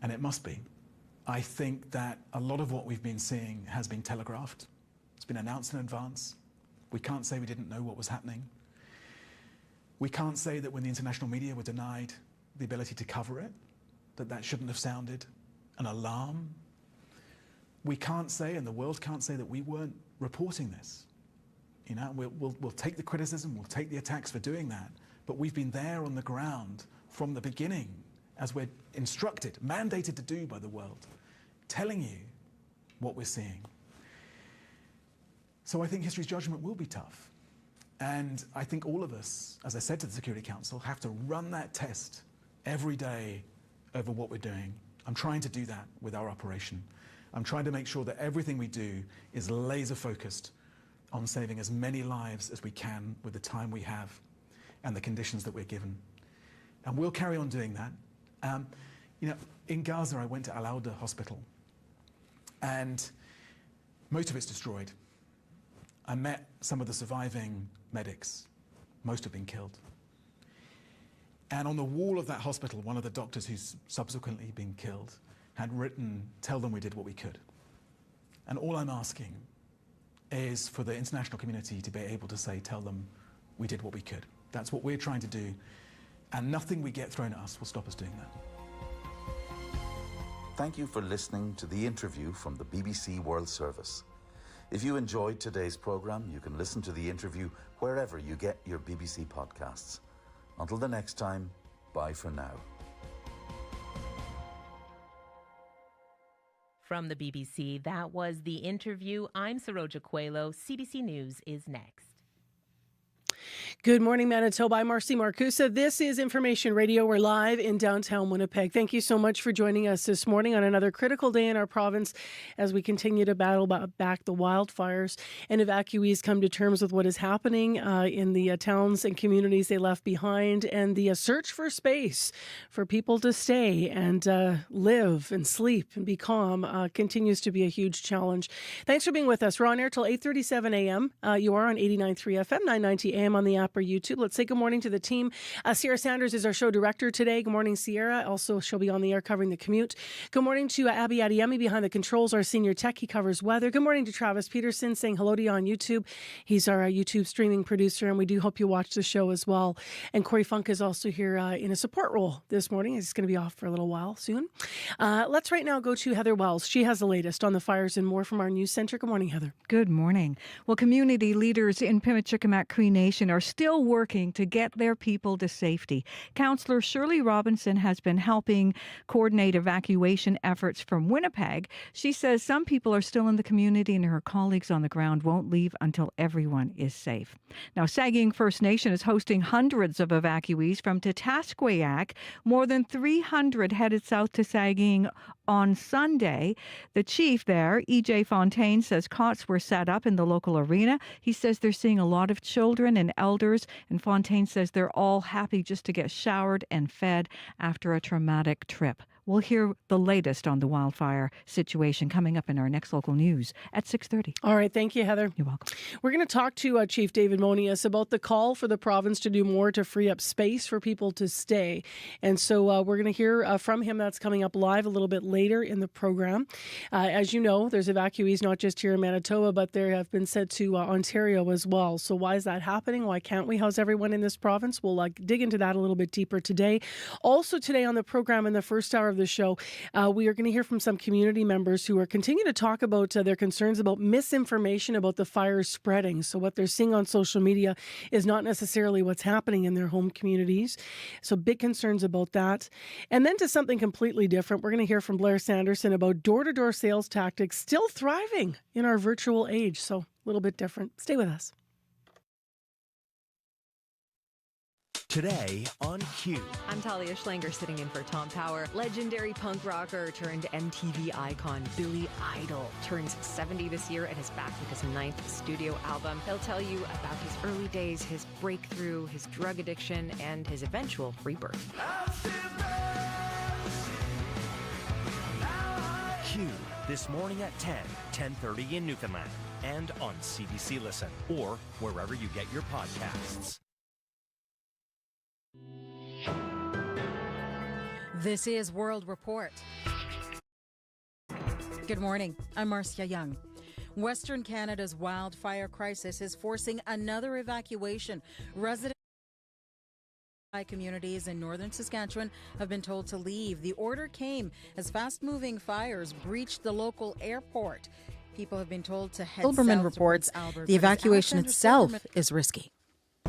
and it must be. I think that a lot of what we've been seeing has been telegraphed. It's been announced in advance. We can't say we didn't know what was happening. We can't say that when the international media were denied the ability to cover it, that shouldn't have sounded an alarm. We can't say, and the world can't say, that we weren't reporting this. You know, we'll take the criticism, we'll take the attacks for doing that, but we've been there on the ground from the beginning, as we're instructed, mandated to do by the world, telling you what we're seeing. So I think history's judgment will be tough. And I think all of us, as I said to the Security Council, have to run that test every day over what we're doing. I'm trying to do that with our operation. I'm trying to make sure that everything we do is laser focused on saving as many lives as we can with the time we have and the conditions that we're given. And we'll carry on doing that. You know, in Gaza, I went to Al-Auda Hospital, and most of it's destroyed. I met some of the surviving medics. Most have been killed. And on the wall of that hospital, one of the doctors who's subsequently been killed had written, "Tell them we did what we could." And all I'm asking is for the international community to be able to say, "Tell them we did what we could." That's what we're trying to do. And nothing we get thrown at us will stop us doing that. Thank you for listening to the interview from the BBC World Service. If you enjoyed today's programme, you can listen to the interview wherever you get your BBC podcasts. Until the next time, bye for now. From the BBC, that was the interview. I'm Saroja Coelho. CBC News is next. Good morning, Manitoba. I'm Marcy Marcusa. This is Information Radio. We're live in downtown Winnipeg. Thank you so much for joining us this morning on another critical day in our province as we continue to battle back the wildfires and evacuees come to terms with what is happening in the towns and communities they left behind, and the search for space for people to stay and live and sleep and be calm continues to be a huge challenge. Thanks for being with us. We're on air till 8:37 a.m. You are on 89.3 FM, 990 AM on the app or YouTube. Let's say good morning to the team. Sierra Sanders is our show director today. Good morning, Sierra. Also, she'll be on the air covering the commute. Good morning to Abby Adeyemi behind the controls, our senior tech. He covers weather. Good morning to Travis Peterson saying hello to you on YouTube. He's our YouTube streaming producer, and we do hope you watch the show as well. And Corey Funk is also here in a support role this morning. He's going to be off for a little while soon. Let's right now go to Heather Wells. She has the latest on the fires and more from our news center. Good morning, Heather. Good morning. Well, community leaders in Pimachikamak Cree Nation are still working to get their people to safety. Councillor Shirley Robinson has been helping coordinate evacuation efforts from Winnipeg. She says some people are still in the community and her colleagues on the ground won't leave until everyone is safe. Now, Saging First Nation is hosting hundreds of evacuees from Tatasquayak. More than 300 headed south to Saging on Sunday. The chief there, E.J. Fontaine, says cots were set up in the local arena. He says they're seeing a lot of children and elders, and Fontaine says they're all happy just to get showered and fed after a traumatic trip. We'll hear the latest on the wildfire situation coming up in our next local news at 6:30. All right. Thank you, Heather. You're welcome. We're going to talk to Chief David Monius about the call for the province to do more to free up space for people to stay. And so we're going to hear from him. That's coming up live a little bit later in the program. As you know, there's evacuees not just here in Manitoba, but they have been sent to Ontario as well. So why is that happening? Why can't we house everyone in this province? We'll dig into that a little bit deeper today. Also today on the program in the first hour of the show, we are going to hear from some community members who are continuing to talk about their concerns about misinformation about the fires spreading. So what they're seeing on social media is not necessarily what's happening in their home communities. So big concerns about that. And then to something completely different, we're going to hear from Blair Sanderson about door-to-door sales tactics still thriving in our virtual age. So a little bit different. Stay with us. Today on Q. I'm Talia Schlanger sitting in for Tom Power. Legendary punk rocker turned MTV icon Billy Idol turns 70 this year and is back with his 9th studio album. He'll tell you about his early days, his breakthrough, his drug addiction, and his eventual rebirth. Q, this morning at 10:30 in Newfoundland, and on CBC Listen, or wherever you get your podcasts. This is World Report. Good morning. I'm Marcia Young. Western Canada's wildfire crisis is forcing another evacuation. Residents communities in northern Saskatchewan have been told to leave. The order came as fast-moving fires breached the local airport. People have been told to head Silberman south reports the evacuation itself is risky.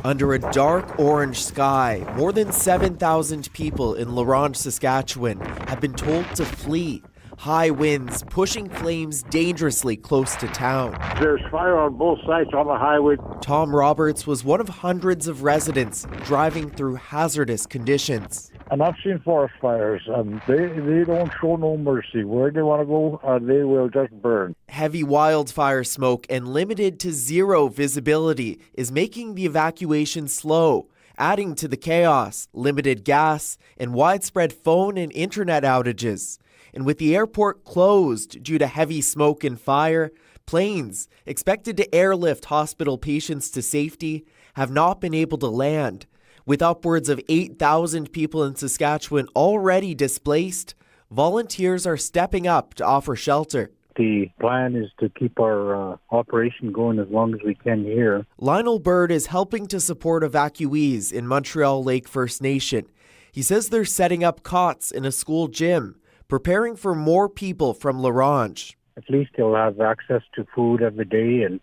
Under a dark orange sky, more than 7,000 people in La Ronge, Saskatchewan have been told to flee. High winds pushing flames dangerously close to town. There's fire on both sides on the highway. Tom Roberts was one of hundreds of residents driving through hazardous conditions. And I've seen forest fires, and they don't show no mercy. Where they want to go, they will just burn. Heavy wildfire smoke and limited to zero visibility is making the evacuation slow, adding to the chaos, limited gas, and widespread phone and internet outages. And with the airport closed due to heavy smoke and fire, planes expected to airlift hospital patients to safety have not been able to land. With upwards of 8,000 people in Saskatchewan already displaced, volunteers are stepping up to offer shelter. The plan is to keep our operation going as long as we can here. Lionel Bird is helping to support evacuees in Montreal Lake First Nation. He says they're setting up cots in a school gym, preparing for more people from La Ronge. At least they'll have access to food every day and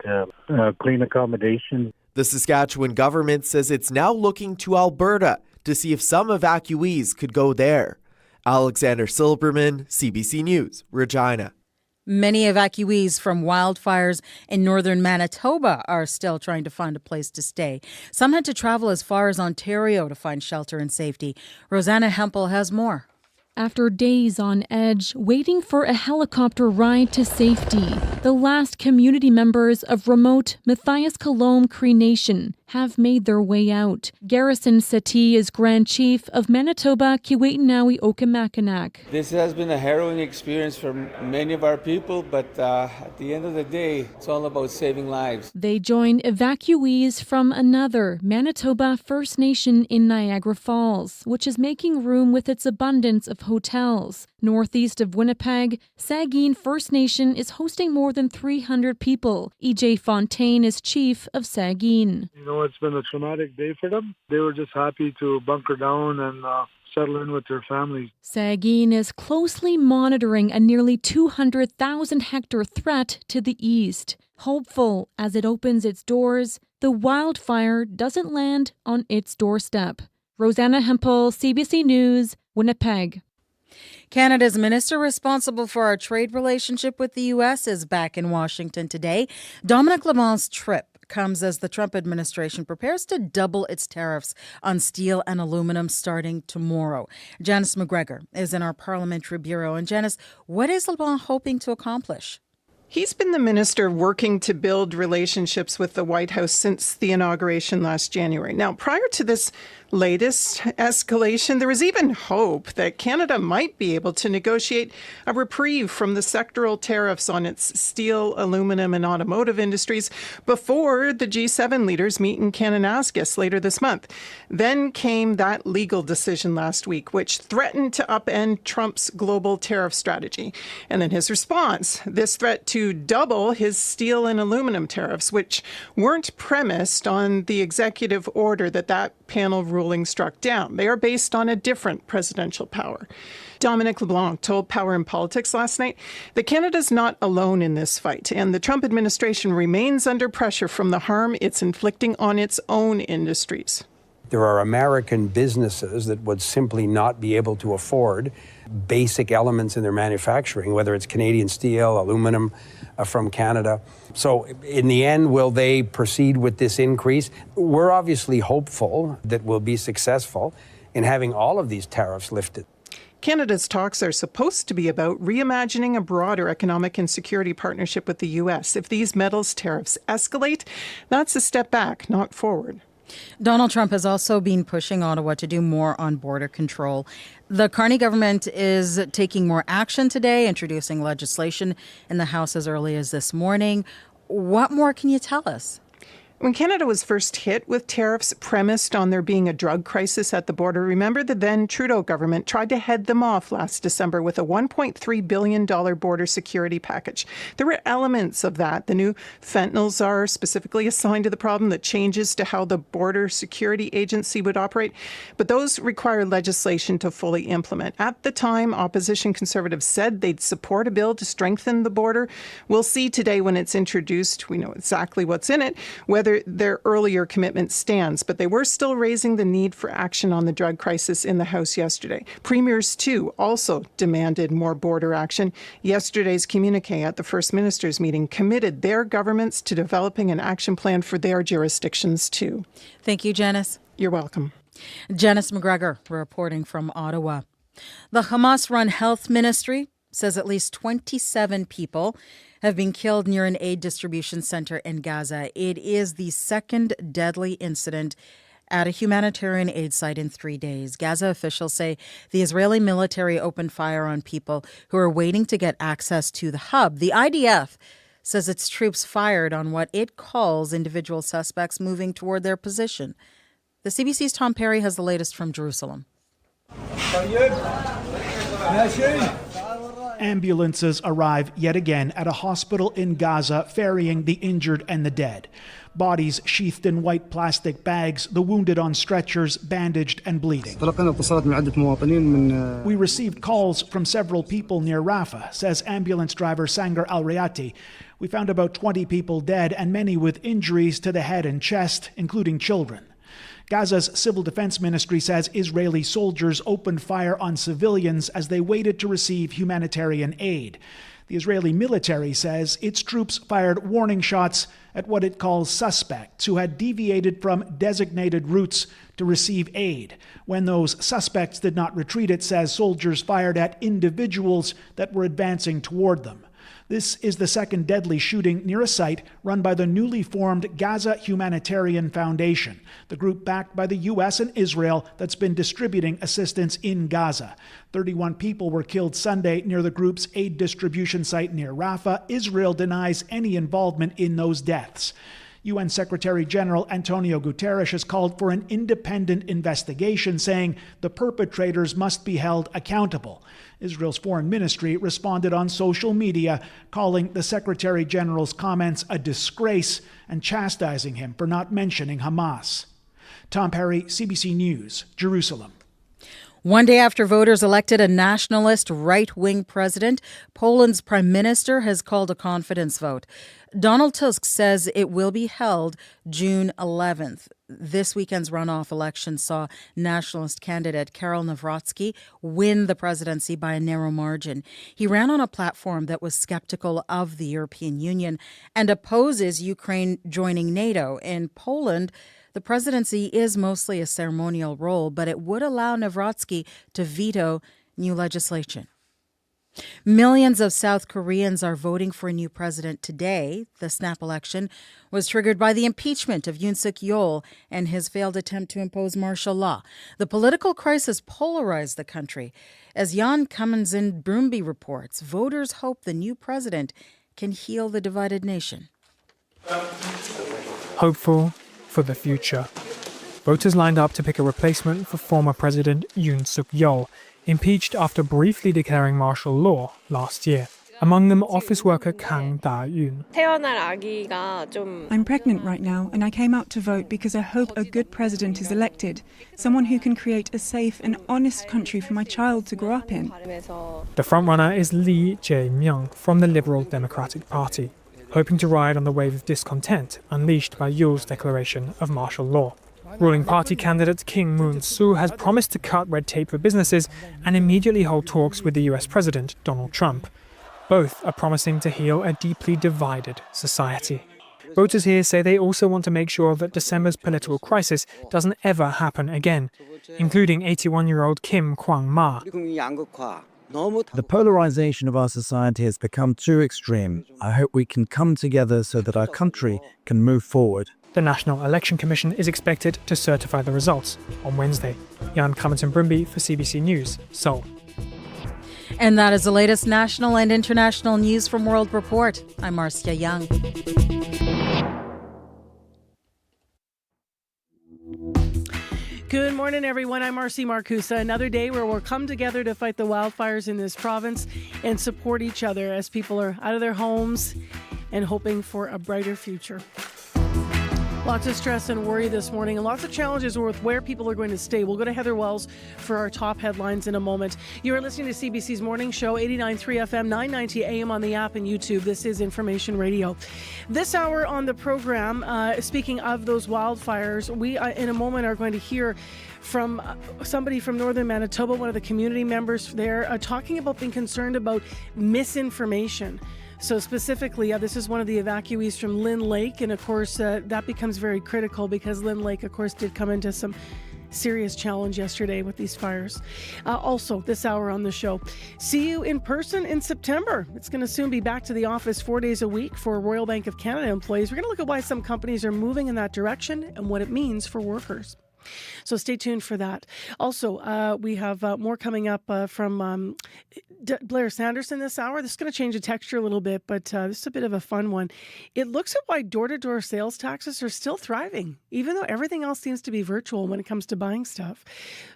clean accommodation. The Saskatchewan government says it's now looking to Alberta to see if some evacuees could go there. Alexander Silberman, CBC News, Regina. Many evacuees from wildfires in northern Manitoba are still trying to find a place to stay. Some had to travel as far as Ontario to find shelter and safety. Rosanna Hempel has more. After days on edge, waiting for a helicopter ride to safety, the last community members of remote Matthias Kalom Cree Nation have made their way out. Garrison Settee is Grand Chief of Manitoba Kiwetinawi Okimakanak. This has been a harrowing experience for many of our people, but at the end of the day, it's all about saving lives. They join evacuees from another Manitoba First Nation in Niagara Falls, which is making room with its abundance of hotels. Northeast of Winnipeg, Saugeen First Nation is hosting more than 300 people. E.J. Fontaine is chief of Saugeen. You know, it's been a traumatic day for them. They were just happy to bunker down and settle in with their families. Saugeen is closely monitoring a nearly 200,000 hectare threat to the east. Hopeful as it opens its doors, the wildfire doesn't land on its doorstep. Rosanna Hempel, CBC News, Winnipeg. Canada's minister responsible for our trade relationship with the U.S. is back in Washington today. Dominic LeMond's trip comes as the Trump administration prepares to double its tariffs on steel and aluminum starting tomorrow. Janice McGregor is in our parliamentary bureau. And Janice, what is LeMond hoping to accomplish? He's been the minister working to build relationships with the White House since the inauguration last January. Now, prior to this latest escalation, there was even hope that Canada might be able to negotiate a reprieve from the sectoral tariffs on its steel, aluminum, and automotive industries before the G7 leaders meet in Kananaskis later this month. Then came that legal decision last week, which threatened to upend Trump's global tariff strategy. And then his response, this threat to double his steel and aluminum tariffs, which weren't premised on the executive order that panel ruling struck down. They are based on a different presidential power. Dominic LeBlanc told Power and Politics last night that Canada's not alone in this fight, and the Trump administration remains under pressure from the harm it's inflicting on its own industries. There are American businesses that would simply not be able to afford basic elements in their manufacturing, whether it's Canadian steel, aluminum from Canada. So in the end, will they proceed with this increase? We're obviously hopeful that we'll be successful in having all of these tariffs lifted. Canada's talks are supposed to be about reimagining a broader economic and security partnership with the U.S. If these metals tariffs escalate, that's a step back, not forward. Donald Trump has also been pushing Ottawa to do more on border control. The Carney government is taking more action today, introducing legislation in the House as early as this morning. What more can you tell us? When Canada was first hit with tariffs premised on there being a drug crisis at the border, remember the then Trudeau government tried to head them off last December with a $1.3 billion border security package. There were elements of that. The new fentanyl czar specifically assigned to the problem, the changes to how the Border Security Agency would operate, but those require legislation to fully implement. At the time, opposition Conservatives said they'd support a bill to strengthen the border. We'll see today when it's introduced. We know exactly what's in it, whether their earlier commitment stands, but they were still raising the need for action on the drug crisis in the House yesterday. Premiers, too, also demanded more border action. Yesterday's communique at the First Minister's meeting committed their governments to developing an action plan for their jurisdictions, too. Thank you, Janice. You're welcome. Janice McGregor reporting from Ottawa. The Hamas-run health ministry says at least 27 people have been killed near an aid distribution center in Gaza. It is the second deadly incident at a humanitarian aid site in 3 days. Gaza officials say the Israeli military opened fire on people who are waiting to get access to the hub. The IDF says its troops fired on what it calls individual suspects moving toward their position. The CBC's Tom Perry has the latest from Jerusalem. Ambulances arrive yet again at a hospital in Gaza, ferrying the injured and the dead. Bodies sheathed in white plastic bags, the wounded on stretchers, bandaged and bleeding. We received calls from several people near Rafah, says ambulance driver Sangar Al-Rayati. We found about 20 people dead and many with injuries to the head and chest, including children. Gaza's Civil Defense Ministry says Israeli soldiers opened fire on civilians as they waited to receive humanitarian aid. The Israeli military says its troops fired warning shots at what it calls suspects who had deviated from designated routes to receive aid. When those suspects did not retreat, it says soldiers fired at individuals that were advancing toward them. This is the second deadly shooting near a site run by the newly formed Gaza Humanitarian Foundation, the group backed by the U.S. and Israel that's been distributing assistance in Gaza. 31 people were killed Sunday near the group's aid distribution site near Rafah. Israel denies any involvement in those deaths. UN Secretary General Antonio Guterres has called for an independent investigation, saying the perpetrators must be held accountable. Israel's foreign ministry responded on social media, calling the Secretary General's comments a disgrace and chastising him for not mentioning Hamas. Tom Perry, CBC News, Jerusalem. One day after voters elected a nationalist right-wing president, Poland's prime minister has called a confidence vote. Donald Tusk says it will be held June 11th. This weekend's runoff election saw nationalist candidate Karol Nawrocki win the presidency by a narrow margin. He ran on a platform that was skeptical of the European Union and opposes Ukraine joining NATO. In Poland, the presidency is mostly a ceremonial role, but it would allow Nawrocki to veto new legislation. Millions of South Koreans are voting for a new president today. The snap election was triggered by the impeachment of Yoon Suk-yeol and his failed attempt to impose martial law. The political crisis polarized the country. As Jan Kamenzin Brumby reports, voters hope the new president can heal the divided nation. Hopeful for the future. Voters lined up to pick a replacement for former President Yoon Suk-yeol, impeached after briefly declaring martial law last year. Among them, office worker Kang Da-yoon. I'm pregnant right now, and I came out to vote because I hope a good president is elected, someone who can create a safe and honest country for my child to grow up in. The frontrunner is Lee Jae-myung from the Liberal Democratic Party, hoping to ride on the wave of discontent unleashed by Yool's declaration of martial law. Ruling party candidate Kim Moon-soo has promised to cut red tape for businesses and immediately hold talks with the US President Donald Trump. Both are promising to heal a deeply divided society. Voters here say they also want to make sure that December's political crisis doesn't ever happen again, including 81-year-old Kim Kwang-ma. The polarization of our society has become too extreme. I hope we can come together so that our country can move forward. The National Election Commission is expected to certify the results on Wednesday. Jan Kamenten Brumby for CBC News, Seoul. And that is the latest national and international news from World Report. I'm Marcia Young. Good morning, everyone. I'm Marcy Marcusa. Another day where we'll come together to fight the wildfires in this province and support each other as people are out of their homes and hoping for a brighter future. Lots of stress and worry this morning and lots of challenges with where people are going to stay. We'll go to Heather Wells for our top headlines in a moment. You are listening to CBC's Morning Show, 89.3 FM, 990 AM on the app and YouTube. This is Information Radio. This hour on the program, speaking of those wildfires, we in a moment are going to hear from somebody from northern Manitoba, one of the community members there, talking about being concerned about misinformation. So specifically, this is one of the evacuees from Lynn Lake, and of course that becomes very critical because Lynn Lake, of course, did come into some serious challenge yesterday with these fires. Also, this hour on the show, see you in person in September. It's going to soon be back to the office 4 days a week for Royal Bank of Canada employees. We're going to look at why some companies are moving in that direction and what it means for workers. So stay tuned for that. Also, we have more coming up from Blair Sanderson this hour. This is going to change the texture a little bit, but this is a bit of a fun one. It looks at why door-to-door sales taxes are still thriving, even though everything else seems to be virtual when it comes to buying stuff.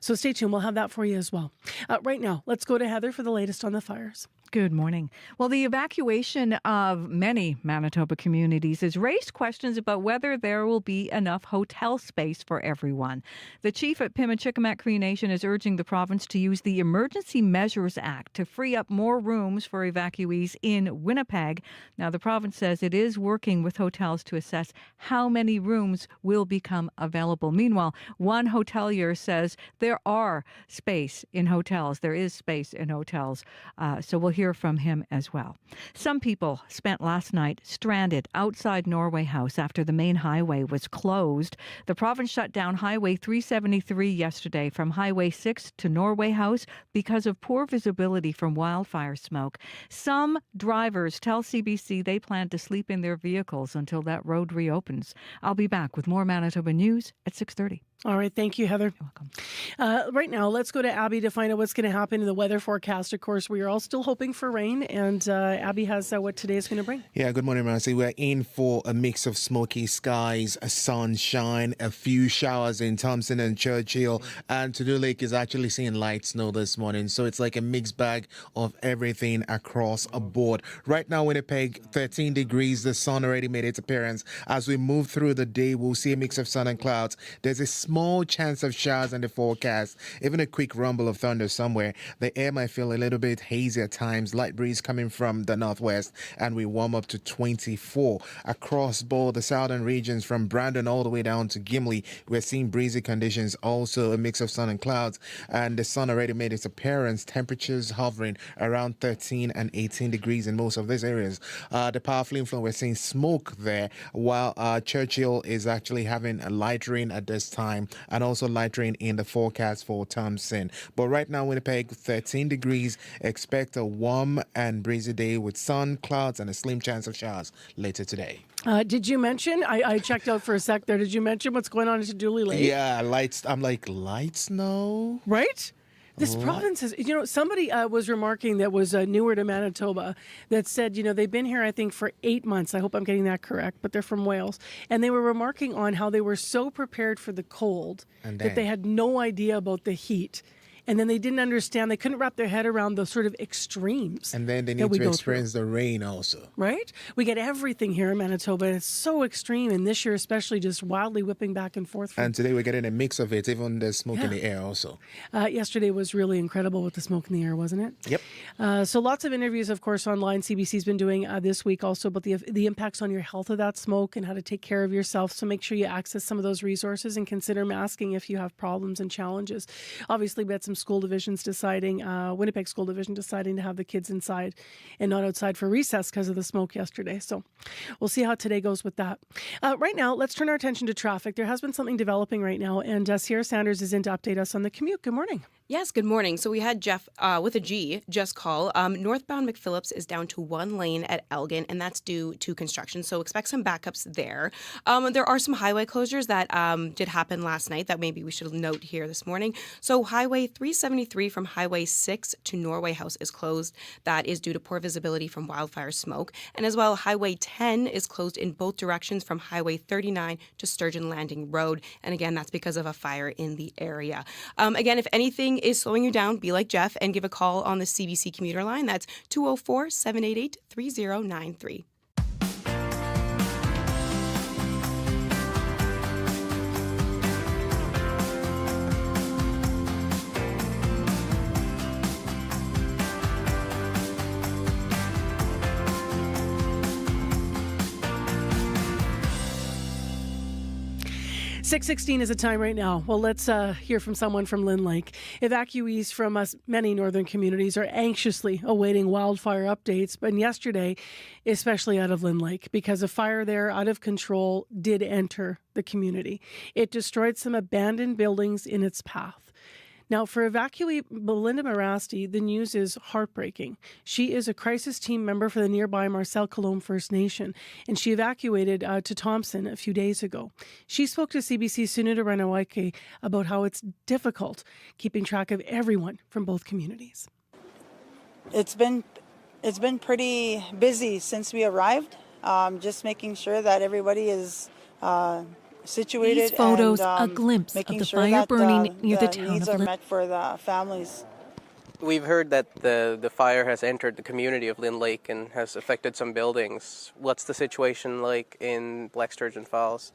So stay tuned. We'll have that for you as well. Right now, let's go to Heather for the latest on the fires. Good morning. Well, the evacuation of many Manitoba communities has raised questions about whether there will be enough hotel space for everyone. The chief at Pimachikamak Cree Nation is urging the province to use the Emergency Measures Act to free up more rooms for evacuees in Winnipeg. Now, the province says it is working with hotels to assess how many rooms will become available. Meanwhile, one hotelier says there are space in hotels. There is space in hotels. So we'll hear from him as well. Some people spent last night stranded outside Norway House after the main highway was closed. The province shut down Highway 373 yesterday from Highway 6 to Norway House because of poor visibility from wildfire smoke. Some drivers tell CBC they plan to sleep in their vehicles until that road reopens. I'll be back with more Manitoba news at 6:30. All right. Thank you, Heather. You're welcome. Right now, let's go to Abby to find out what's going to happen in the weather forecast. Of course, we are all still hoping for rain, and Abby has what today is going to bring. Yeah, good morning, Marcy. We're in for a mix of smoky skies, sunshine, a few showers in Thompson and Churchill, and Tudor Lake is actually seeing light snow this morning. So it's like a mixed bag of everything across a board. Right now, Winnipeg, 13 degrees. The sun already made its appearance. As we move through the day, we'll see a mix of sun and clouds. There's a small chance of showers in the forecast, even a quick rumble of thunder somewhere. The air might feel a little bit hazy at times, light breeze coming from the northwest, and we warm up to 24. Across both the southern regions from Brandon all the way down to Gimli, we're seeing breezy conditions, also a mix of sun and clouds, and the sun already made its appearance. Temperatures hovering around 13 and 18 degrees in most of these areas. The powerful influence, we're seeing smoke there, while Churchill is actually having a light rain at this time, and also light rain in the forecast for Thompson. But right now, Winnipeg, 13 degrees. Expect a warm and breezy day with sun, clouds, and a slim chance of showers later today. Did you mention, I checked out for a sec there, did you mention what's going on in Dooley Lake? Yeah, I'm like, light snow? Right? This province is, somebody was remarking that was newer to Manitoba that said, they've been here, I think, for 8 months. I hope I'm getting that correct, but they're from Wales. And they were remarking on how they were so prepared for the cold that they had no idea about the heat. And then they didn't understand. They couldn't wrap their head around those sort of extremes. And then they need to experience the rain also. Right? We get everything here in Manitoba. And it's so extreme. And this year especially just wildly whipping back and forth. And today we're getting a mix of it. Even the smoke in the air also. Yesterday was really incredible with the smoke in the air, wasn't it? Yep. So lots of interviews, of course, online. CBC's been doing this week also about the impacts on your health of that smoke and how to take care of yourself. So make sure you access some of those resources and consider masking if you have problems and challenges. Obviously, we had some school divisions deciding, Winnipeg School Division deciding to have the kids inside and not outside for recess because of the smoke yesterday. So we'll see how today goes with that. Right now, let's turn our attention to traffic. There has been something developing right now, and Sierra Sanders is in to update us on the commute. Good morning. Yes, good morning. So we had Jeff with a G just call. Northbound McPhillips is down to one lane at Elgin, and that's due to construction. So expect some backups there. There are some highway closures that did happen last night that maybe we should note here this morning. So Highway 373 from Highway 6 to Norway House is closed. That is due to poor visibility from wildfire smoke. And as well, Highway 10 is closed in both directions from Highway 39 to Sturgeon Landing Road. And again, that's because of a fire in the area. Again, if anything is slowing you down, be like Jeff and give a call on the CBC commuter line. That's 204-788-3093. .16 is the time right now. Well, let's hear from someone from Lynn Lake. Evacuees from many northern communities are anxiously awaiting wildfire updates, but yesterday, especially out of Lynn Lake, because a fire there out of control did enter the community. It destroyed some abandoned buildings in its path. Now, for evacuee Belinda Marasti, the news is heartbreaking. She is a crisis team member for the nearby Marcel Colombe First Nation, and she evacuated to Thompson a few days ago. She spoke to CBC's Sunita Ranawake about how it's difficult keeping track of everyone from both communities. It's been pretty busy since we arrived, just making sure that everybody is situated. These photos, and a glimpse of the sure fire that, burning near the the town needs of are Lynn. met for the families. We've heard that the fire has entered the community of Lynn Lake and has affected some buildings. What's the situation like in Black Sturgeon Falls?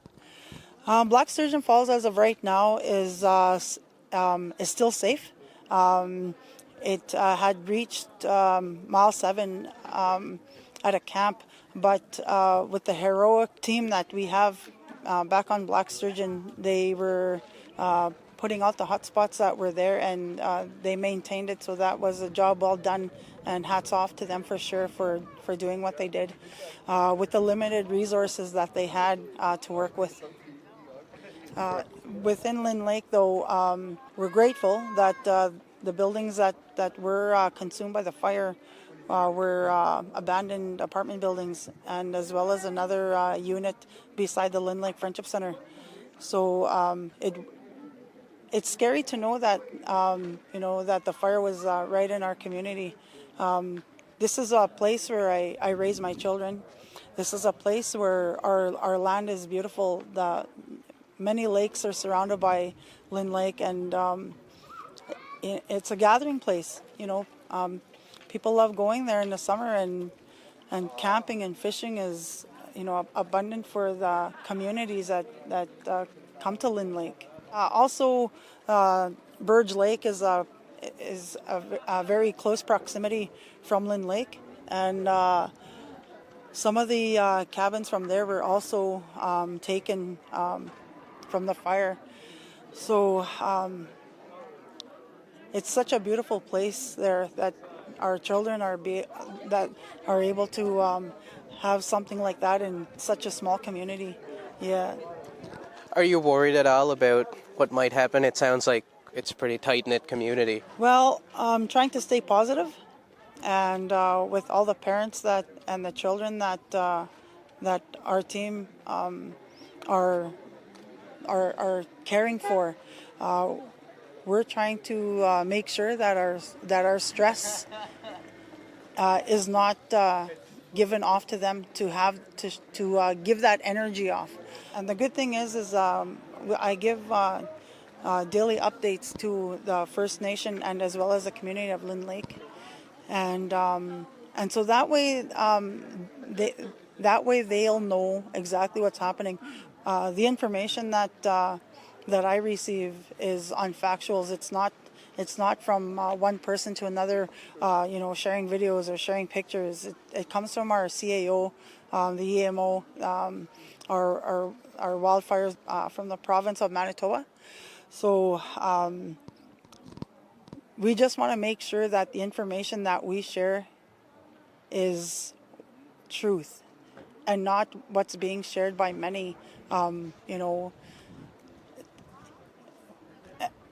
Black Sturgeon Falls, as of right now, is still safe. It had reached mile 7 at a camp, but with the heroic team that we have back on Black Sturgeon, they were putting out the hot spots that were there, and they maintained it, so that was a job well done, and hats off to them for sure for doing what they did with the limited resources that they had to work with. Within Lynn Lake, though, we're grateful that the buildings that were consumed by the fire were abandoned apartment buildings, and as well as another unit beside the Lynn Lake Friendship Center. So it's scary to know that that the fire was right in our community. This is a place where I raise my children. This is a place where our land is beautiful. Many lakes are surrounded by Lynn Lake, and it's a gathering place. People love going there in the summer, and camping and fishing is abundant for the communities that come to Lynn Lake. Also, Burge Lake is a very close proximity from Lynn Lake, and some of the cabins from there were also taken from the fire. So it's such a beautiful place there that our children are able to have something like that in such a small community. Yeah. Are you worried at all about what might happen? It sounds like it's a pretty tight-knit community. Well, I'm trying to stay positive, and with all the parents and the children that our team are caring for, we're trying to make sure that our stress is not given off to them to give that energy off. And the good thing is I give daily updates to the First Nation and as well as the community of Lynn Lake, and so that way they'll know exactly what's happening. The information that I receive is on factuals. It's not from one person to another, sharing videos or sharing pictures. It comes from our CAO, the EMO, our wildfires from the province of Manitoba. So we just want to make sure that the information that we share is truth and not what's being shared by many,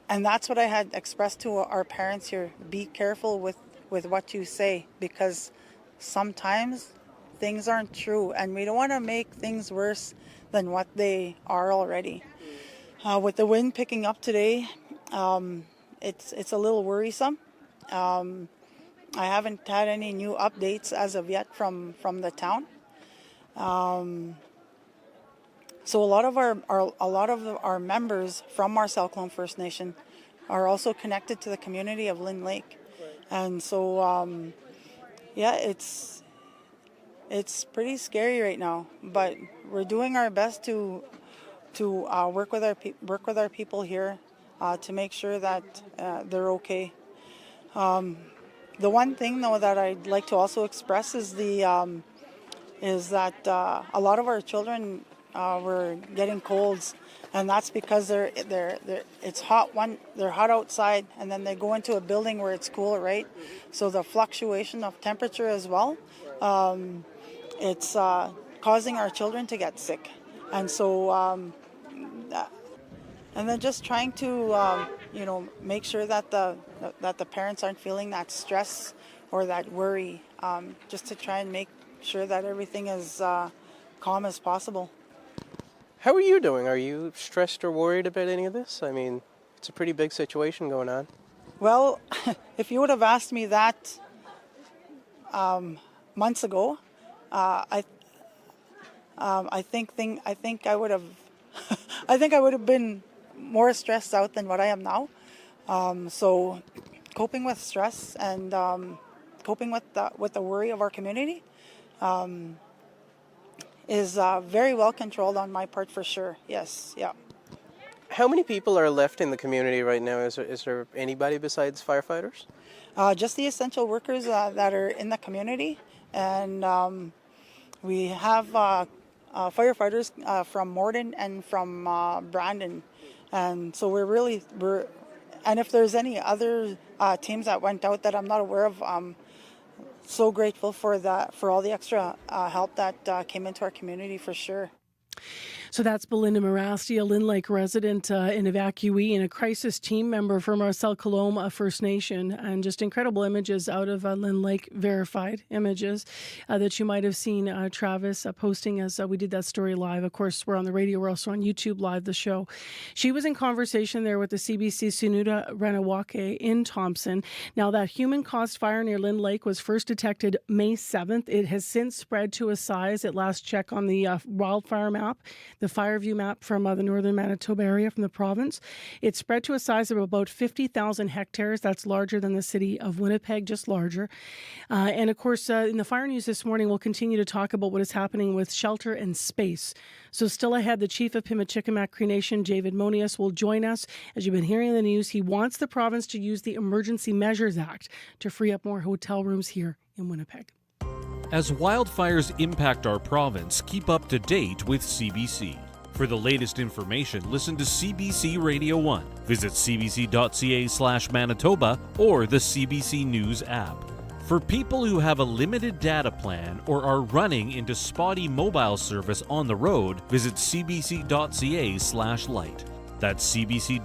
and And that's what I had expressed to our parents here. Be careful with what you say, because sometimes things aren't true, and we don't want to make things worse than what they are already. With the wind picking up today, it's a little worrisome. I haven't had any new updates as of yet from the town. So a lot of our members from Marcel Clone First Nation are also connected to the community of Lynn Lake, and so it's pretty scary right now. But we're doing our best to work with our people here to make sure that they're okay. The one thing though that I'd like to also express is that a lot of our children were getting colds, and that's because it's hot they're hot outside, and then they go into a building where it's cooler, right? So the fluctuation of temperature as well, it's causing our children to get sick, and so and then just trying to make sure that the parents aren't feeling that stress or that worry, just to try and make sure that everything is calm as possible. How are you doing? Are you stressed or worried about any of this? I mean, it's a pretty big situation going on. Well, if you would have asked me that months ago, I think I would have I think I would have been more stressed out than what I am now. So coping with stress and coping with the worry of our community is very well controlled on my part, for sure. Yes, yeah. How many people are left in the community right now? Is there anybody besides firefighters? Just the essential workers that are in the community, and we have firefighters from Morden and from Brandon, and so we're and if there's any other teams that went out that I'm not aware of, so grateful for all the extra help that came into our community, for sure. So that's Belinda Morasti, a Lynn Lake resident, an evacuee, and a crisis team member for Marcel Colomb First Nation. And just incredible images out of Lynn Lake, verified images that you might have seen Travis posting as we did that story live. Of course, we're on the radio. We're also on YouTube live, the show. She was in conversation there with the CBC Sunuda Ranawake in Thompson. Now, that human-caused fire near Lynn Lake was first detected May 7th. It has since spread to a size, at last check on the wildfire map, the fire view map from the northern Manitoba area from the province. It spread to a size of about 50,000 hectares. That's larger than the city of Winnipeg, just larger. And of course, in the fire news this morning, we'll continue to talk about what is happening with shelter and space. So still ahead, the chief of Pimachikamak Cree Nation, David Monius, will join us. As you've been hearing in the news, he wants the province to use the Emergency Measures Act to free up more hotel rooms here in Winnipeg. As wildfires impact our province, keep up to date with CBC. For the latest information, listen to CBC Radio 1. Visit cbc.ca/Manitoba or the CBC News app. For people who have a limited data plan or are running into spotty mobile service on the road, visit cbc.ca/lite. That's cbc.ca/LITE.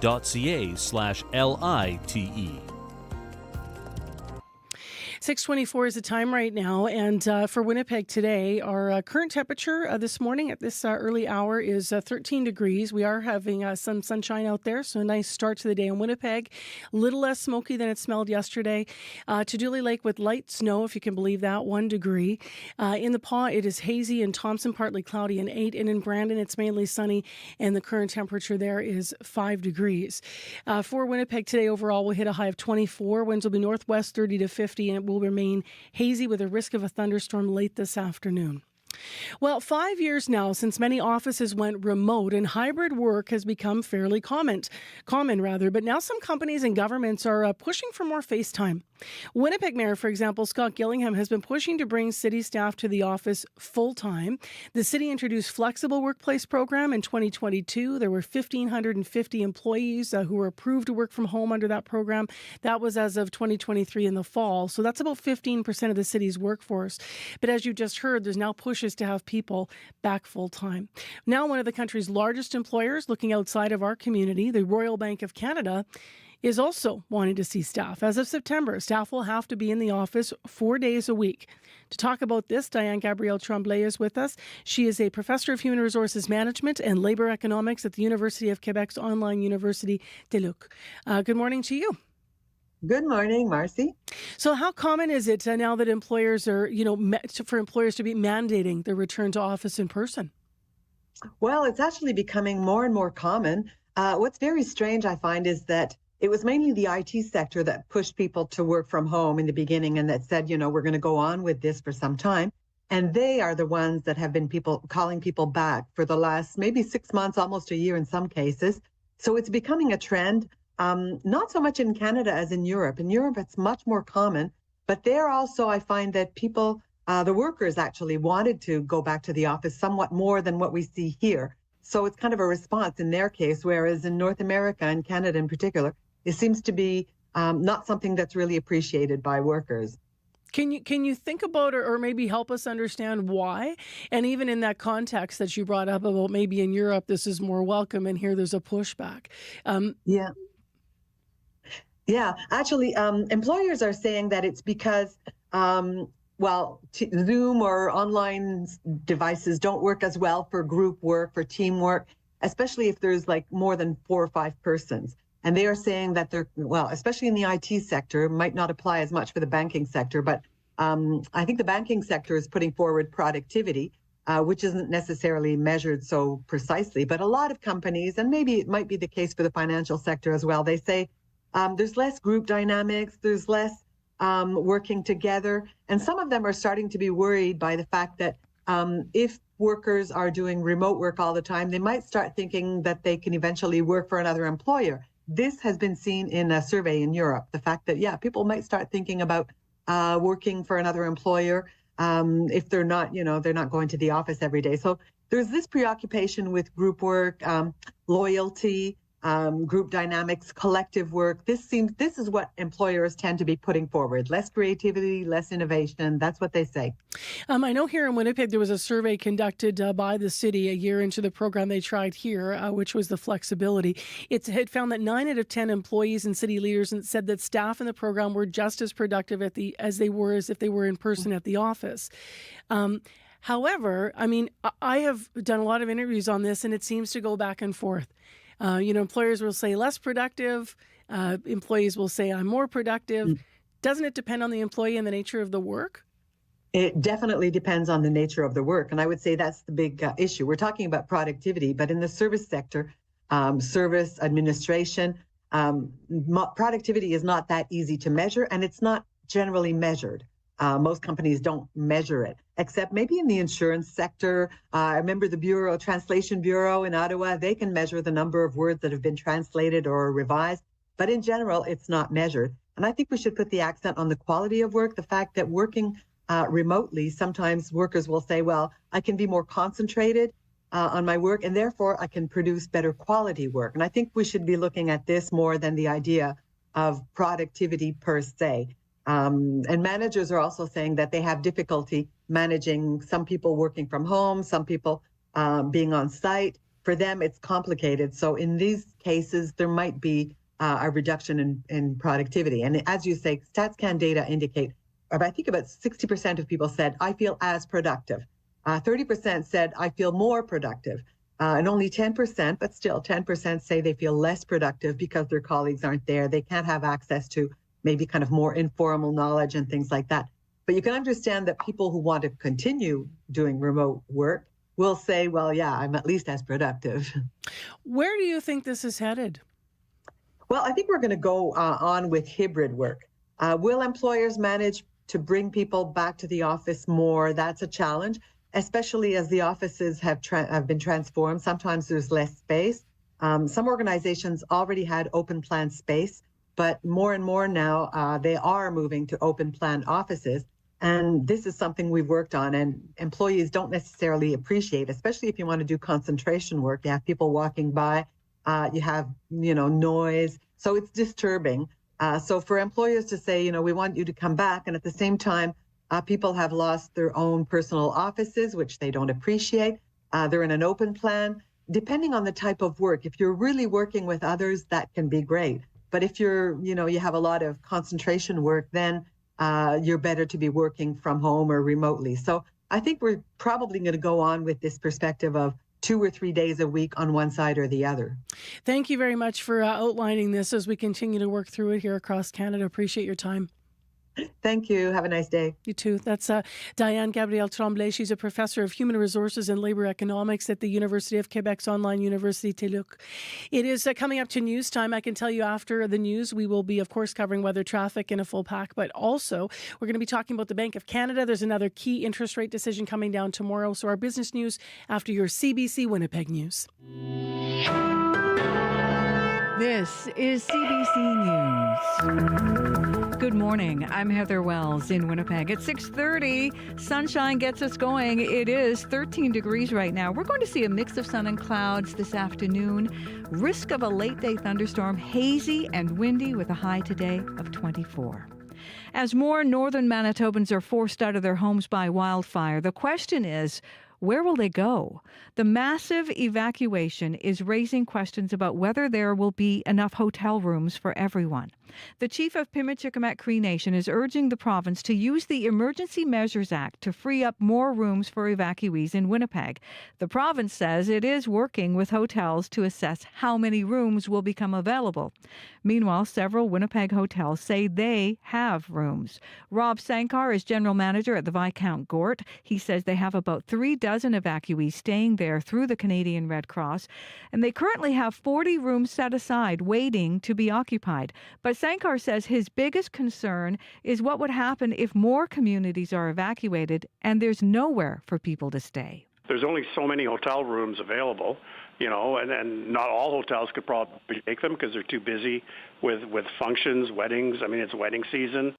6:24 is the time right now, and for Winnipeg today, our current temperature this morning at this early hour is 13 degrees. We are having some sunshine out there, so a nice start to the day in Winnipeg. A little less smoky than it smelled yesterday. To Dooley Lake with light snow, if you can believe that, 1 degree. In the Paw, it is hazy. In Thompson, partly cloudy, and 8. And in Brandon, it's mainly sunny, and the current temperature there is 5 degrees. For Winnipeg today, overall, we'll hit a high of 24. Winds will be northwest 30 to 50, and it will remain hazy with a risk of a thunderstorm late this afternoon. Well, 5 years now since many offices went remote, and hybrid work has become fairly common, but now some companies and governments are pushing for more face time. Winnipeg Mayor, for example, Scott Gillingham, has been pushing to bring city staff to the office full-time. The city introduced flexible workplace program in 2022. There were 1,550 employees who were approved to work from home under that program. That was as of 2023 in the fall. So that's about 15% of the city's workforce. But as you just heard, there's now pushes to have people back full-time. Now, one of the country's largest employers, looking outside of our community, the Royal Bank of Canada, is also wanting to see staff. As of September, staff will have to be in the office 4 days a week. To talk about this, Diane Gabrielle Tremblay is with us. She is a professor of human resources management and labor economics at the University of Quebec's online university, Chinook. Good morning to you. Good morning, Marcy. So how common is it now that employers are, for employers to be mandating the return to office in person? Well, it's actually becoming more and more common. What's very strange, I find, is that it was mainly the IT sector that pushed people to work from home in the beginning and that said, we're going to go on with this for some time. And they are the ones that have been calling people back for the last maybe 6 months, almost a year in some cases. So it's becoming a trend, not so much in Canada as in Europe. In Europe, it's much more common. But there also, I find that people, the workers actually wanted to go back to the office somewhat more than what we see here. So it's kind of a response in their case, whereas in North America and Canada in particular, it seems to be not something that's really appreciated by workers. Can you think about or maybe help us understand why? And even in that context that you brought up about maybe in Europe this is more welcome and here there's a pushback. Yeah. Actually, employers are saying that it's because, Zoom or online devices don't work as well for group work, for teamwork, especially if there's like more than 4 or 5 persons. And they are saying that especially in the IT sector, might not apply as much for the banking sector, but I think the banking sector is putting forward productivity, which isn't necessarily measured so precisely. But a lot of companies, and maybe it might be the case for the financial sector as well, they say there's less group dynamics, there's less working together. And some of them are starting to be worried by the fact that if workers are doing remote work all the time, they might start thinking that they can eventually work for another employer. This has been seen in a survey in Europe, the fact that, people might start thinking about working for another employer if they're not, they're not going to the office every day. So there's this preoccupation with group work, loyalty, group dynamics, collective work. This is what employers tend to be putting forward. Less creativity, less innovation. That's what they say. I know here in Winnipeg, there was a survey conducted by the city a year into the program they tried here, which was the flexibility. It had found that 9 out of 10 employees and city leaders said that staff in the program were just as productive as if they were in person at the office. However, I have done a lot of interviews on this, and it seems to go back and forth. Employers will say less productive. Employees will say I'm more productive. Doesn't it depend on the employee and the nature of the work? It definitely depends on the nature of the work. And I would say that's the big issue. We're talking about productivity, but in the service sector, service administration, productivity is not that easy to measure, and it's not generally measured. Most companies don't measure it, except maybe in the insurance sector. I remember the Translation Bureau in Ottawa, they can measure the number of words that have been translated or revised, but in general, it's not measured. And I think we should put the accent on the quality of work, the fact that working remotely, sometimes workers will say, well, I can be more concentrated on my work, and therefore I can produce better quality work. And I think we should be looking at this more than the idea of productivity per se. And managers are also saying that they have difficulty managing some people working from home, some people being on site. For them, it's complicated. So in these cases, there might be a reduction in productivity. And as you say, StatsCan data indicate, I think about 60% of people said, I feel as productive. 30% said, I feel more productive. And only 10%, but still 10% say they feel less productive because their colleagues aren't there. They can't have access to maybe kind of more informal knowledge and things like that. But you can understand that people who want to continue doing remote work will say, well, yeah, I'm at least as productive. Where do you think this is headed? Well, I think we're going to go on with hybrid work. Will employers manage to bring people back to the office more? That's a challenge, especially as the offices have been transformed. Sometimes there's less space. Some organizations already had open plan space, but more and more now they are moving to open plan offices. And this is something we've worked on, and employees don't necessarily appreciate, especially if you want to do concentration work. You have people walking by, you have, noise. So it's disturbing. So for employers to say, we want you to come back, and at the same time, people have lost their own personal offices, which they don't appreciate. They're in an open plan. Depending on the type of work, if you're really working with others, that can be great. But if you have a lot of concentration work, then you're better to be working from home or remotely. So I think we're probably going to go on with this perspective of 2 or 3 days a week on one side or the other. Thank you very much for outlining this as we continue to work through it here across Canada. Appreciate your time. Thank you. Have a nice day. You too. That's Diane Gabrielle Tremblay. She's a professor of human resources and labor economics at the University of Quebec's online university, Chinook. It is coming up to news time. I can tell you after the news, we will be, of course, covering weather, traffic in a full pack, but also we're going to be talking about the Bank of Canada. There's another key interest rate decision coming down tomorrow. So our business news after your CBC Winnipeg news. This is CBC News. Good morning. I'm Heather Wells in Winnipeg. At 6:30, sunshine gets us going. It is 13 degrees right now. We're going to see a mix of sun and clouds this afternoon. Risk of a late-day thunderstorm, hazy and windy with a high today of 24. As more northern Manitobans are forced out of their homes by wildfire, the question is, where will they go? The massive evacuation is raising questions about whether there will be enough hotel rooms for everyone. The chief of Pimachikamak Cree Nation is urging the province to use the Emergency Measures Act to free up more rooms for evacuees in Winnipeg. The province says it is working with hotels to assess how many rooms will become available. Meanwhile, several Winnipeg hotels say they have rooms. Rob Sankar is general manager at the Viscount Gort. He says they have about 3 dozen evacuees staying there through the Canadian Red Cross, and they currently have 40 rooms set aside waiting to be occupied. But Sankar says his biggest concern is what would happen if more communities are evacuated and there's nowhere for people to stay. There's only so many hotel rooms available, and not all hotels could probably take them because they're too busy with functions, weddings. I mean, it's wedding season.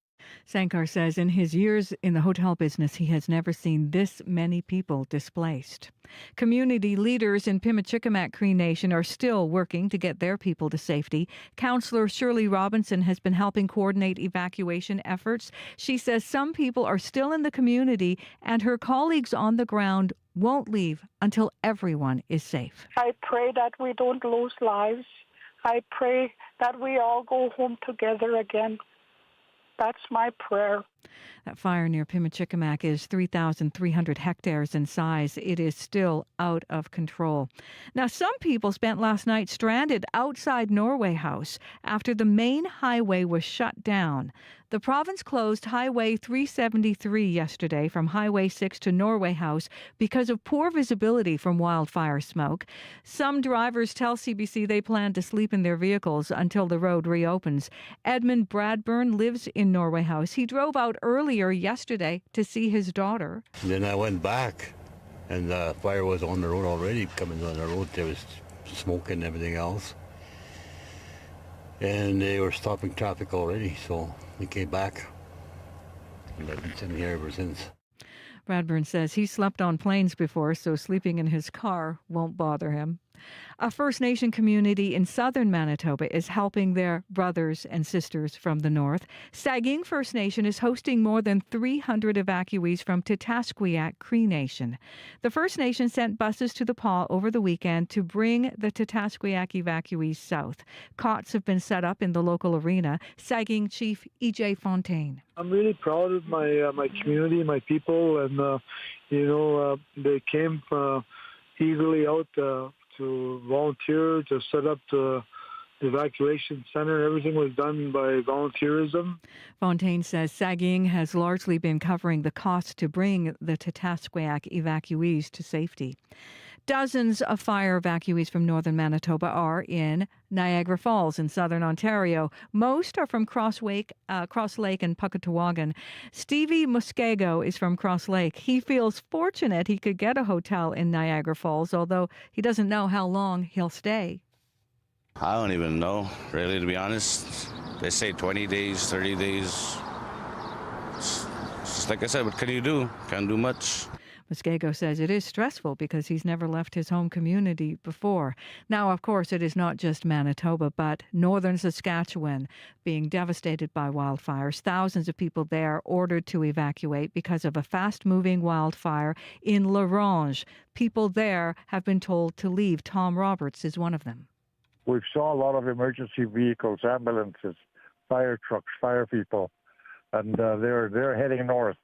Sankar says in his years in the hotel business, he has never seen this many people displaced. Community leaders in Pimachikamak Cree Nation are still working to get their people to safety. Councillor Shirley Robinson has been helping coordinate evacuation efforts. She says some people are still in the community and her colleagues on the ground won't leave until everyone is safe. I pray that we don't lose lives. I pray that we all go home together again. That's my prayer. That fire near Pimachikamak is 3,300 hectares in size. It is still out of control. Now, some people spent last night stranded outside Norway House after the main highway was shut down. The province closed Highway 373 yesterday from Highway 6 to Norway House because of poor visibility from wildfire smoke. Some drivers tell CBC they plan to sleep in their vehicles until the road reopens. Edmund Bradburn lives in Norway House. He drove out earlier yesterday to see his daughter. Then I went back and the fire was on the road already, coming on the road. There was smoke and everything else. And they were stopping traffic already, so we came back. And I've been sitting here ever since. Bradburn says he slept on planes before, so sleeping in his car won't bother him. A First Nation community in southern Manitoba is helping their brothers and sisters from the north. Saging First Nation is hosting more than 300 evacuees from Titasqueak Cree Nation. The First Nation sent buses to the Pas over the weekend to bring the Titasqueak evacuees south. Cots have been set up in the local arena. Saging Chief E.J. Fontaine. I'm really proud of my community, my people, and they came eagerly out to volunteer, to set up the evacuation center. Everything was done by volunteerism. Fontaine says Saging has largely been covering the cost to bring the Titasqueak evacuees to safety. Dozens of fire evacuees from northern Manitoba are in Niagara Falls in southern Ontario. Most are from Cross Lake and Puckatawagan. Stevie Muskego is from Cross Lake. He feels fortunate he could get a hotel in Niagara Falls, although he doesn't know how long he'll stay. I don't even know, really, to be honest. They say 20 days, 30 days. Just like I said, what can you do? Can't do much. Muskego says it is stressful because he's never left his home community before. Now, of course, it is not just Manitoba, but northern Saskatchewan being devastated by wildfires. Thousands of people there ordered to evacuate because of a fast-moving wildfire in L'Orange. People there have been told to leave. Tom Roberts is one of them. We saw a lot of emergency vehicles, ambulances, fire trucks, fire people, and they're heading north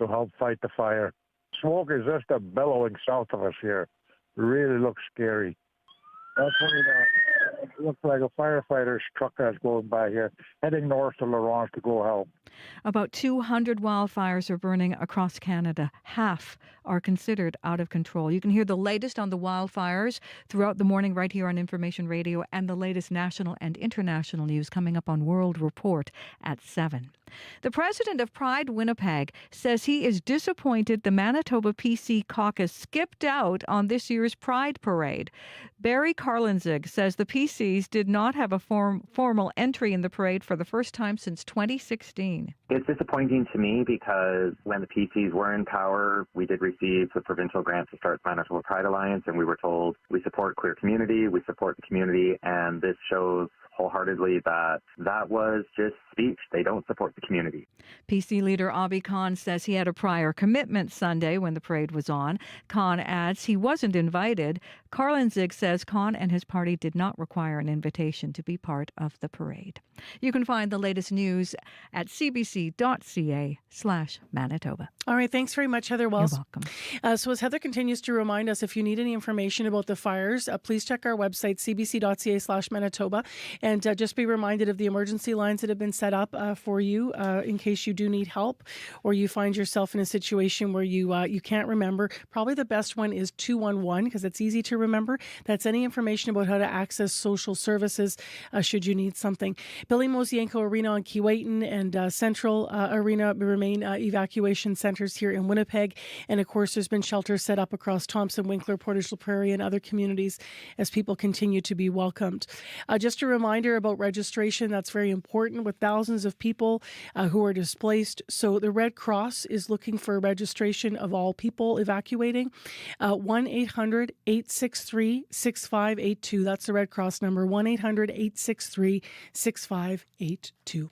to help fight the fire. Smoke is just billowing south of us here. It really looks scary. That's when it looks like a firefighter's truck that's going by here, heading north to L'Orange to go help. About 200 wildfires are burning across Canada. Half are considered out of control. You can hear the latest on the wildfires throughout the morning right here on Information Radio, and the latest national and international news coming up on World Report at 7. The president of Pride Winnipeg says he is disappointed the Manitoba PC caucus skipped out on this year's Pride Parade. Barry Carlinzig says the PCs did not have a formal entry in the parade for the first time since 2016. It's disappointing to me because when the PCs were in power, we did receive the provincial grant to start the Manitoba Pride Alliance, and we were told we support queer community, we support the community, and this shows wholeheartedly that was just speech. They don't support the community. PC leader Abi Khan says he had a prior commitment Sunday when the parade was on. Khan adds he wasn't invited. Carlinzig says Khan and his party did not require an invitation to be part of the parade. You can find the latest news at cbc.ca/Manitoba. All right, thanks very much, Heather Wells. You're welcome. So as Heather continues to remind us, if you need any information about the fires, please check our website, cbc.ca/Manitoba, and just be reminded of the emergency lines that have been set up for you in case you do need help or you find yourself in a situation where you can't remember. Probably the best one is 211 because it's easy to remember. That's any information about how to access social services should you need something. Billy Mosienko Arena on Keewatin and Central Arena remain evacuation centers here in Winnipeg. And of course, there's been shelters set up across Thompson, Winkler, Portage la Prairie, and other communities as people continue to be welcomed. Just a reminder about registration. That's very important with thousands of people who are displaced. So the Red Cross is looking for registration of all people evacuating. 1-800-863-6582. That's the Red Cross number, 1-800-863-6582.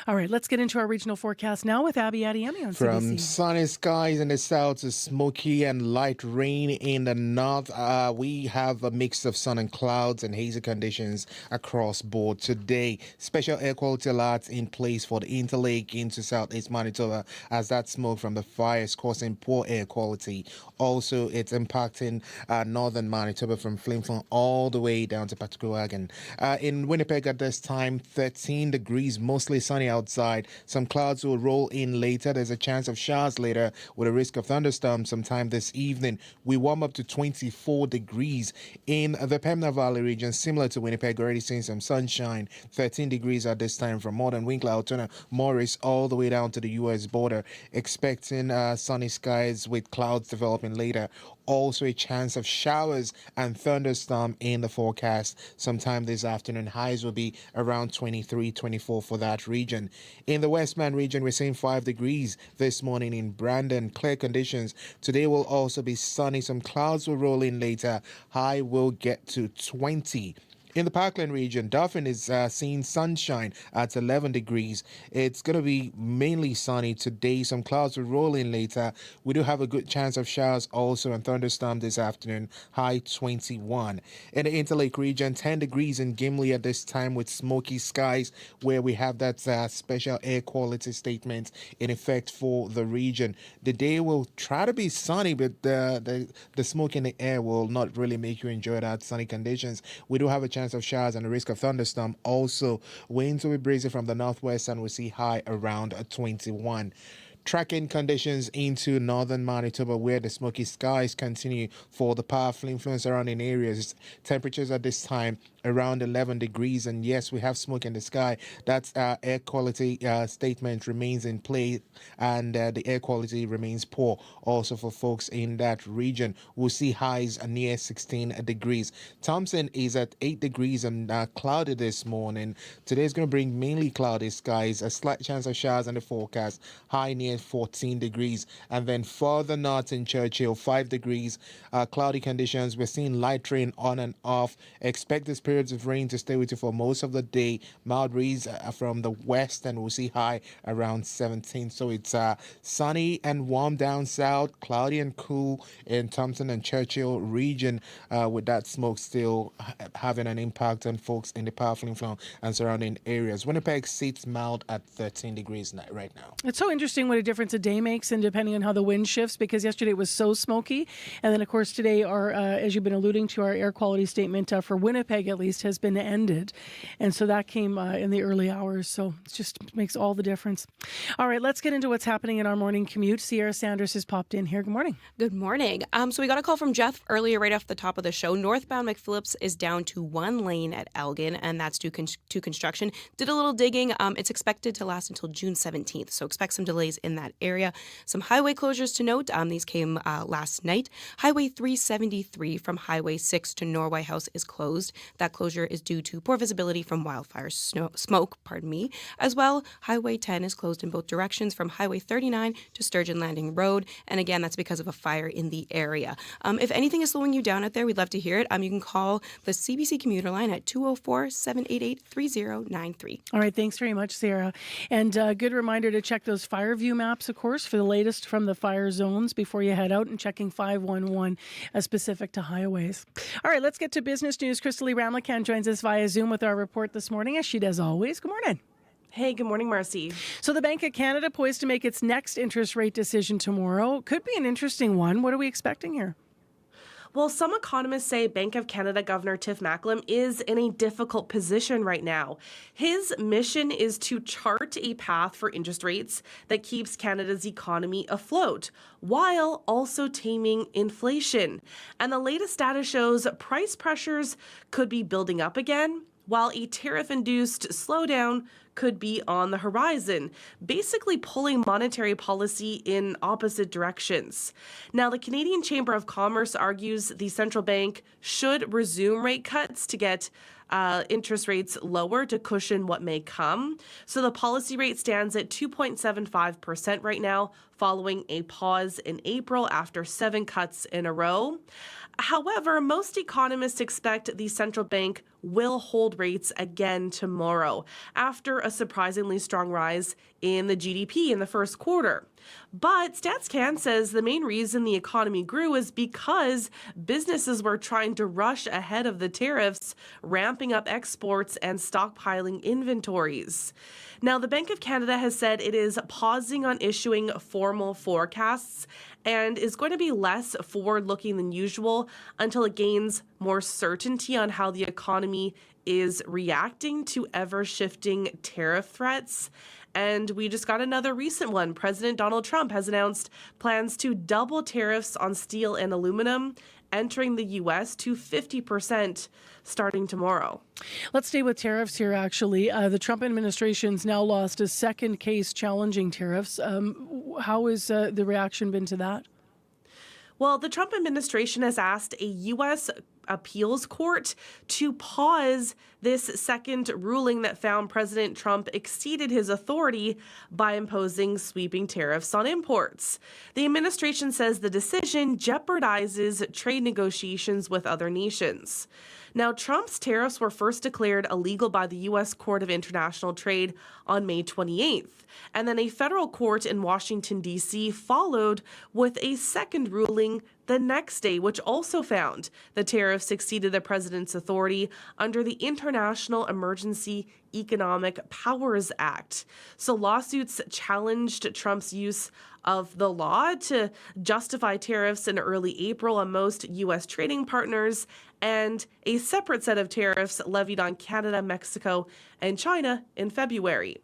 All right, let's get into our regional forecast now with Abby Adiemi on CBC. From sunny skies in the south to smoky and light rain in the north, we have a mix of sun and clouds and hazy conditions across board today. Special air quality alerts in place for the Interlake into southeast Manitoba as that smoke from the fire is causing poor air quality. Also, it's impacting northern Manitoba from Flin Flon all the way down to Patuquagan. In Winnipeg at this time, 13 degrees, mostly sunny outside. Some clouds will roll in later. There's a chance of showers later with a risk of thunderstorms sometime this evening. We warm up to 24 degrees in the Pembina Valley region, similar to Winnipeg, already seeing some sunshine. 13 degrees at this time from Modern Winkler, Altoona, Morris, all the way down to the U.S. border. Expecting sunny skies with clouds developing later. Also a chance of showers and thunderstorm in the forecast sometime this afternoon. Highs will be around 23, 24 for that region. In the Westman region, we're seeing 5 degrees this morning in Brandon. Clear conditions. Today will also be sunny. Some clouds will roll in later. High will get to 20. In the Parkland region, Dauphin is seeing sunshine at 11 degrees. It's going to be mainly sunny today. Some clouds will roll in later. We do have a good chance of showers also and thunderstorm this afternoon. High 21. In the Interlake region, 10 degrees in Gimli at this time with smoky skies, where we have that special air quality statement in effect for the region. The day will try to be sunny, but the smoke in the air will not really make you enjoy that sunny conditions. We do have a chance of showers and a risk of thunderstorm. Also, winds will be breezy from the northwest and we see high around 21. Tracking conditions into northern Manitoba, where the smoky skies continue for the powerful influence surrounding areas. Temperatures at this time around 11 degrees, and yes, we have smoke in the sky. That's our air quality statement remains in play, and the air quality remains poor also for folks in that region. We'll see highs near 16 degrees. Thompson is at 8 degrees and cloudy this morning. Today is going to bring mainly cloudy skies, a slight chance of showers in the forecast, high near 14 degrees. And then further north in Churchill, 5 degrees, cloudy conditions. We're seeing light rain on and off. Expect these periods of rain to stay with you for most of the day. Mild breeze from the west, and we'll see high around 17. So it's sunny and warm down south, cloudy and cool in Thompson and Churchill region, with that smoke still having an impact on folks in the powerful influence and surrounding areas. Winnipeg sits mild at 13 degrees right now. It's so interesting what a difference a day makes, and depending on how the wind shifts, because yesterday it was so smoky, and then of course today our as you've been alluding to, our air quality statement for Winnipeg at least has been ended, and so that came in the early hours, so it just makes all the difference. All right, let's get into what's happening in our morning commute. Sierra Sanders has popped in here. Good morning. Good morning. So we got a call from Jeff earlier right off the top of the show. Northbound McPhillips is down to one lane at Elgin, and that's due to construction. Did a little digging. It's expected to last until June 17th, so expect some delays in that area. Some highway closures to note. These came last night. Highway 373 from Highway 6 to Norway House is closed. That closure is due to poor visibility from wildfire smoke, as well. Highway 10 is closed in both directions from Highway 39 to Sturgeon Landing Road, and again, that's because of a fire in the area. If anything is slowing you down out there, we'd love to hear it. You can call the CBC commuter line at 204-788-3093. All right, thanks very much, Sarah. And a good reminder to check those fire view maps, of course, for the latest from the fire zones before you head out, and checking 511 specific to highways. All right, let's get to business news. Crystalie Ramlakan joins us via Zoom with our report this morning, as she does always. Good morning. Hey, good morning, Marcy. So the Bank of Canada poised to make its next interest rate decision tomorrow. Could be an interesting one. What are we expecting here? Well, some economists say Bank of Canada Governor Tiff Macklem is in a difficult position right now. His mission is to chart a path for interest rates that keeps Canada's economy afloat, while also taming inflation. And the latest data shows price pressures could be building up again, while a tariff-induced slowdown could be on the horizon, basically pulling monetary policy in opposite directions. Now, the Canadian Chamber of Commerce argues the central bank should resume rate cuts to get interest rates lower to cushion what may come. So the policy rate stands at 2.75% right now, following a pause in April after 7 cuts in a row. However, most economists expect the central bank will hold rates again tomorrow after a surprisingly strong rise in the GDP in the first quarter. But StatsCan says the main reason the economy grew is because businesses were trying to rush ahead of the tariffs, ramping up exports and stockpiling inventories. Now, the Bank of Canada has said it is pausing on issuing formal forecasts and is going to be less forward-looking than usual until it gains more certainty on how the economy is reacting to ever-shifting tariff threats. And we just got another recent one. President Donald Trump has announced plans to double tariffs on steel and aluminum, entering the U.S. to 50% starting tomorrow. Let's stay with tariffs here, actually. The Trump administration's now lost a second case challenging tariffs. How has the reaction been to that? Well, the Trump administration has asked a U.S. appeals court to pause this second ruling that found President Trump exceeded his authority by imposing sweeping tariffs on imports. The administration says the decision jeopardizes trade negotiations with other nations. Now, Trump's tariffs were first declared illegal by the U.S. Court of International Trade on May 28th. And then a federal court in Washington, D.C. followed with a second ruling the next day, which also found the tariffs exceeded the president's authority under the International Emergency Economic Powers Act. So lawsuits challenged Trump's use of the law to justify tariffs in early April on most U.S. trading partners, and a separate set of tariffs levied on Canada, Mexico, and China in February.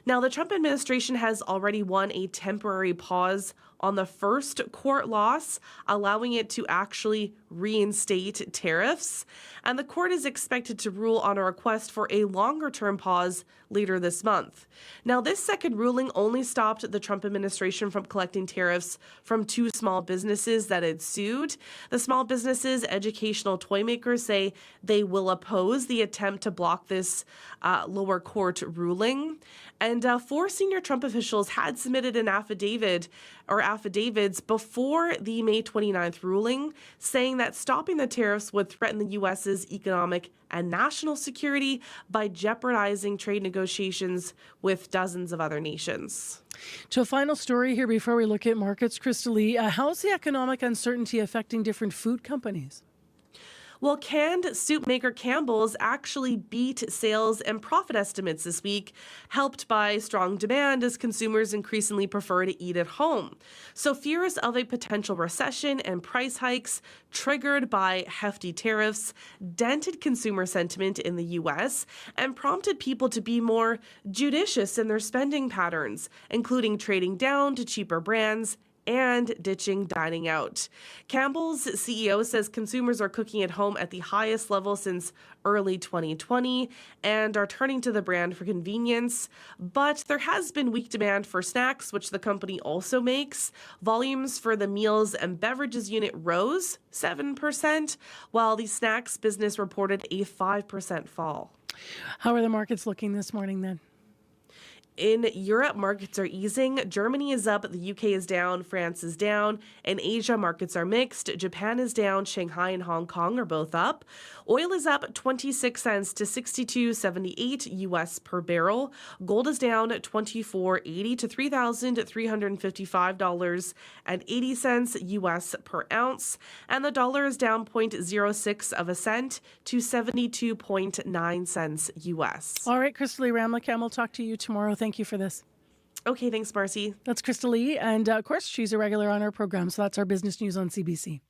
Now, the Trump administration has already won a temporary pause on the first court loss, allowing it to actually reinstate tariffs. And the court is expected to rule on a request for a longer-term pause later this month. Now, this second ruling only stopped the Trump administration from collecting tariffs from 2 small businesses that had sued. The small businesses, educational toy makers, say they will oppose the attempt to block this lower court ruling. And 4 senior Trump officials had submitted an affidavits before the May 29th ruling, saying that stopping the tariffs would threaten the U.S.'s economic and national security by jeopardizing trade negotiations with dozens of other nations. To a final story here before we look at markets, Crystal Lee, how's the economic uncertainty affecting different food companies? Well, canned soup maker Campbell's actually beat sales and profit estimates this week, helped by strong demand as consumers increasingly prefer to eat at home. So fears of a potential recession and price hikes triggered by hefty tariffs dented consumer sentiment in the U.S. and prompted people to be more judicious in their spending patterns, including trading down to cheaper brands and ditching dining out. Campbell's CEO says consumers are cooking at home at the highest level since early 2020 and are turning to the brand for convenience. But there has been weak demand for snacks, which the company also makes. Volumes for the meals and beverages unit rose 7%, while the snacks business reported a 5% fall. How are the markets looking this morning then? In Europe, markets are easing. Germany is up, the UK is down, France is down. In Asia, markets are mixed. Japan is down, Shanghai and Hong Kong are both up. Oil is up 26 cents to $62.78 US per barrel. Gold is down $24.80 to $3,355.80 US per ounce. And the dollar is down 0.06 of a cent to 72.9 cents US. All right, Crystal Lee Ramlicam, we'll talk to you tomorrow. Thank you for this. Okay, thanks, Marcy. That's Crystal Lee. And of course, she's a regular on our program. So that's our business news on CBC.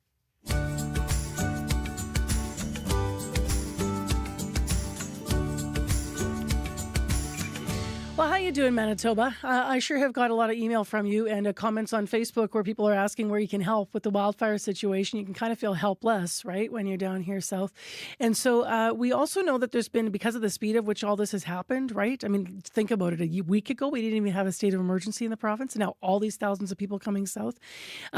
Well, how you doing, Manitoba? I sure have got a lot of email from you and comments on Facebook where people are asking where you can help with the wildfire situation. You can kind of feel helpless, right, when you're down here south. And so we also know that there's been, because of the speed of which all this has happened, right? I mean, think about it. A week ago, we didn't even have a state of emergency in the province. And now all these thousands of people coming south.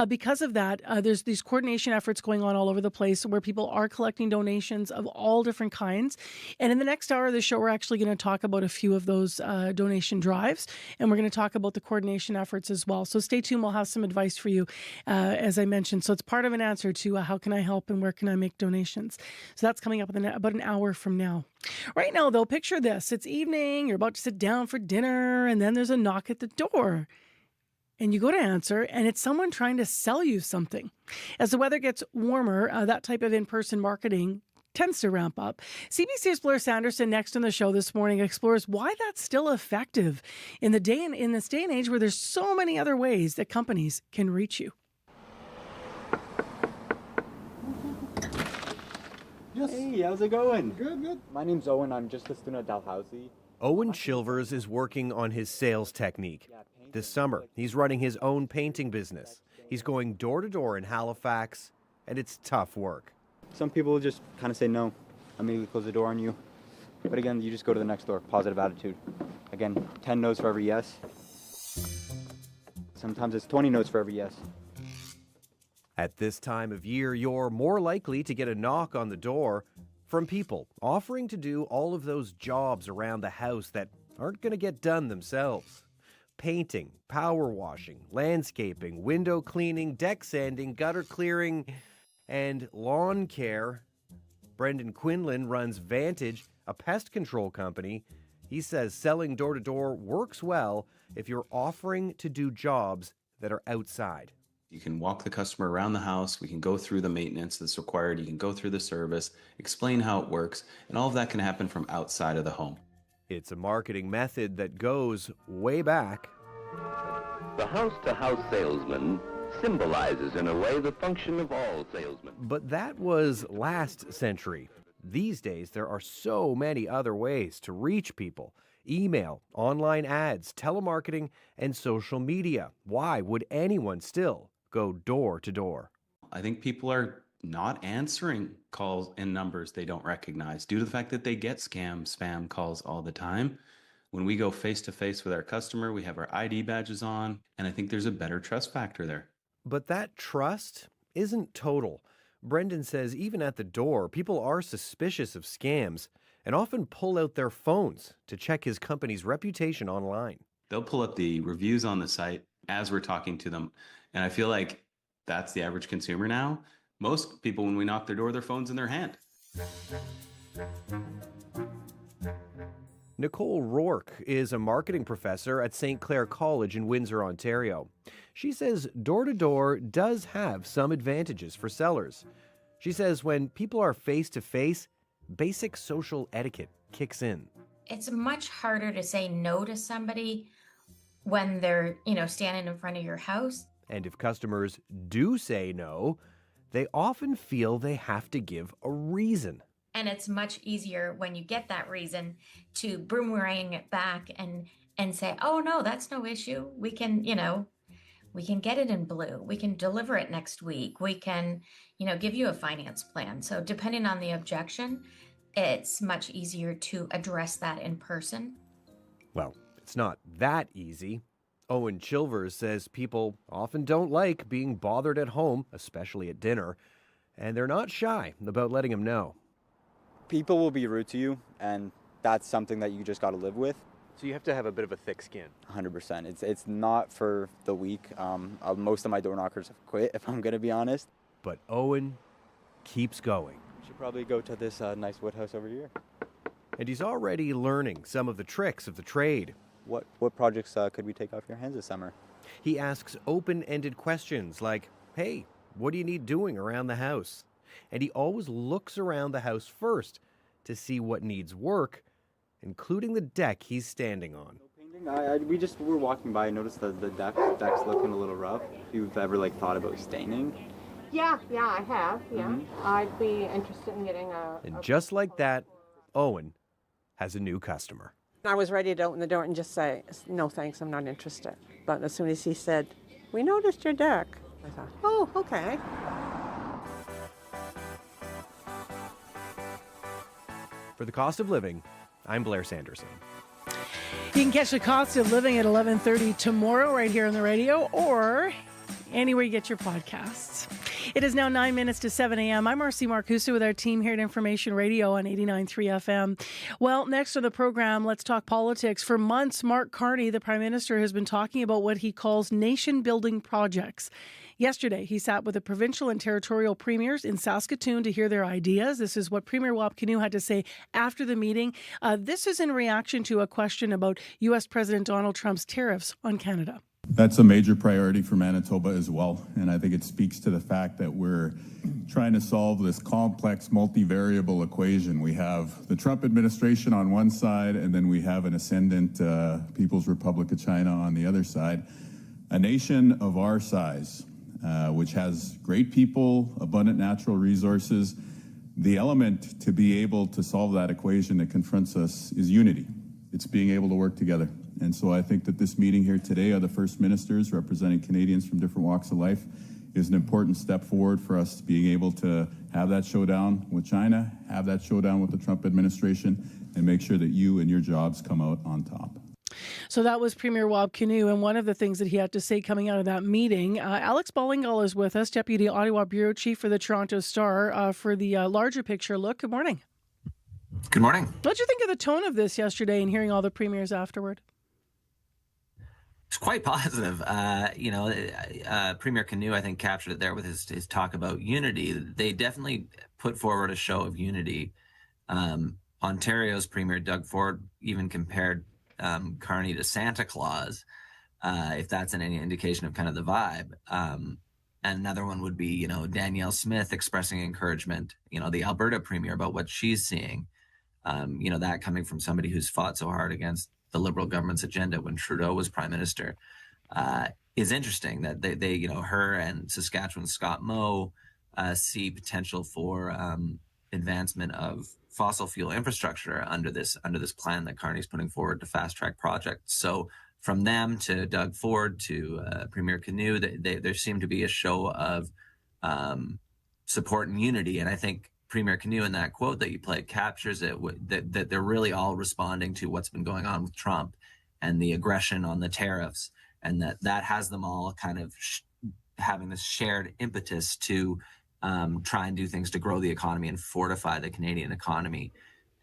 Because of that, there's these coordination efforts going on all over the place where people are collecting donations of all different kinds. And in the next hour of the show, we're actually going to talk about a few of those donation drives, and we're going to talk about the coordination efforts as well. So stay tuned. We'll have some advice for you, as I mentioned. So it's part of an answer to how can I help and where can I make donations. So that's coming up in about an hour from now. Right now, though, picture this. It's evening. You're about to sit down for dinner, and then there's a knock at the door. And you go to answer, and it's someone trying to sell you something. As the weather gets warmer, that type of in-person marketing tends to ramp up. CBC's Blair Sanderson next on the show this morning explores why that's still effective in this day and age where there's so many other ways that companies can reach you. Yes. Hey, how's it going? Good. My name's Owen. I'm just a student at Dalhousie. Owen Chilvers is working on his sales technique. This summer, he's running his own painting business. He's going door to door in Halifax, and it's tough work. Some people just kind of say no, immediately close the door on you. But again, you just go to the next door, positive attitude. Again, 10 no's for every yes. Sometimes it's 20 no's for every yes. At this time of year, you're more likely to get a knock on the door from people offering to do all of those jobs around the house that aren't going to get done themselves. Painting, power washing, landscaping, window cleaning, deck sanding, gutter clearing, and lawn care. Brendan Quinlan runs Vantage, a pest control company. He says selling door-to-door works well if you're offering to do jobs that are outside. You can walk the customer around the house. We can go through the maintenance that's required. You can go through the service, explain how it works, and all of that can happen from outside of the home. It's a marketing method that goes way back. The house-to-house salesman symbolizes in a way the function of all salesmen. But that was last century. These days, there are so many other ways to reach people. Email, online ads, telemarketing, and social media. Why would anyone still go door to door? I think people are not answering calls in numbers they don't recognize due to the fact that they get spam calls all the time. When we go face to face with our customer, we have our ID badges on, and I think there's a better trust factor there. But that trust isn't total. Brendan says even at the door, people are suspicious of scams and often pull out their phones to check his company's reputation online. They'll pull up the reviews on the site as we're talking to them. And I feel like that's the average consumer now. Most people, when we knock their door, their phone's in their hand. Nicole Rourke is a marketing professor at St. Clair College in Windsor, Ontario. She says door-to-door does have some advantages for sellers. She says when people are face-to-face, basic social etiquette kicks in. It's much harder to say no to somebody when they're, standing in front of your house. And if customers do say no, they often feel they have to give a reason. And it's much easier when you get that reason to boomerang it back and say, oh, no, that's no issue. We can get it in blue. We can deliver it next week. We can, give you a finance plan. So depending on the objection, it's much easier to address that in person. Well, it's not that easy. Owen Chilvers says people often don't like being bothered at home, especially at dinner, and they're not shy about letting him know. People will be rude to you, and that's something that you just got to live with. So you have to have a bit of a thick skin. 100%. It's not for the weak. Most of my door knockers have quit, if I'm going to be honest. But Owen keeps going. We should probably go to this nice woodhouse over here. And he's already learning some of the tricks of the trade. What projects could we take off your hands this summer? He asks open-ended questions like, hey, what do you need doing around the house? And he always looks around the house first to see what needs work, including the deck he's standing on. We were walking by and noticed that the deck's looking a little rough. If you've ever thought about staining. Yeah, I have. Yeah, I'd be interested in getting And just like that, Owen has a new customer. I was ready to open the door and just say, no thanks, I'm not interested. But as soon as he said, we noticed your deck, I thought, oh, okay. For the Cost of Living, I'm Blair Sanderson. You can catch the Cost of Living at 11:30 tomorrow right here on the radio or anywhere you get your podcasts. It is now 9 minutes to 7 a.m. I'm Marcy Marcusa with our team here at Information Radio on 89.3 FM. Well, next on the program, let's talk politics. For months, Mark Carney, the Prime Minister, has been talking about what he calls nation-building projects. Yesterday, he sat with the provincial and territorial premiers in Saskatoon to hear their ideas. This is what Premier Wapkinew had to say after the meeting. This is in reaction to a question about U.S. President Donald Trump's tariffs on Canada. That's a major priority for Manitoba as well, and I think it speaks to the fact that we're trying to solve this complex multivariable equation. We have the Trump administration on one side, and then we have an ascendant People's Republic of China on the other side. A nation of our size, which has great people, abundant natural resources, the element to be able to solve that equation that confronts us is unity. It's being able to work together. And so I think that this meeting here today of the First Ministers representing Canadians from different walks of life is an important step forward for us being able to have that showdown with China, have that showdown with the Trump administration, and make sure that you and your jobs come out on top. So that was Premier Wapkinew, and one of the things that he had to say coming out of that meeting. Alex Bollingal is with us, Deputy Ottawa Bureau Chief for the Toronto Star, for the larger picture look. Good morning. Good morning. What did you think of the tone of this yesterday and hearing all the premiers afterward? It's quite positive. Premier Canoe, I think, captured it there with his talk about unity. They definitely put forward a show of unity. Ontario's Premier Doug Ford even compared Carney to Santa Claus, if that's any indication of kind of the vibe. And another one would be, Danielle Smith expressing encouragement, the Alberta Premier about what she's seeing. That coming from somebody who's fought so hard against the Liberal government's agenda when Trudeau was Prime Minister, is interesting that they her and Saskatchewan's Scott Moe see potential for advancement of fossil fuel infrastructure under this plan that Carney's putting forward to fast track projects. So from them to Doug Ford to Premier Canoe, there seemed to be a show of support and unity. And I think Premier Canoe in that quote that you played captures it, that they're really all responding to what's been going on with Trump and the aggression on the tariffs, and that has them all kind of having this shared impetus to try and do things to grow the economy and fortify the Canadian economy.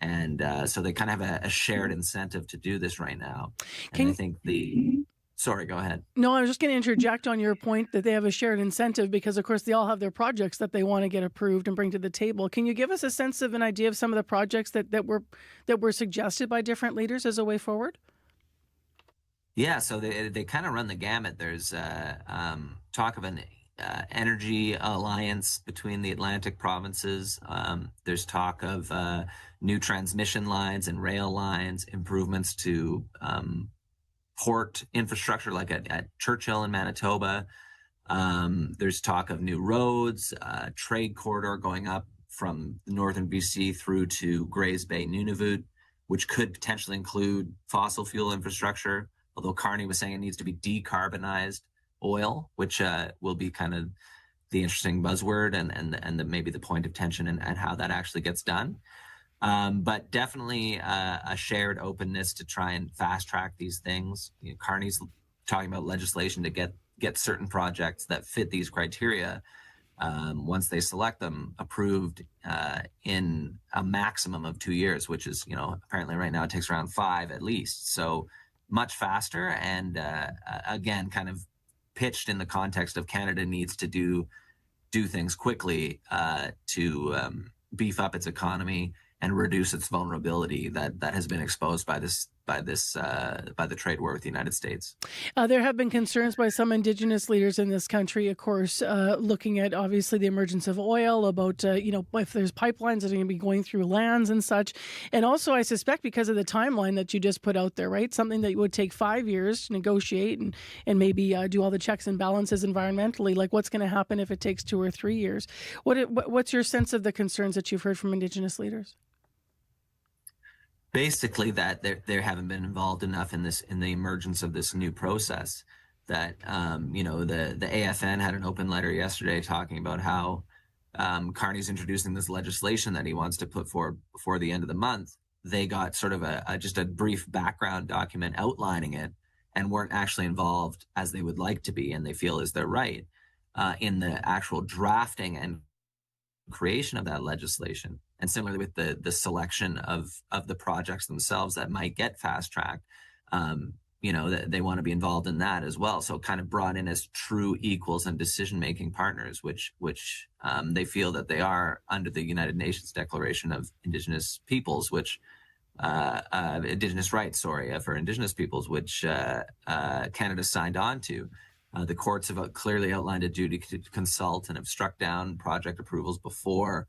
And so they kind of have a shared incentive to do this right now. And I think sorry, go ahead. No, I was just going to interject on your point that they have a shared incentive because, of course, they all have their projects that they want to get approved and bring to the table. Can you give us a sense of an idea of some of the projects that were suggested by different leaders as a way forward? Yeah, so they kind of run the gamut. There's talk of an energy alliance between the Atlantic provinces. There's talk of new transmission lines and rail lines, improvements to port infrastructure like at Churchill in Manitoba. There's talk of new roads, trade corridor going up from northern BC through to Grays Bay, Nunavut, which could potentially include fossil fuel infrastructure, although Carney was saying it needs to be decarbonized oil, which will be kind of the interesting buzzword and maybe the point of tension and how that actually gets done. But definitely a shared openness to try and fast track these things. Carney's talking about legislation to get certain projects that fit these criteria, once they select them, approved in a maximum of 2 years, which is, apparently right now it takes around 5 at least. So much faster. And again, kind of pitched in the context of Canada needs to do things quickly to beef up its economy and reduce its vulnerability that has been exposed by the trade war with the United States. There have been concerns by some Indigenous leaders in this country, of course, looking at obviously the emergence of oil, about if there's pipelines that are going to be going through lands and such, and also I suspect because of the timeline that you just put out there, right? Something that would take 5 years to negotiate and maybe do all the checks and balances environmentally. Like, what's going to happen if it takes 2 or 3 years? What's your sense of the concerns that you've heard from Indigenous leaders? Basically, that they haven't been involved enough in the emergence of this new process. That the AFN had an open letter yesterday talking about how Carney's introducing this legislation that he wants to put forward before the end of the month. They got sort of just a brief background document outlining it and weren't actually involved as they would like to be, and they feel is their right in the actual drafting and creation of that legislation. And similarly with the selection of the projects themselves that might get fast tracked, they want to be involved in that as well. So kind of brought in as true equals and decision-making partners, which they feel that they are under the United Nations Declaration of Indigenous Peoples, which Indigenous rights, for Indigenous peoples, which Canada signed on to. The courts have clearly outlined a duty to consult and have struck down project approvals before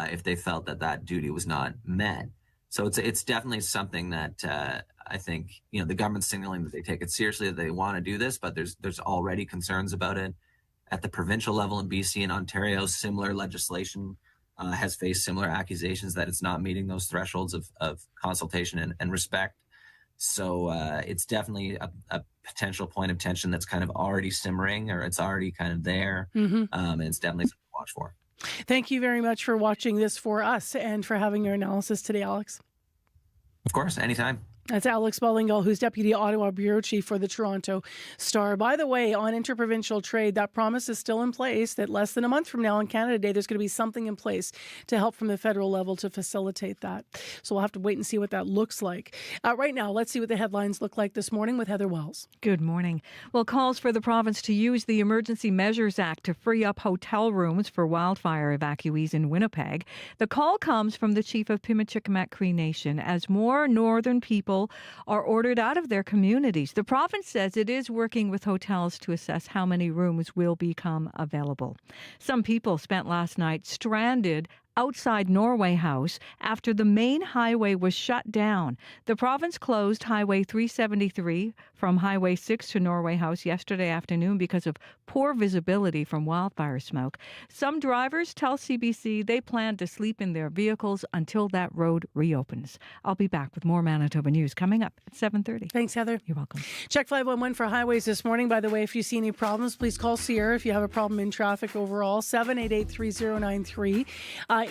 if they felt that duty was not met. So it's definitely something that I think the government's signaling that they take it seriously, that they want to do this, but there's already concerns about it at the provincial level in BC and Ontario. Similar legislation has faced similar accusations that it's not meeting those thresholds of consultation and respect. So it's definitely a potential point of tension that's kind of already simmering, or it's already kind of there. Mm-hmm. And it's definitely something to watch for. Thank you very much for watching this for us and for having your analysis today, Alex. Of course, anytime. That's Alex Ballingall, who's Deputy Ottawa Bureau Chief for the Toronto Star. By the way, on interprovincial trade, that promise is still in place that less than a month from now on Canada Day, there's going to be something in place to help from the federal level to facilitate that. So we'll have to wait and see what that looks like. Right now, let's see what the headlines look like this morning with Heather Wells. Good morning. Well, calls for the province to use the Emergency Measures Act to free up hotel rooms for wildfire evacuees in Winnipeg. The call comes from the chief of Pimachikamak Cree Nation as more northern people are ordered out of their communities. The province says it is working with hotels to assess how many rooms will become available. Some people spent last night stranded outside Norway House after the main highway was shut down. The province closed Highway 373 from Highway 6 to Norway House yesterday afternoon because of poor visibility from wildfire smoke. Some drivers tell CBC they plan to sleep in their vehicles until that road reopens. I'll be back with more Manitoba news coming up at 7:30. Thanks, Heather. You're welcome. Check 511 for highways this morning. By the way, if you see any problems, please call Sierra if you have a problem in traffic overall, 788-3093.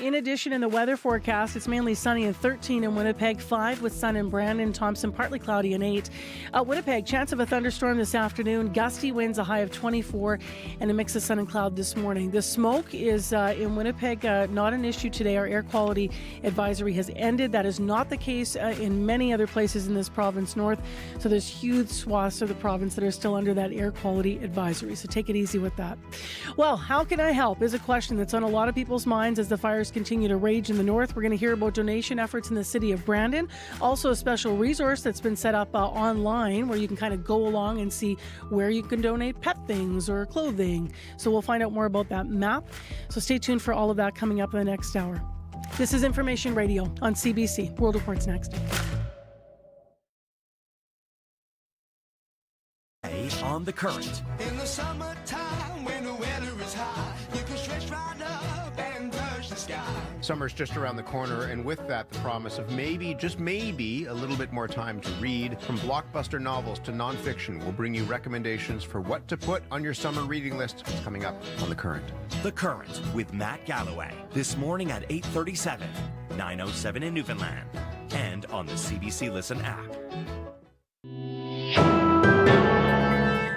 In addition, in the weather forecast, it's mainly sunny and 13 in Winnipeg, 5 with sun in Brandon, Thompson, partly cloudy and 8. Winnipeg, chance of a thunderstorm this afternoon, gusty winds, a high of 24, and a mix of sun and cloud this morning. The smoke is in Winnipeg not an issue today. Our air quality advisory has ended. That is not the case in many other places in this province north. So there's huge swaths of the province that are still under that air quality advisory. So take it easy with that. Well, how can I help is a question that's on a lot of people's minds as the fires continue to rage in the north. We're going to hear about donation efforts in the city of Brandon. Also a special resource that's been set up online where you can kind of go along and see where you can donate pet things or clothing. So we'll find out more about that map. So stay tuned for all of that coming up in the next hour. This is Information Radio on CBC. World Report's next. On the Current. In the summertime when the weather is high, you can stretch right up and touch the sky. Summer's just around the corner, and with that, the promise of maybe, just maybe, a little bit more time to read. From blockbuster novels to nonfiction, we'll bring you recommendations for what to put on your summer reading list. It's coming up on The Current. The Current with Matt Galloway. This morning at 8:37, 9:07 in Newfoundland, and on the CBC Listen app.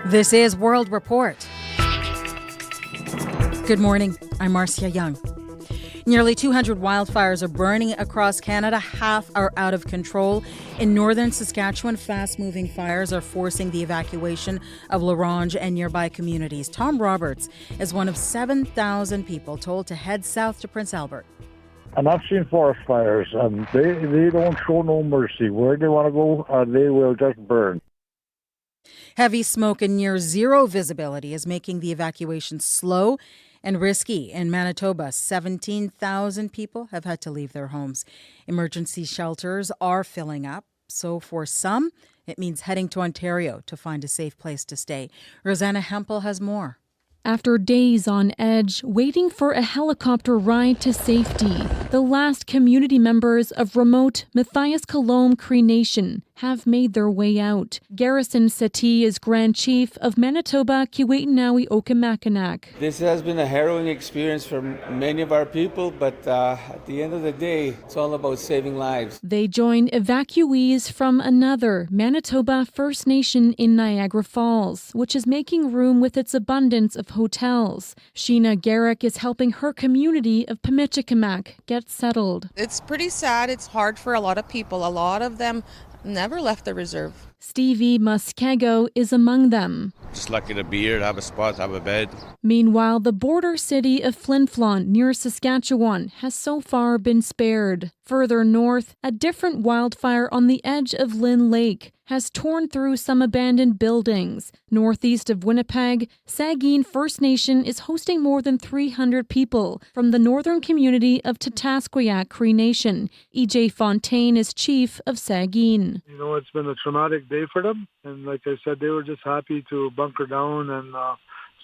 This is World Report. Good morning. I'm Marcia Young. Nearly 200 wildfires are burning across Canada. Half are out of control. In northern Saskatchewan, fast-moving fires are forcing the evacuation of La Ronge and nearby communities. Tom Roberts is one of 7,000 people told to head south to Prince Albert. And I've seen forest fires, and they don't show no mercy. Where they want to go, they will just burn. Heavy smoke and near zero visibility is making the evacuation slow and risky. In Manitoba, 17,000 people have had to leave their homes. Emergency shelters are filling up. So for some, it means heading to Ontario to find a safe place to stay. Rosanna Hempel has more. After days on edge, waiting for a helicopter ride to safety, the last community members of remote Matthias-Colombe Cree Nation have made their way out. Garrison Settee is Grand Chief of Manitoba Kiiwetinowi Okimakanak. This has been a harrowing experience for many of our people, but at the end of the day, it's all about saving lives. They join evacuees from another Manitoba First Nation in Niagara Falls, which is making room with its abundance of hotels. Sheena Garrick is helping her community of Pimachikamak get settled. It's pretty sad. It's hard for a lot of people. A lot of them never left the reserve. Stevie Muskego is among them. Just lucky to be here, to have a spot, to have a bed. Meanwhile, the border city of Flin Flon near Saskatchewan has so far been spared. Further north, a different wildfire on the edge of Lynn Lake has torn through some abandoned buildings. Northeast of Winnipeg, Saugeen First Nation is hosting more than 300 people from the northern community of Tatasqueyak Cree Nation. E.J. Fontaine is chief of Saugeen. You know, it's been a traumatic day for them. And like I said, they were just happy to bunker down and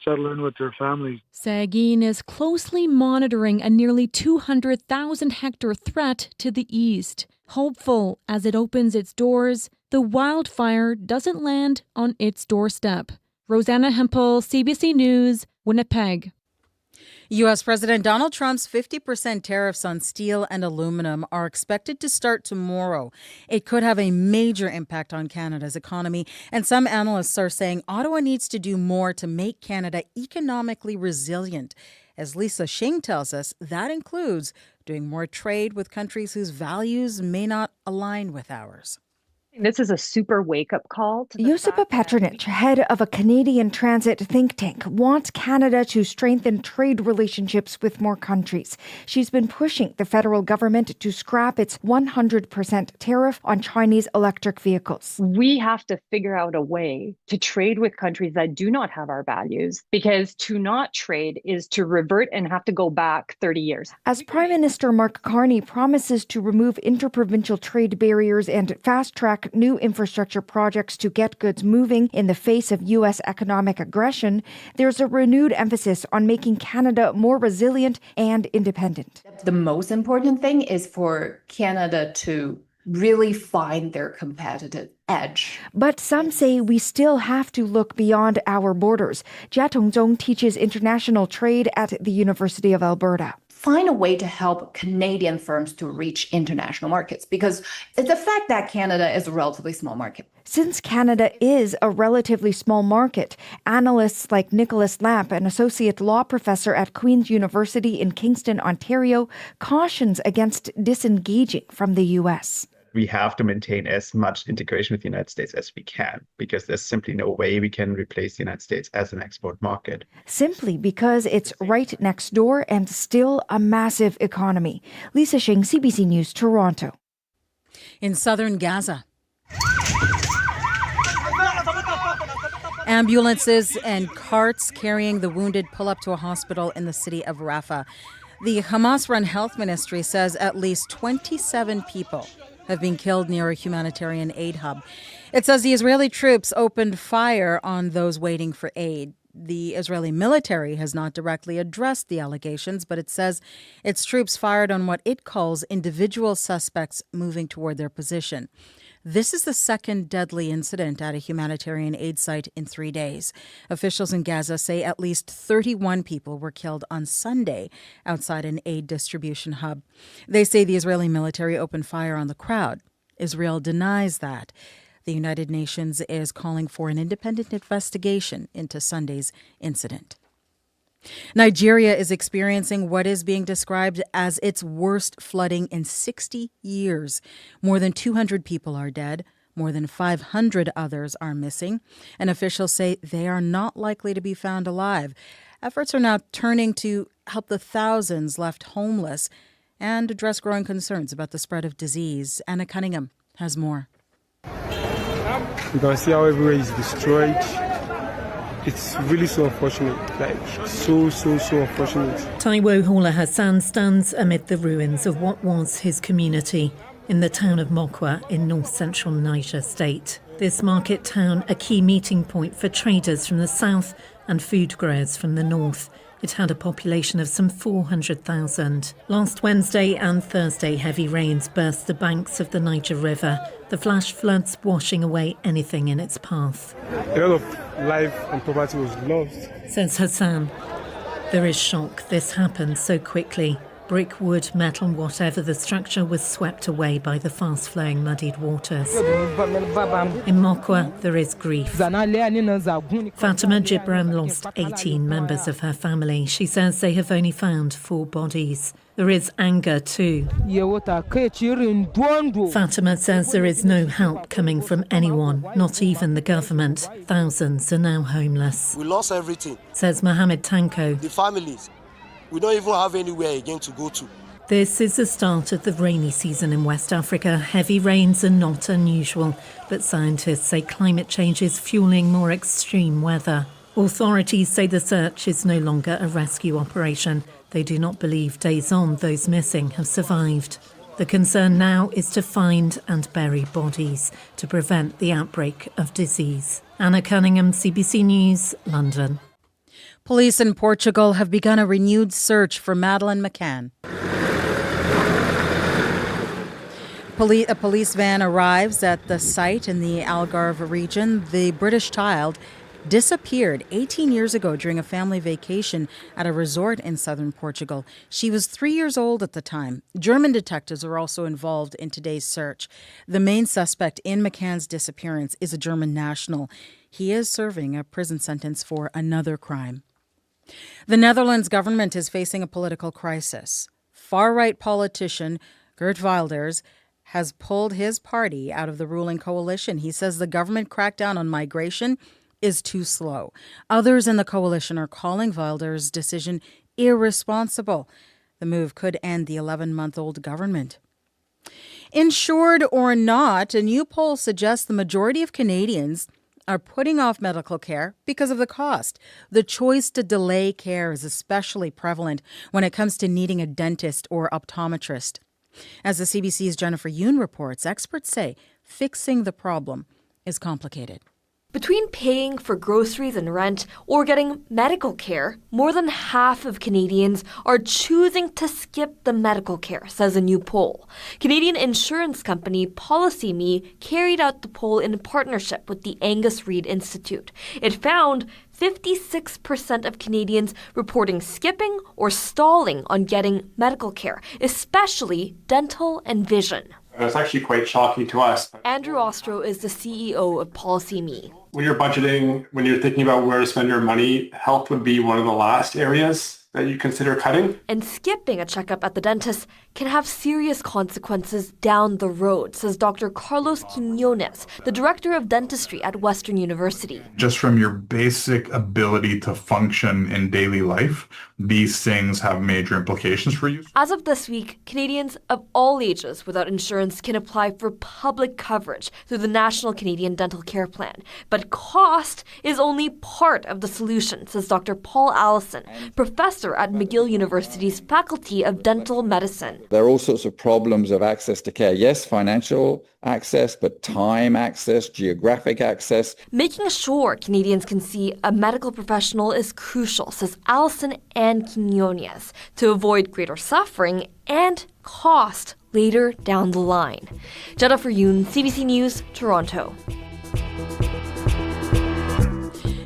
settle in with their families. Saugeen is closely monitoring a nearly 200,000 hectare threat to the east. Hopeful as it opens its doors, the wildfire doesn't land on its doorstep. Rosanna Hempel, CBC News, Winnipeg. U.S. President Donald Trump's 50% tariffs on steel and aluminum are expected to start tomorrow. It could have a major impact on Canada's economy, and some analysts are saying Ottawa needs to do more to make Canada economically resilient. As Lisa Shing tells us, that includes doing more trade with countries whose values may not align with ours. This is a super wake-up call. Josipa Petronich, head of a Canadian transit think tank, wants Canada to strengthen trade relationships with more countries. She's been pushing the federal government to scrap its 100% tariff on Chinese electric vehicles. We have to figure out a way to trade with countries that do not have our values, because to not trade is to revert and have to go back 30 years. As Prime Minister Mark Carney promises to remove interprovincial trade barriers and fast-track new infrastructure projects to get goods moving in the face of U.S. economic aggression, there's a renewed emphasis on making Canada more resilient and independent. The most important thing is for Canada to really find their competitive edge. But some say we still have to look beyond our borders. Jia Tongzong teaches international trade at the University of Alberta. Find a way to help Canadian firms to reach international markets, because it's the fact that Canada is a relatively small market. Since Canada is a relatively small market, analysts like Nicholas Lamp, an associate law professor at Queen's University in Kingston, Ontario, cautions against disengaging from the U.S. We have to maintain as much integration with the United States as we can, because there's simply no way we can replace the United States as an export market. Simply because it's right next door and still a massive economy. Lisa Shing, CBC News, Toronto. In southern Gaza, ambulances and carts carrying the wounded pull up to a hospital in the city of Rafah. The Hamas-run health ministry says at least 27 people have been killed near a humanitarian aid hub. It says the Israeli troops opened fire on those waiting for aid. The Israeli military has not directly addressed the allegations, but it says its troops fired on what it calls individual suspects moving toward their position. This is the second deadly incident at a humanitarian aid site in 3 days. Officials in Gaza say at least 31 people were killed on Sunday outside an aid distribution hub. They say the Israeli military opened fire on the crowd. Israel denies that. The United Nations is calling for an independent investigation into Sunday's incident. Nigeria is experiencing what is being described as its worst flooding in 60 years. More than 200 people are dead. More than 500 others are missing. And officials say they are not likely to be found alive. Efforts are now turning to help the thousands left homeless and address growing concerns about the spread of disease. Anna Cunningham has more. You can see how everywhere is destroyed. It's really so unfortunate, so unfortunate. Taiwo Hauler Hassan stands amid the ruins of what was his community in the town of Mokwa in north-central Niger State. This market town, a key meeting point for traders from the south and food growers from the north. It had a population of some 400,000. Last Wednesday and Thursday, heavy rains burst the banks of the Niger River, the flash floods washing away anything in its path. A lot of life and property was lost, says Hassan. There is shock. This happened so quickly. Brick, wood, metal, whatever the structure was swept away by the fast-flowing muddied waters. In Mokwa, there is grief. Fatima Gibran lost 18 members of her family. She says they have only found 4 bodies. There is anger too. Fatima says there is no help coming from anyone, not even the government. Thousands are now homeless. We lost everything, says Mohamed Tanko. the families. We don't even have anywhere again to go to. This is the start of the rainy season in West Africa. Heavy rains are not unusual, but scientists say climate change is fueling more extreme weather. Authorities say the search is no longer a rescue operation. They do not believe days on those missing have survived. The concern now is to find and bury bodies to prevent the outbreak of disease. Anna Cunningham, CBC News, London. Police in Portugal have begun a renewed search for Madeleine McCann. A police van arrives at the site in the Algarve region. The British child disappeared 18 years ago during a family vacation at a resort in southern Portugal. She was 3 years old at the time. German detectives are also involved in today's search. The main suspect in McCann's disappearance is a German national. He is serving a prison sentence for another crime. The Netherlands government is facing a political crisis. Far-right politician Geert Wilders has pulled his party out of the ruling coalition. He says the government crackdown on migration is too slow. Others in the coalition are calling Wilder's decision irresponsible. The move could end the 11-month-old government. Insured or not, a new poll suggests the majority of Canadians are putting off medical care because of the cost. The choice to delay care is especially prevalent when it comes to needing a dentist or optometrist. As the CBC's Jennifer Yoon reports, experts say fixing the problem is complicated. Between paying for groceries and rent or getting medical care, more than half of Canadians are choosing to skip the medical care, says a new poll. Canadian insurance company PolicyMe carried out the poll in partnership with the Angus Reid Institute. It found 56% of Canadians reporting skipping or stalling on getting medical care, especially dental and vision. It's actually quite shocking to us. Andrew Ostro is the CEO of PolicyMe. When you're budgeting, when you're thinking about where to spend your money, health would be one of the last areas that you consider cutting. And skipping a checkup at the dentist can have serious consequences down the road, says Dr. Carlos Quinones, the director of dentistry at Western University. Just from your basic ability to function in daily life, these things have major implications for you. As of this week, Canadians of all ages without insurance can apply for public coverage through the National Canadian Dental Care Plan. But cost is only part of the solution, says Dr. Paul Allison, professor at McGill University's Faculty of Dental Medicine. There are all sorts of problems of access to care. Yes, financial access, but time access, geographic access. Making sure Canadians can see a medical professional is crucial, says Allison and Quinones, to avoid greater suffering and cost later down the line. Jennifer Yoon, CBC News, Toronto.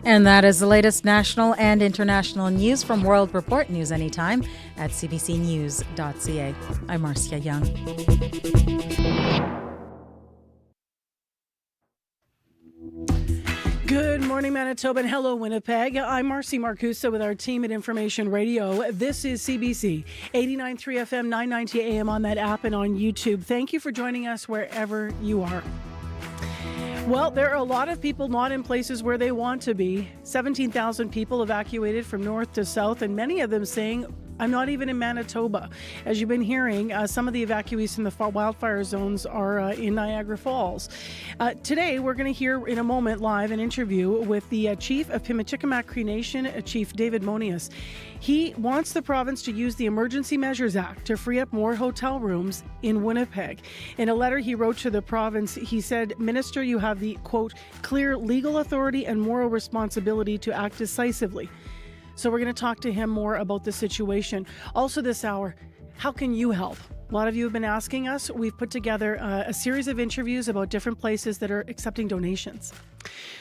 And that is the latest national and international news from World Report. News anytime at cbcnews.ca. I'm Marcia Young. Good morning, Manitoba, and hello, Winnipeg. I'm Marcy Marcusa with our team at Information Radio. This is CBC 89.3 FM, 990 AM on that app and on YouTube. Thank you for joining us wherever you are. Well, there are a lot of people not in places where they want to be. 17,000 people evacuated from north to south, and many of them saying, I'm not even in Manitoba. As you've been hearing, some of the evacuees from the wildfire zones are in Niagara Falls. Today, we're going to hear in a moment live an interview with the chief of Pimachikamak Cree Nation, Chief David Monius. He wants the province to use the Emergency Measures Act to free up more hotel rooms in Winnipeg. In a letter he wrote to the province, he said, Minister, you have the, quote, clear legal authority and moral responsibility to act decisively. So we're going to talk to him more about the situation. Also this hour, how can you help? A lot of you have been asking us. We've put together a series of interviews about different places that are accepting donations.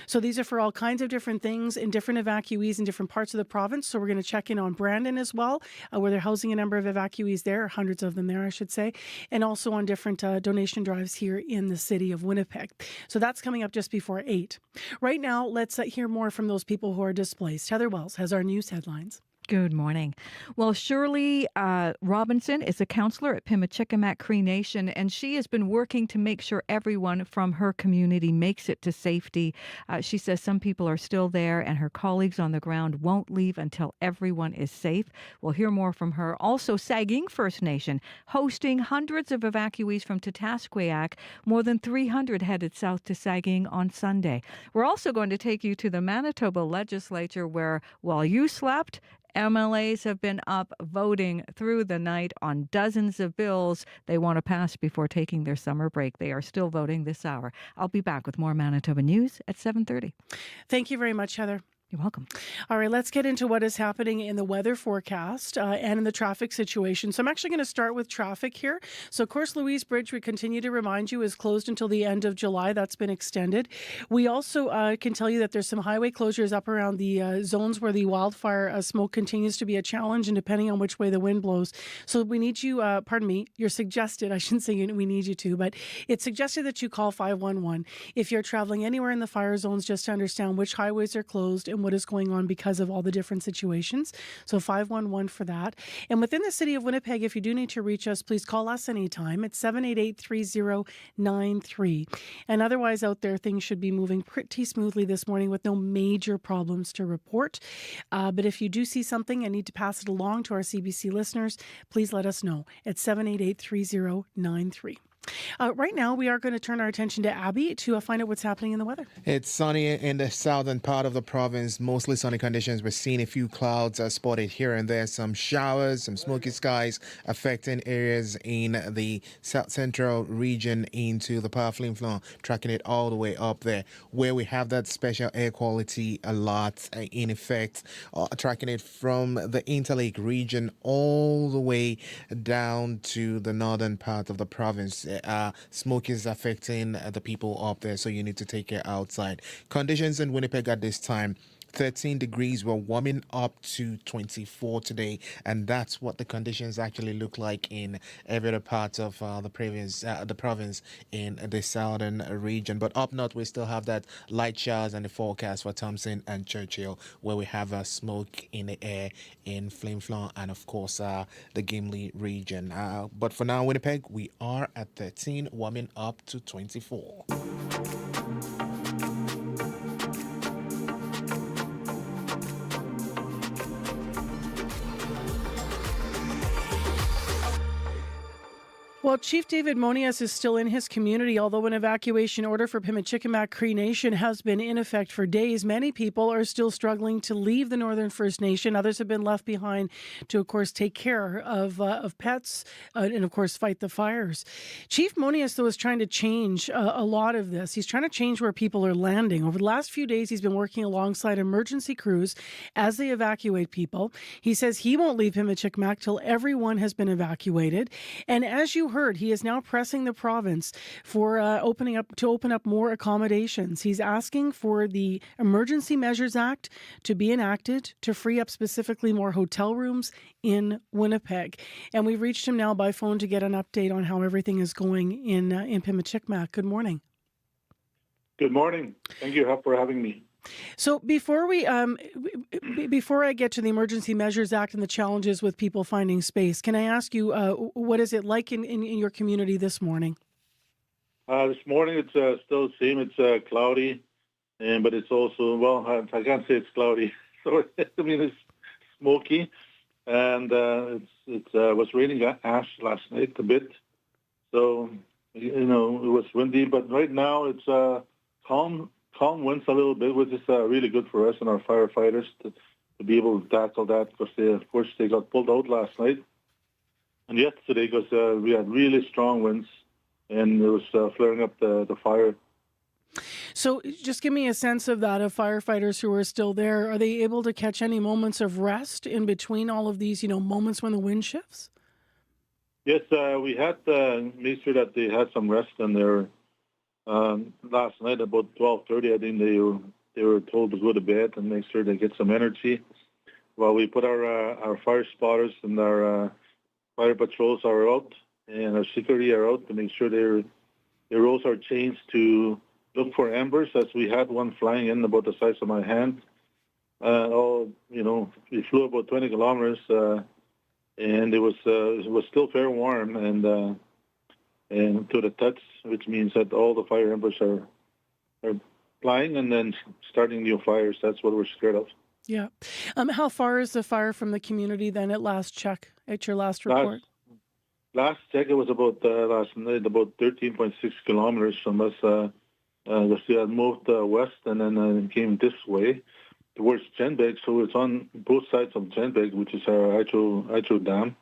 So these are for all kinds of different things in different evacuees in different parts of the province. So we're going to check in on Brandon as well, where they're housing a number of evacuees there, hundreds of them there, I should say, and also on different donation drives here in the city of Winnipeg. So that's coming up just before 8. Right now, let's hear more from those people who are displaced. Heather Wells has our news headlines. Good morning. Well, Shirley Robinson is a counselor at Pimachikamak Cree Nation, and she has been working to make sure everyone from her community makes it to safety. She says some people are still there, and her colleagues on the ground won't leave until everyone is safe. We'll hear more from her. Also, Saging First Nation hosting hundreds of evacuees from Tatasqueyak, more than 300 headed south to Saging on Sunday. We're also going to take you to the Manitoba legislature, where while you slept, MLAs have been up voting through the night on dozens of bills they want to pass before taking their summer break. They are still voting this hour. I'll be back with more Manitoba news at 7:30. Thank you very much, Heather. You're welcome. All right, let's get into what is happening in the weather forecast and in the traffic situation. So I'm actually going to start with traffic here. So, of course, Louise Bridge, we continue to remind you, is closed until the end of July. That's been extended. We also can tell you that there's some highway closures up around the zones where the wildfire smoke continues to be a challenge, and depending on which way the wind blows. So we need you, you're suggested, I shouldn't say we need you to, but it's suggested that you call 511 if you're traveling anywhere in the fire zones, just to understand which highways are closed and and what is going on because of all the different situations. So 511 for that. And within the city of Winnipeg, if you do need to reach us, please call us anytime. It's 788-3093. And otherwise out there, things should be moving pretty smoothly this morning with no major problems to report. But if you do see something and need to pass it along to our CBC listeners, please let us know at 788-3093. Right now, we are going to turn our attention to Abby to find out what's happening in the weather. It's sunny in the southern part of the province, mostly sunny conditions. We're seeing a few clouds spotted here and there, some showers, some smoky skies affecting areas in the south central region into the Power Flin-Flon, tracking it all the way up there, where we have that special air quality alert in effect, tracking it from the Interlake region all the way down to the northern part of the province. Smoke is affecting the people up there, so you need to take care outside. Conditions in Winnipeg at this time, 13 degrees. We're warming up to 24 today, and that's what the conditions actually look like in every other part of the province in the southern region. But up north, we still have that light showers and the forecast for Thompson and Churchill, where we have smoke in the air in Flin-Flon and, of course, the Gimli region. But for now, Winnipeg, we are at 13, warming up to 24. Well, Chief David Monias is still in his community, although an evacuation order for Pimachikamak Cree Nation has been in effect for days. Many people are still struggling to leave the Northern First Nation. Others have been left behind to, of course, take care of pets and, of course, fight the fires. Chief Monias, though, is trying to change a lot of this. He's trying to change where people are landing. Over the last few days, he's been working alongside emergency crews as they evacuate people. He says he won't leave Pimachikamak till everyone has been evacuated. And as you heard, he is now pressing the province for open up more accommodations. He's asking for the Emergency Measures Act to be enacted to free up specifically more hotel rooms in Winnipeg. And we've reached him now by phone to get an update on how everything is going in Pimachikamak. Good morning. Good morning. Thank you for having me. So before I get to the Emergency Measures Act and the challenges with people finding space, can I ask you what is it like in your community this morning? This morning it's still the same. It's cloudy, but it's also I can't say it's cloudy. So I mean it's smoky, and it was raining ash last night a bit. So it was windy, but right now it's calm winds a little bit, which is really good for us and our firefighters to be able to tackle that, because they got pulled out last night and yesterday because we had really strong winds and it was flaring up the fire. So just give me a sense of that, of firefighters who are still there. Are they able to catch any moments of rest in between all of these, moments when the wind shifts? Yes, we had made sure that they had some rest in their last night about 12:30. I think they were told to go to bed and make sure they get some energy. While we put our fire spotters and our fire patrols are out and our security are out to make sure their roles are changed to look for embers, as we had one flying in about the size of my hand. We flew about 20 kilometers and it was still fair warm and to the touch, which means that all the fire embers are flying and then starting new fires. That's what we're scared of. Yeah. How far is the fire from the community then at your last report? Last check, it was about last night, about 13.6 kilometers from us. We had moved west and then came this way towards Jenbeg. So it's on both sides of Jenbeg, which is our hydro dam.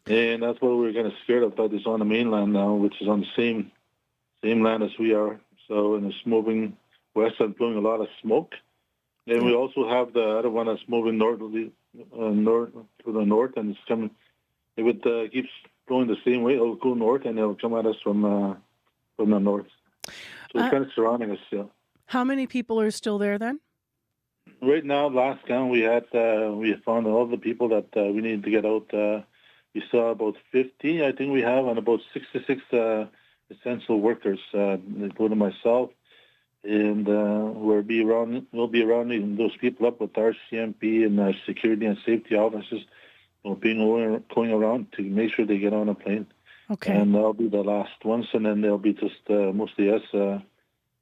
And that's what we're kind of scared of, that is on the mainland now, which is on the same land as we are. So, and it's moving west and blowing a lot of smoke. And we also have the other one that's moving north to the north, and it's coming. If it keeps going the same way, it'll go north, and it'll come at us from the north. So it's kind of surrounding us. Yeah. How many people are still there then? Right now, last count, we found all the people that we need to get out. We saw about 50, I think we have, and about 66 essential workers, including myself and we'll be rounding those people up with our CMP and our security and safety officers. We'll be going around to make sure they get on a plane. Okay. And that'll be the last ones, and then there'll be just mostly us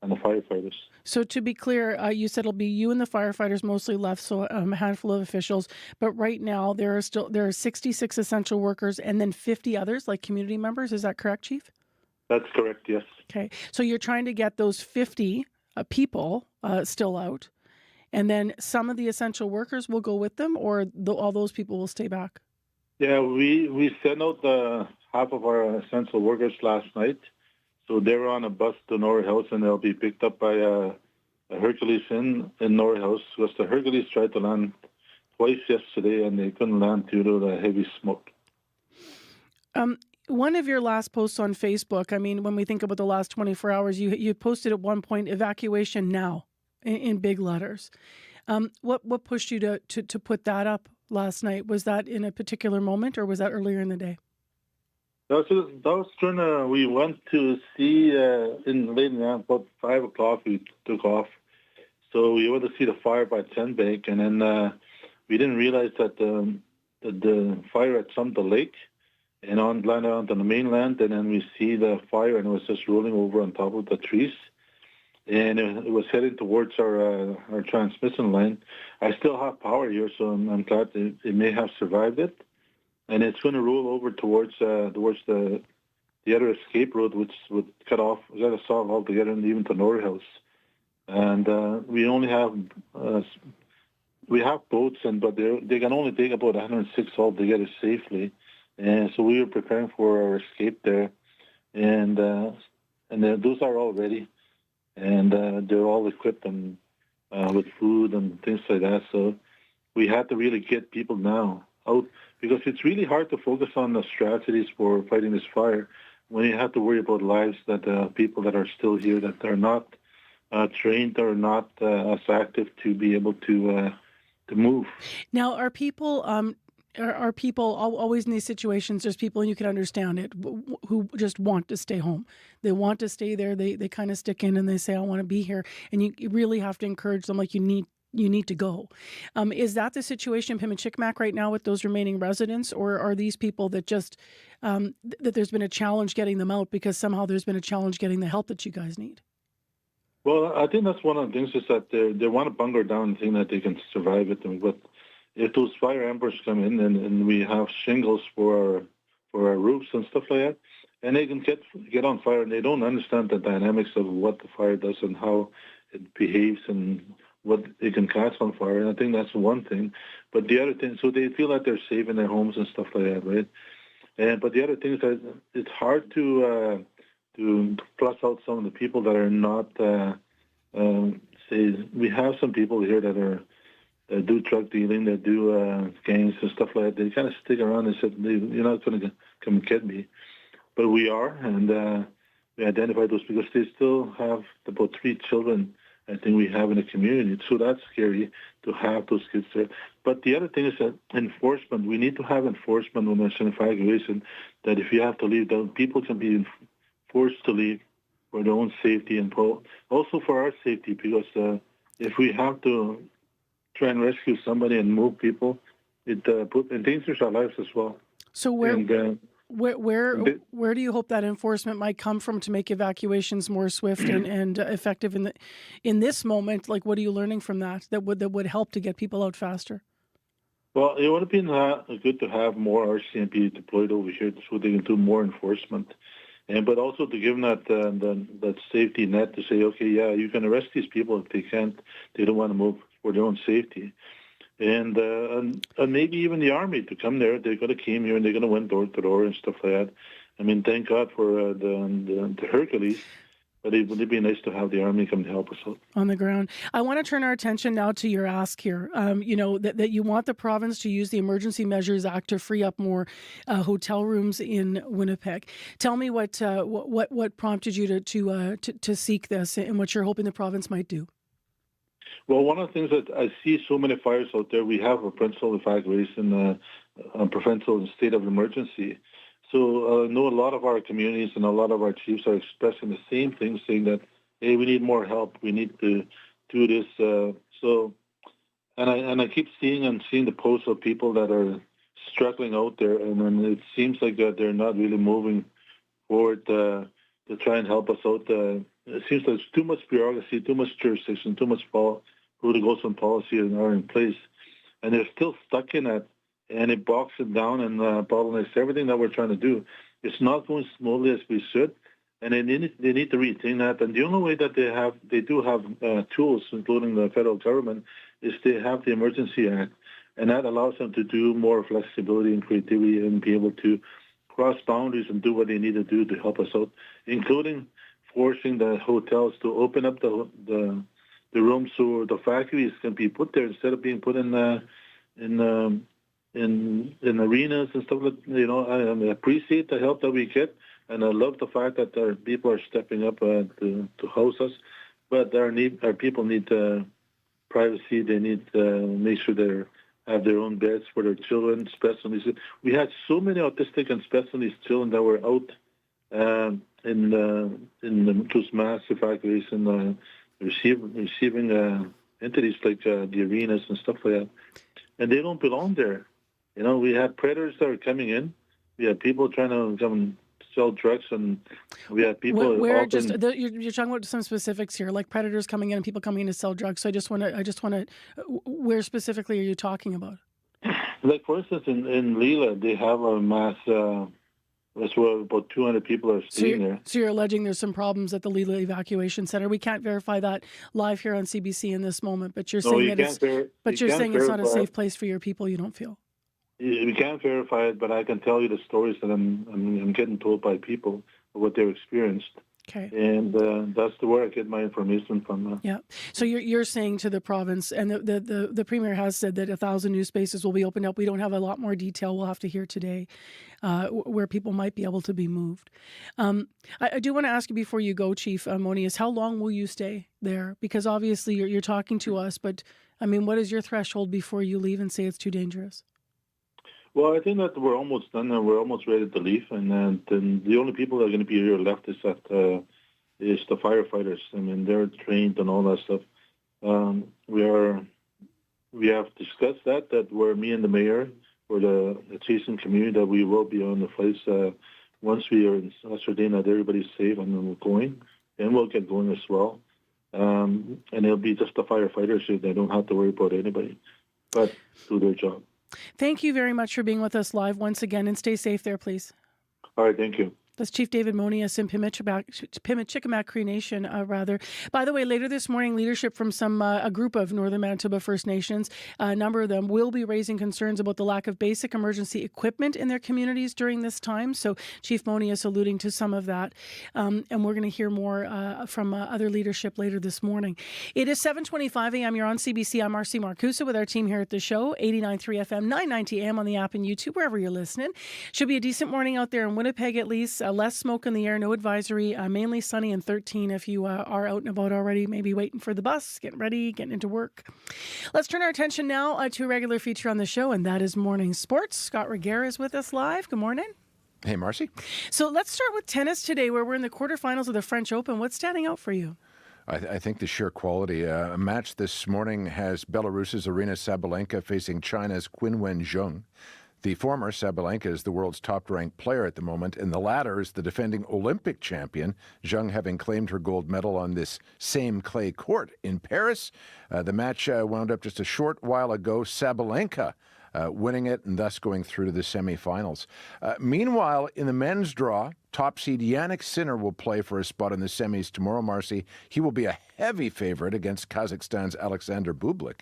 and the firefighters. So to be clear, you said it'll be you and the firefighters mostly left, so a handful of officials. But right now there are 66 essential workers and then 50 others, like community members. Is that correct, Chief? That's correct, yes. Okay. So you're trying to get those 50 people still out, and then some of the essential workers will go with them, or all those people will stay back? Yeah, we sent out half of our essential workers last night. So they were on a bus to North House, and they'll be picked up by a Hercules in North House, because the Hercules tried to land twice yesterday, and they couldn't land due to the heavy smoke. One of your last posts on Facebook, I mean, when we think about the last 24 hours, you posted at one point, evacuation now, in big letters. What pushed you to put that up last night? Was that in a particular moment, or was that earlier in the day? That was during, we went to see, in late night, about 5 o'clock, we took off. So we went to see the fire by Sandbank, and then we didn't realize that the fire had jumped the lake and landed onto the mainland, and then we see the fire, and it was just rolling over on top of the trees. And it was heading towards our transmission line. I still have power here, so I'm glad it may have survived it. And it's going to roll over towards the other escape road, which would cut off altogether, and even to North House. And we only have boats, but they can only take about 106 altogether safely. And so we were preparing for our escape there, and those are all ready, and they're all equipped and with food and things like that. So we had to really get people now out, because it's really hard to focus on the strategies for fighting this fire when you have to worry about lives that people that are still here that are not trained or not as active to be able to move. Now, are people always in these situations? There's people, and you can understand it, who just want to stay home. They want to stay there. They kind of stick in and they say, I want to be here. And you really have to encourage them, like, you need to go. Is that the situation in Pimachikamak right now with those remaining residents, or are these people that just that there's been a challenge getting them out because somehow there's been a challenge getting the help that you guys need? Well, I think that's one of the things, is that they want to bunker down and think that they can survive it. But if those fire embers come in and we have shingles for our roofs and stuff like that, and they can get on fire, and they don't understand the dynamics of what the fire does and how it behaves and what it can catch on fire. And I think that's one thing. But the other thing, so they feel like they're safe in their homes and stuff like that, right? But the other thing is that it's hard to plus out some of the people that are not, say, we have some people here that do drug dealing, that do gangs and stuff like that. They kind of stick around and said, you're not going to come and get me. But we are, and we identify those because they still have about 3 children, I think, we have in the community. So that's scary to have those kids there. But the other thing is that enforcement. We need to have enforcement when there's an evacuation, that if you have to leave, then people can be forced to leave for their own safety and also for our safety, because if we have to try and rescue somebody and move people, it endangers our lives as well. So where do you hope that enforcement might come from to make evacuations more swift and effective in this moment? Like, what are you learning from that would help to get people out faster? Well, it would have been good to have more RCMP deployed over here so they can do more enforcement, but also to give them that safety net to say, okay, yeah, you can arrest these people if they don't want to move for their own safety. And maybe even the army to come there. They're going to come here and they're going to went door to door and stuff like that. I mean, thank God for the Hercules, but it would be nice to have the army come to help us out on the ground. I want to turn our attention now to your ask here. That you want the province to use the Emergency Measures Act to free up more hotel rooms in Winnipeg. Tell me what prompted you to seek this, and what you're hoping the province might do. Well, one of the things that I see so many fires out there, we have a provincial evacuation, provincial state of emergency. So I know a lot of our communities and a lot of our chiefs are expressing the same thing, saying that hey, we need more help. We need to do this. And I keep seeing the posts of people that are struggling out there, and then it seems like that they're not really moving forward to try and help us out. It seems like there's too much bureaucracy, too much jurisdiction, too much political and policy are in place, and they're still stuck in that, and it bogs it down and bottlenecks everything that we're trying to do. It's not going smoothly as we should, and they need to rethink that. And the only way that they do have tools, including the federal government, is they have the Emergency Act, and that allows them to do more flexibility and creativity and be able to cross boundaries and do what they need to do to help us out, including forcing the hotels to open up the rooms so the factories can be put there instead of being put in arenas and stuff like. I appreciate the help that we get, and I love the fact that our people are stepping up to house us. But our people need privacy. They need to make sure they have their own beds for their children, special needs. We had so many autistic and special needs children that were out in those mass evacuation, receiving entities like the arenas and stuff like that, and they don't belong there. We have predators that are coming in. We have people trying to come and sell drugs, and we have people. You're talking about some specifics here, like predators coming in and people coming in to sell drugs. So I just want to. Where specifically are you talking about? Like for instance, in Lila, they have a mass. That's where about 200 people are staying there. So you're alleging there's some problems at the Lila Evacuation Center. We can't verify that live here on CBC in this moment, but you're saying it's not a safe place for your people. You don't feel. We can't verify it, but I can tell you the stories that I'm getting told by people of what they've experienced. Okay. And that's where I get my information from. Yeah. So you're saying to the province, and the Premier has said that 1,000 new spaces will be opened up. We don't have a lot more detail. We'll have to hear today where people might be able to be moved. I do want to ask you before you go, Chief Monius, how long will you stay there? Because obviously you're talking to us, but I mean, what is your threshold before you leave and say it's too dangerous? Well, I think that we're almost done and we're almost ready to leave. And then the only people that are going to be here left is the firefighters. I mean, they're trained and all that stuff. We have discussed that we're me and the mayor for the adjacent community that we will be on the flights once we are in ascertain that everybody's safe and then we're going. And we'll get going as well. And it'll be just the firefighters so they don't have to worry about anybody, but do their job. Thank you very much for being with us live once again, and stay safe there, please. All right, thank you. That's Chief David Monius in Pimachikamak Cree Nation, rather. By the way, later this morning, leadership from a group of Northern Manitoba First Nations, a number of them will be raising concerns about the lack of basic emergency equipment in their communities during this time. So Chief Monius alluding to some of that. And we're going to hear more from other leadership later this morning. It is 7:25 a.m. You're on CBC. I'm Marcy Marcusa with our team here at the show, 89.3 FM, 990 AM on the app and YouTube, wherever you're listening. Should be a decent morning out there in Winnipeg at least. Less smoke in the air, no advisory, mainly sunny and 13 if you are out and about already, maybe waiting for the bus, getting ready, getting into work. Let's turn our attention now to a regular feature on the show, and that is morning sports. Scott Reguer is with us live. Good morning. Hey, Marcy. So let's start with tennis today, where we're in the quarterfinals of the French Open. What's standing out for you? I think the sheer quality. A match this morning has Belarus's Aryna Sabalenka facing China's Qinwen Zheng. The former, Sabalenka, is the world's top-ranked player at the moment, and the latter is the defending Olympic champion, Zheng having claimed her gold medal on this same clay court in Paris. The match wound up just a short while ago, Sabalenka winning it and thus going through to the semifinals. Meanwhile, in the men's draw, top seed Jannik Sinner will play for a spot in the semis tomorrow, Marcy. He will be a heavy favorite against Kazakhstan's Alexander Bublik.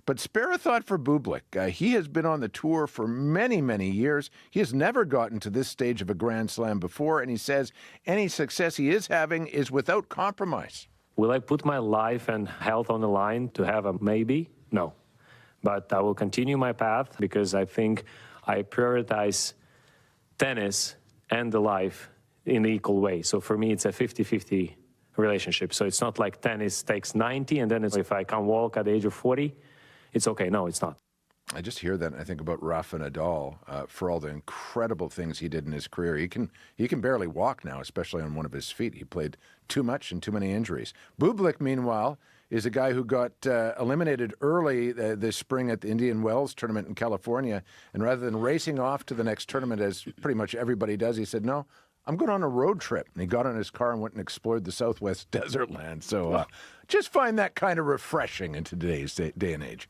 But spare a thought for Bublik. He has been on the tour for many, many years. He has never gotten to this stage of a Grand Slam before, and he says any success he is having is without compromise. Will I put my life and health on the line to have a maybe? No. But I will continue my path because I think I prioritize tennis and the life in the equal way. So for me, it's a 50-50 relationship. So it's not like tennis takes 90 and then if I can walk at the age of 40, it's okay. No, it's not. I just hear that and I think about Rafa Nadal for all the incredible things he did in his career. He can barely walk now, especially on one of his feet. He played too much and too many injuries. Bublik, meanwhile, is a guy who got eliminated early this spring at the Indian Wells tournament in California. And rather than racing off to the next tournament, as pretty much everybody does, he said, no, I'm going on a road trip. And he got in his car and went and explored the Southwest desert land. So just find that kind of refreshing in today's day and age.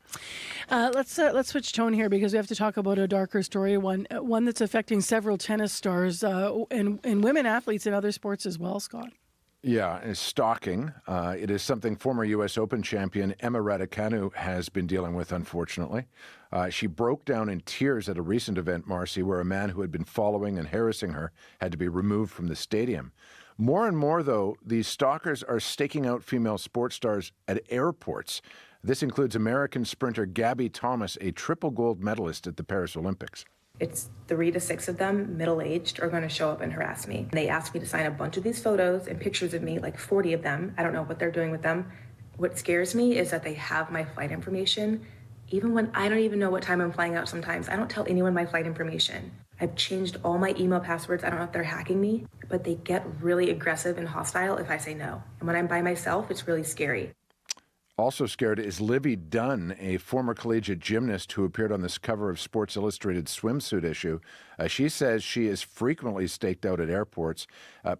Let's switch tone here because we have to talk about a darker story, one that's affecting several tennis stars and women athletes in other sports as well, Scott. Yeah, and stalking. It is something former U.S. Open champion Emma Raducanu has been dealing with, unfortunately. She broke down in tears at a recent event, Marcy, where a man who had been following and harassing her had to be removed from the stadium. More and more, though, these stalkers are staking out female sports stars at airports. This includes American sprinter Gabby Thomas, a triple gold medalist at the Paris Olympics. It's 3 to 6 of them, middle-aged, are going to show up and harass me. They asked me to sign a bunch of these photos and pictures of me, like 40 of them. I don't know what they're doing with them. What scares me is that they have my flight information. Even when I don't even know what time I'm flying out sometimes, I don't tell anyone my flight information. I've changed all my email passwords. I don't know if they're hacking me, but they get really aggressive and hostile if I say no. And when I'm by myself, it's really scary. Also scared is Livy Dunn, a former collegiate gymnast who appeared on this cover of Sports Illustrated swimsuit issue. She says she is frequently staked out at airports.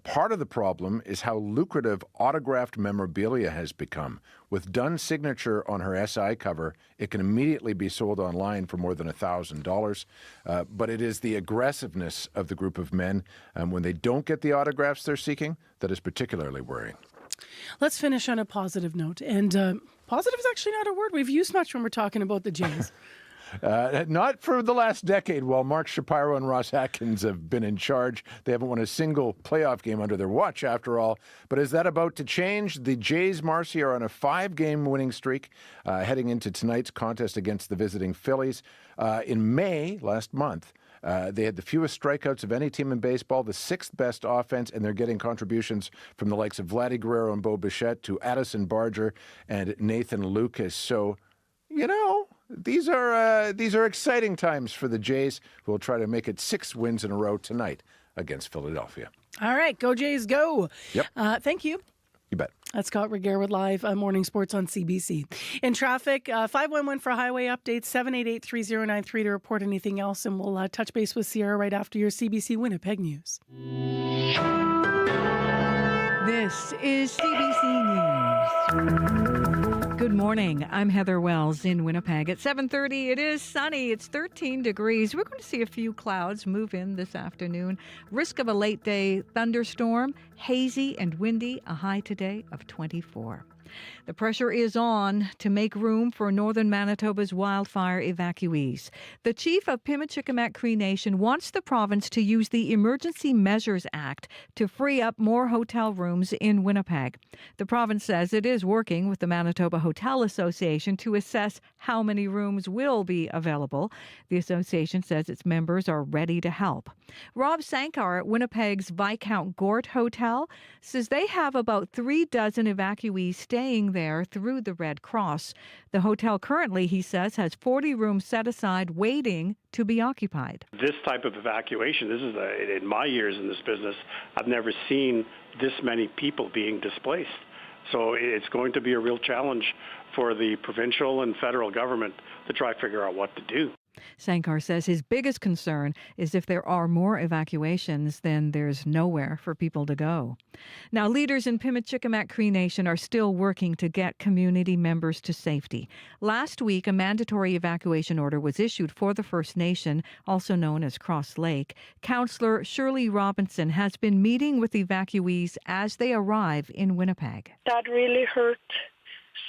Part of the problem is how lucrative autographed memorabilia has become. With Dunn's signature on her SI cover, it can immediately be sold online for more than $1,000. But it is the aggressiveness of the group of men when they don't get the autographs they're seeking that is particularly worrying. Let's finish on a positive note. And positive is actually not a word we've used much when we're talking about the Jays. Not for the last decade. While Mark Shapiro and Ross Atkins have been in charge, they haven't won a single playoff game under their watch, after all. But is that about to change? The Jays, Marcy, are on a 5-game winning streak heading into tonight's contest against the visiting Phillies. In May, last month, they had the fewest strikeouts of any team in baseball, the 6th best offense, and they're getting contributions from the likes of Vladdy Guerrero and Bo Bichette to Addison Barger and Nathan Lucas. So, you know, these are exciting times for the Jays, who will try to make it 6 wins in a row tonight against Philadelphia. All right, go Jays, go. Yep. Thank you. You bet. That's Scott Regehr with Live Morning Sports on CBC. In traffic, 511 for highway updates, 788-3093 to report anything else, and we'll touch base with Sierra right after your CBC Winnipeg News. This is CBC News. Good morning. I'm Heather Wells in Winnipeg. At 7:30, it is sunny. It's 13 degrees. We're going to see a few clouds move in this afternoon. Risk of a late day thunderstorm, hazy and windy, a high today of 24. The pressure is on to make room for northern Manitoba's wildfire evacuees. The chief of Pimachikamak Cree Nation wants the province to use the Emergency Measures Act to free up more hotel rooms in Winnipeg. The province says it is working with the Manitoba Hotel Association to assess how many rooms will be available. The association says its members are ready to help. Rob Sankar at Winnipeg's Viscount Gort Hotel says they have about 36 evacuees staying there through the Red Cross. The hotel currently, he says, has 40 rooms set aside waiting to be occupied. This type of evacuation, this is in my years in this business, I've never seen this many people being displaced. So it's going to be a real challenge for the provincial and federal government to try to figure out what to do. Sankar says his biggest concern is if there are more evacuations, then there's nowhere for people to go. Now, leaders in Pimachikamak Cree Nation are still working to get community members to safety. Last week, a mandatory evacuation order was issued for the First Nation, also known as Cross Lake. Councillor Shirley Robinson has been meeting with evacuees as they arrive in Winnipeg. That really hurt.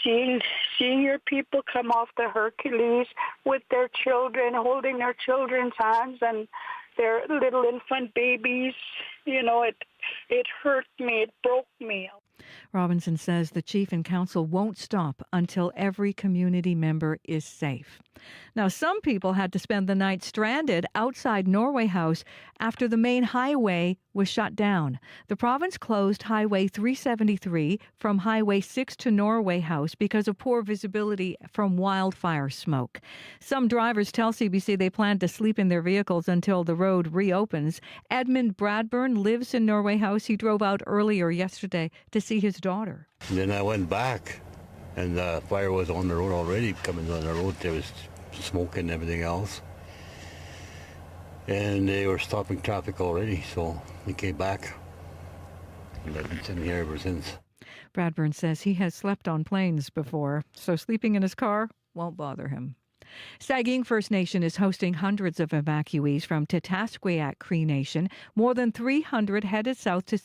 Seeing your people come off the Hercules with their children, holding their children's hands and their little infant babies, you know, it hurt me, it broke me. Robinson says the chief and council won't stop until every community member is safe. Now, some people had to spend the night stranded outside Norway House after the main highway was shut down. The province closed Highway 373 from Highway 6 to Norway House because of poor visibility from wildfire smoke. Some drivers tell CBC they plan to sleep in their vehicles until the road reopens. Edmund Bradburn lives in Norway House. He drove out earlier yesterday to see his daughter. Then I went back, and the fire was on the road already, coming on the road. There was smoke and everything else. And they were stopping traffic already, so we came back. And I've been sitting here ever since. Bradburn says he has slept on planes before, so sleeping in his car won't bother him. Saging First Nation is hosting hundreds of evacuees from Titasqueat Cree Nation. More than 300 headed south to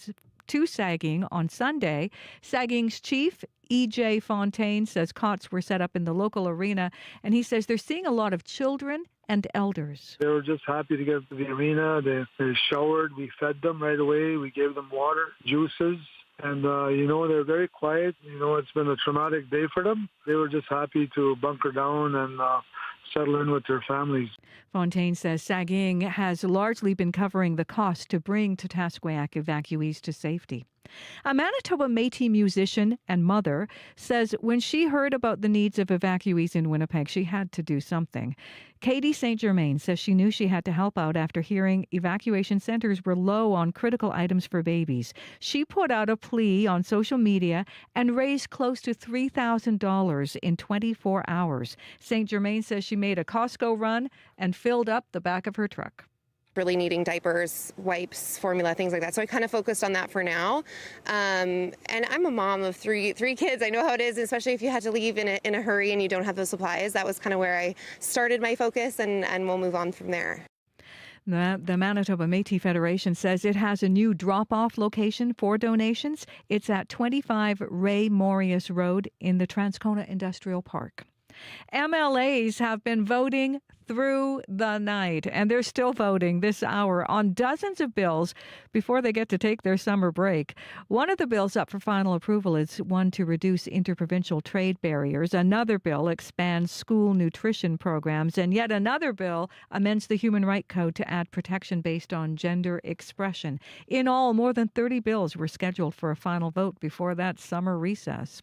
Saging on Sunday. Saging's chief, E.J. Fontaine, says cots were set up in the local arena, and he says they're seeing a lot of children and elders. They were just happy to get to the arena. They showered. We fed them right away. We gave them water, juices. And, they're very quiet. It's been a traumatic day for them. They were just happy to bunker down and settle in with their families. Fontaine says Saging has largely been covering the cost to bring Titasqueat evacuees to safety. A Manitoba Métis musician and mother says when she heard about the needs of evacuees in Winnipeg, she had to do something. Katie St. Germain says she knew she had to help out after hearing evacuation centers were low on critical items for babies. She put out a plea on social media and raised close to $3,000 in 24 hours. St. Germain says she made a Costco run and filled up the back of her truck. Really needing diapers, wipes, formula, things like that. So I kind of focused on that for now. And I'm a mom of three kids. I know how it is, especially if you had to leave in a hurry and you don't have those supplies. That was kind of where I started my focus, and we'll move on from there. The Manitoba Métis Federation says it has a new drop-off location for donations. It's at 25 Ray Morius Road in the Transcona Industrial Park. MLAs have been voting through the night, and they're still voting this hour on dozens of bills before they get to take their summer break. One of the bills up for final approval is one to reduce interprovincial trade barriers. Another bill expands school nutrition programs, and yet another bill amends the Human Rights Code to add protection based on gender expression. In all, more than 30 bills were scheduled for a final vote before that summer recess.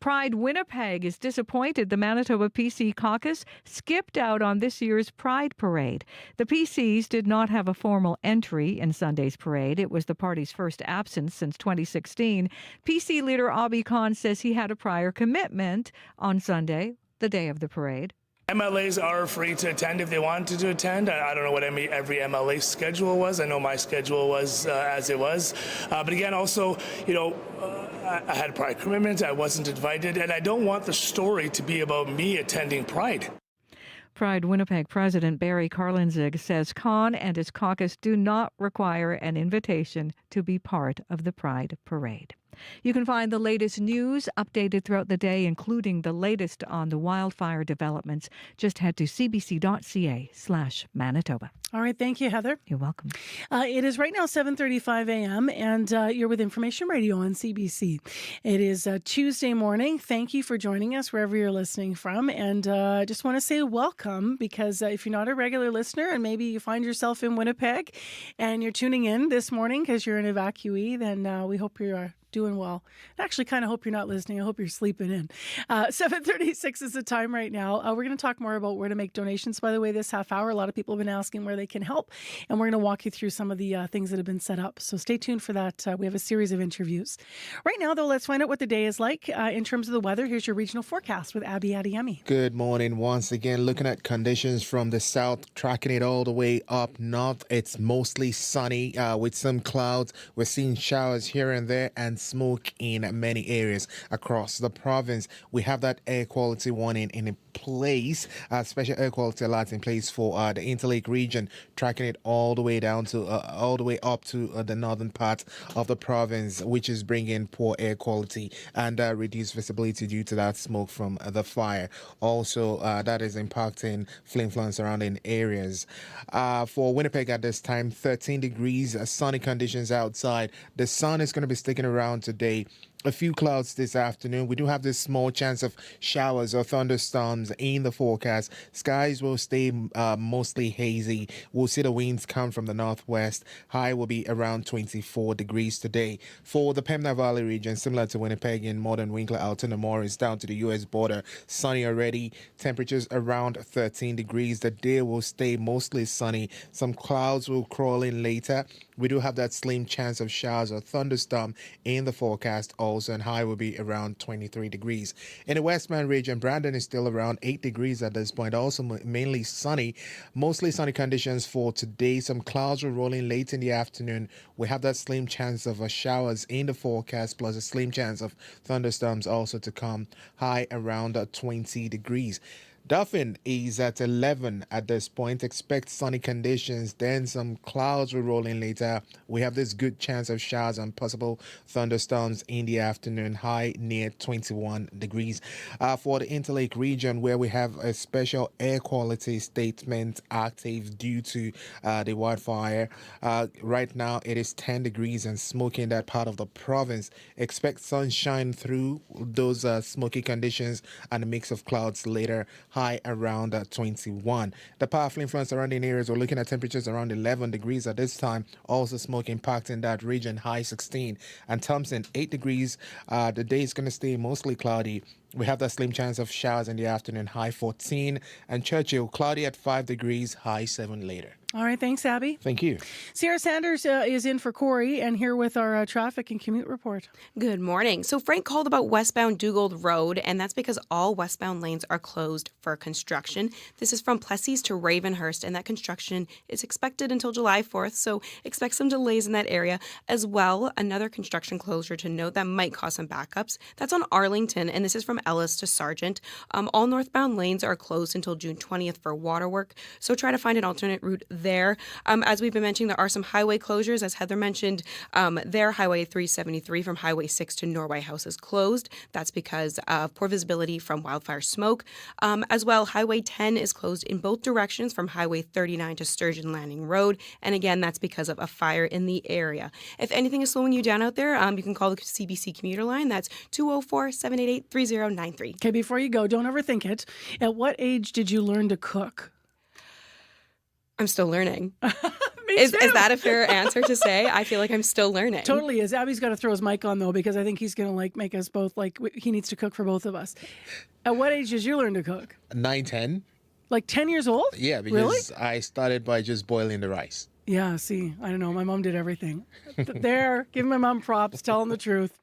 Pride Winnipeg is disappointed the Manitoba PC caucus skipped out on this year's Pride Parade. The PCs did not have a formal entry in Sunday's parade. It was the party's first absence since 2016. PC leader Abi Khan says he had a prior commitment on Sunday, the day of the parade. MLAs are free to attend if they wanted to attend. I don't know what every MLA schedule was. I know my schedule was as it was. But again, also, I had a prior commitment. I wasn't invited, and I don't want the story to be about me attending Pride. Pride Winnipeg President Barry Karlinzig says Khan and his caucus do not require an invitation to be part of the Pride Parade. You can find the latest news updated throughout the day, including the latest on the wildfire developments. Just head to cbc.ca/Manitoba. All right. Thank you, Heather. You're welcome. It is right now 7:35 a.m. and you're with Information Radio on CBC. It is Tuesday morning. Thank you for joining us wherever you're listening from. And I just want to say welcome, because if you're not a regular listener and maybe you find yourself in Winnipeg and you're tuning in this morning because you're an evacuee, then we hope you're doing well. I actually kind of hope you're not listening. I hope you're sleeping in. 7:36 is the time right now. We're going to talk more about where to make donations, by the way, this half hour. A lot of people have been asking where they can help, and we're going to walk you through some of the things that have been set up. So stay tuned for that. We have a series of interviews. Right now, though, let's find out what the day is like in terms of the weather. Here's your regional forecast with Abby Adiyemi. Good morning. Once again, looking at conditions from the south, tracking it all the way up north. It's mostly sunny with some clouds. We're seeing showers here and there and smoke in many areas across the province. We have that air quality warning in place, special air quality alert in place for the Interlake region, tracking it all the way down to all the way up to the northern part of the province, which is bringing poor air quality and reduced visibility due to that smoke from the fire. Also, that is impacting flame and surrounding areas. For Winnipeg at this time, 13 degrees, sunny conditions outside. The sun is going to be sticking around today a few clouds this afternoon. We do have this small chance of showers or thunderstorms in the forecast. Skies will stay mostly hazy. We'll see the winds come from the northwest. High will be around 24 degrees today. For the Pembina Valley region, similar to Winnipeg in Modern Winkler, Alton and Morris, down to the U.S. border, sunny already. Temperatures around 13 degrees. The day will stay mostly sunny. Some clouds will crawl in later. We do have that slim chance of showers or thunderstorm in the forecast also, and high will be around 23 degrees. In the Westman region, Brandon is still around 8 degrees at this point, also mainly sunny. Mostly sunny conditions for today. Some clouds will roll in late in the afternoon. We have that slim chance of showers in the forecast, plus a slim chance of thunderstorms also to come. High around 20 degrees. Dauphin is at 11 at this point. Expect sunny conditions, then some clouds will roll in later. We have this good chance of showers and possible thunderstorms in the afternoon. High near 21 degrees. For the Interlake region, where we have a special air quality statement active due to the wildfire. Right now it is 10 degrees and smoky in that part of the province. Expect sunshine through those smoky conditions and a mix of clouds later. High around 21. The powerful influence surrounding areas, we're looking at temperatures around 11 degrees at this time. Also smoke impact in that region, high 16. And Thompson, 8 degrees. The day is going to stay mostly cloudy. We have that slim chance of showers in the afternoon, high 14. And Churchill, cloudy at 5 degrees, high 7 later. All right, thanks, Abby. Thank you. Sarah Sanders is in for Corey and here with our traffic and commute report. Good morning. So Frank called about westbound Dugald Road, and that's because all westbound lanes are closed for construction. This is from Plessis to Ravenhurst, and that construction is expected until July 4th, so expect some delays in that area. As well, another construction closure to note that might cause some backups. That's on Arlington, and this is from Ellis to Sargent. All northbound lanes are closed until June 20th for waterwork, so try to find an alternate route there. As we've been mentioning, there are some highway closures. As Heather mentioned, there, Highway 373 from Highway 6 to Norway House is closed. That's because of poor visibility from wildfire smoke. As well, Highway 10 is closed in both directions from Highway 39 to Sturgeon Landing Road. And again, that's because of a fire in the area. If anything is slowing you down out there, you can call the CBC commuter line. That's 204-788-3093. Okay, before you go, don't overthink it. At what age did you learn to cook? I'm still learning. Is that a fair answer to say? I feel like I'm still learning. Totally is. Abby's got to throw his mic on, though, because I think he's going to make us both, he needs to cook for both of us. At what age did you learn to cook? 9, 10. Like 10 years old? Yeah, because really? I started by just boiling the rice. Yeah, see, I don't know. My mom did everything. There, give my mom props, telling the truth.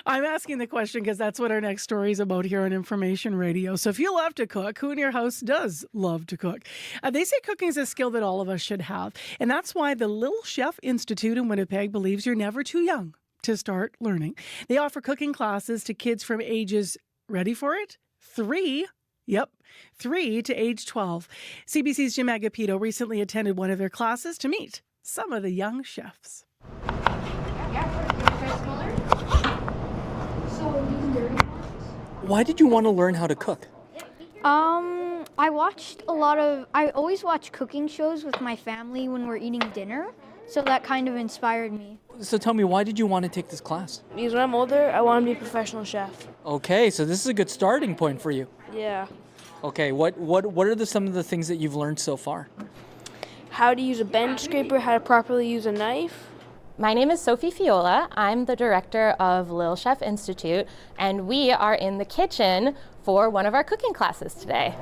I'm asking the question because that's what our next story is about here on Information Radio. So if you love to cook, who in your house does love to cook? They say cooking is a skill that all of us should have. And that's why the Little Chef Institute in Winnipeg believes you're never too young to start learning. They offer cooking classes to kids from ages, ready for it? 3 to age 12. CBC's Jim Agapito recently attended one of their classes to meet some of the young chefs. Why did you want to learn how to cook? I always watch cooking shows with my family when we're eating dinner, so that kind of inspired me. So tell me, why did you want to take this class? Because when I'm older, I want to be a professional chef. Okay, so this is a good starting point for you. Yeah. Okay, what are some of the things that you've learned so far? How to use a bench scraper, how to properly use a knife. My name is Sophie Fiola. I'm the director of Little Chef Institute, and we are in the kitchen for one of our cooking classes today.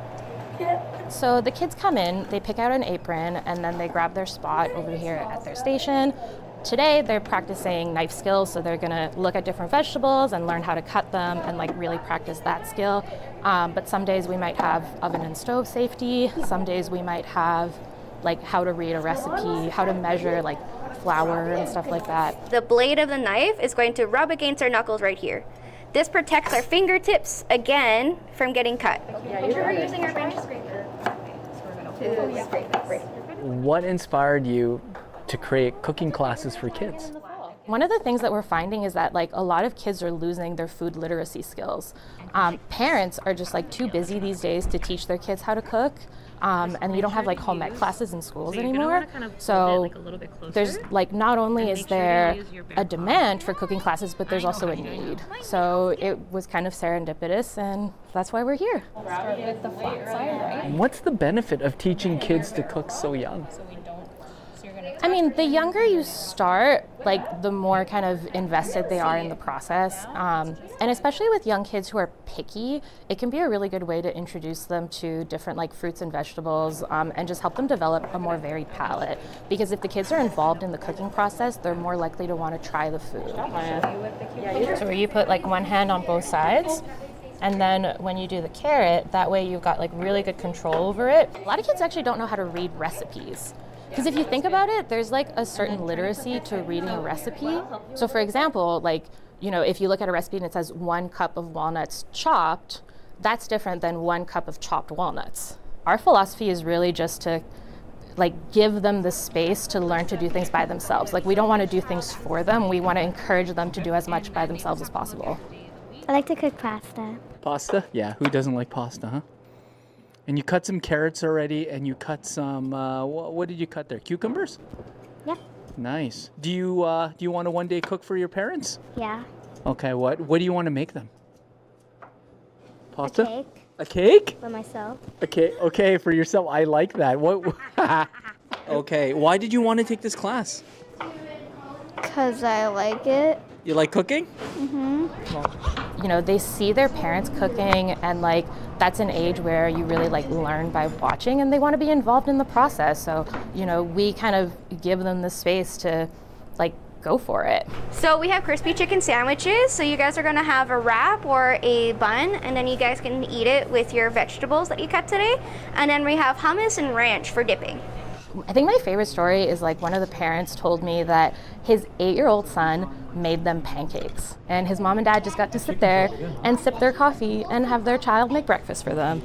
Yeah. So the kids come in, they pick out an apron, and then they grab their spot over here at their station. Today they're practicing knife skills, so they're gonna look at different vegetables and learn how to cut them and really practice that skill. But some days we might have oven and stove safety. Some days we might have how to read a recipe, how to measure flour and stuff like that. The blade of the knife is going to rub against our knuckles right here. This protects our fingertips, again, from getting cut. We're using our bench scraper to scrape this. What inspired you to create cooking classes for kids? One of the things that we're finding is that a lot of kids are losing their food literacy skills. Parents are just too busy these days to teach their kids how to cook. and you don't have like home ec classes in schools anymore. So there's like not only is there a demand for cooking classes, but there's also a need. So it was kind of serendipitous, and that's why we're here. What's the benefit of teaching kids to cook so young? I mean, the younger you start, like the more kind of invested they are in the process. And especially with young kids who are picky, it can be a really good way to introduce them to different like fruits and vegetables and just help them develop a more varied palate. Because if the kids are involved in the cooking process, they're more likely to want to try the food. So where you put like one hand on both sides, and then when you do the carrot, that way you've got like really good control over it. A lot of kids actually don't know how to read recipes. Because if you think about it, there's like a certain literacy to reading a recipe. So for example, like, you know, if you look at a recipe and it says 1 cup of walnuts chopped, that's different than 1 cup of chopped walnuts. Our philosophy is really just to like give them the space to learn to do things by themselves. Like we don't want to do things for them. We want to encourage them to do as much by themselves as possible. I like to cook pasta. Pasta? Yeah, who doesn't like pasta, huh? And you cut some carrots already, and you cut some, what did you cut there? Cucumbers? Yep. Nice. Do you want to one day cook for your parents? Yeah. Okay, what do you want to make them? Pasta? A cake. A cake? For myself. Okay, for yourself. I like that. What? Okay, why did you want to take this class? Because I like it. You like cooking? Mm-hmm. You know, they see their parents cooking, and like that's an age where you really like learn by watching, and they want to be involved in the process. So, you know, we kind of give them the space to like go for it. So we have crispy chicken sandwiches. So you guys are gonna have a wrap or a bun, and then you guys can eat it with your vegetables that you cut today. And then we have hummus and ranch for dipping. I think my favorite story is like one of the parents told me that his 8-year-old son made them pancakes, and his mom and dad just got to sit there and sip their coffee and have their child make breakfast for them.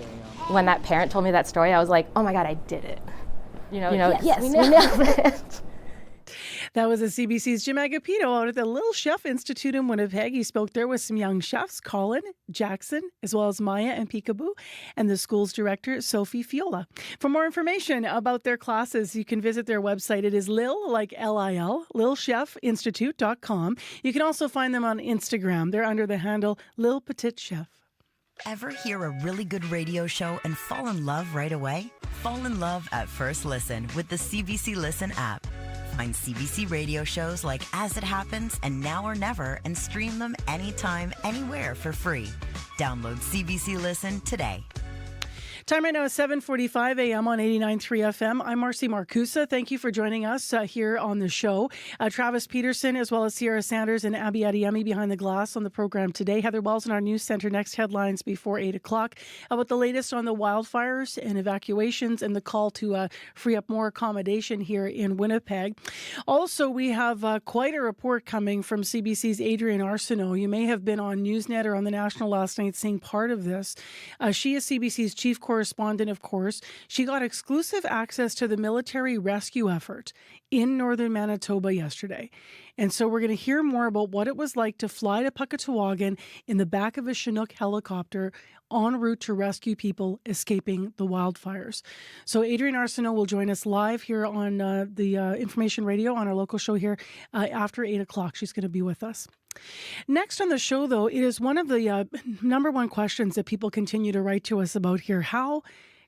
When that parent told me that story, I was like, oh my God, I did it. You know, yes, we nailed it. That was a CBC's Jim Agapito out at the Little Chef Institute in Winnipeg. He spoke there with some young chefs, Colin, Jackson, as well as Maya and Peekaboo, and the school's director, Sophie Fiola. For more information about their classes, you can visit their website. It is Lil, like L-I-L, lilchefinstitute.com. You can also find them on Instagram. They're under the handle Lil Petit Chef. Ever hear a really good radio show and fall in love right away? Fall in love at first listen with the CBC Listen app. Find CBC radio shows like As It Happens and Now or Never and stream them anytime, anywhere for free. Download CBC Listen today. Time right now is 7:45 a.m. on 89.3 FM. I'm Marcy Marcusa. Thank you for joining us here on the show. Travis Peterson, as well as Sierra Sanders and Abby Adiyemi behind the glass on the program today. Heather Wells in our news center. Next headlines before 8 o'clock about the latest on the wildfires and evacuations and the call to free up more accommodation here in Winnipeg. Also, we have quite a report coming from CBC's Adrienne Arsenault. You may have been on Newsnet or on the National last night seeing part of this. She is CBC's chief correspondent, of course. She got exclusive access to the military rescue effort in northern Manitoba yesterday. And so we're going to hear more about what it was like to fly to Pukatawagan in the back of a Chinook helicopter en route to rescue people escaping the wildfires. So Adrienne Arsenault will join us live here on the Information Radio on our local show here after 8 o'clock. She's going to be with us. Next on the show, though, it is one of the number one questions that people continue to write to us about here. How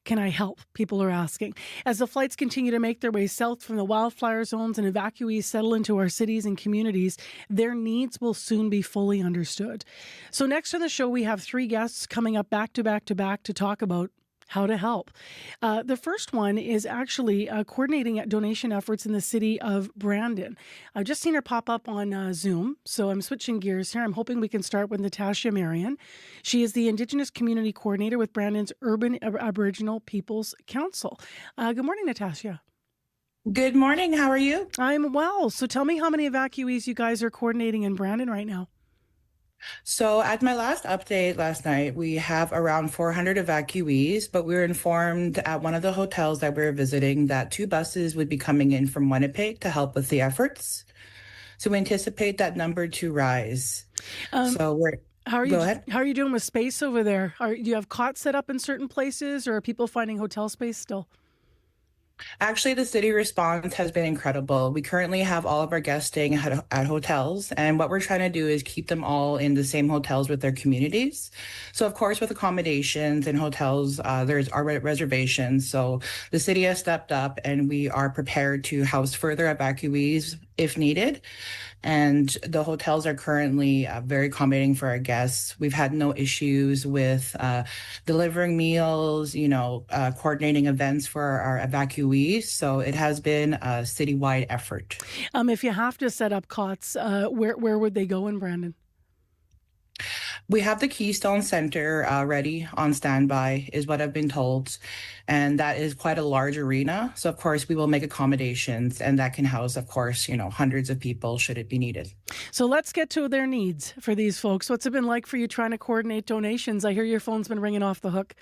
can I help? People are asking. As the flights continue to make their way south from the wildfire zones and evacuees settle into our cities and communities, their needs will soon be fully understood. So next on the show, we have 3 guests coming up back to back to back to talk about how to help. The first one is actually coordinating donation efforts in the city of Brandon. I've just seen her pop up on Zoom, so I'm switching gears here. I'm hoping we can start with Natasha Marion. She is the Indigenous Community Coordinator with Brandon's Urban Aboriginal Peoples Council. Good morning, Natasha. Good morning. How are you? I'm well. So tell me how many evacuees you guys are coordinating in Brandon right now. So at my last update last night, we have around 400 evacuees, but we were informed at one of the hotels that we were visiting that 2 buses would be coming in from Winnipeg to help with the efforts. So we anticipate that number to rise. How are Go you? ahead. How are you doing with space over there? Do you have cots set up in certain places, or are people finding hotel space still? Actually, the city response has been incredible. We currently have all of our guests staying at hotels, and what we're trying to do is keep them all in the same hotels with their communities. So, of course, with accommodations and hotels, there's our reservations. So, the city has stepped up, and we are prepared to house further evacuees if needed. And the hotels are currently very accommodating for our guests. We've had no issues with delivering meals, coordinating events for our evacuees. So it has been a citywide effort. If you have to set up cots, where would they go in Brandon? We have the Keystone Center ready on standby, is what I've been told. And that is quite a large arena. So, of course, we will make accommodations, and that can house, of course, hundreds of people should it be needed. So let's get to their needs for these folks. What's it been like for you trying to coordinate donations? I hear your phone's been ringing off the hook.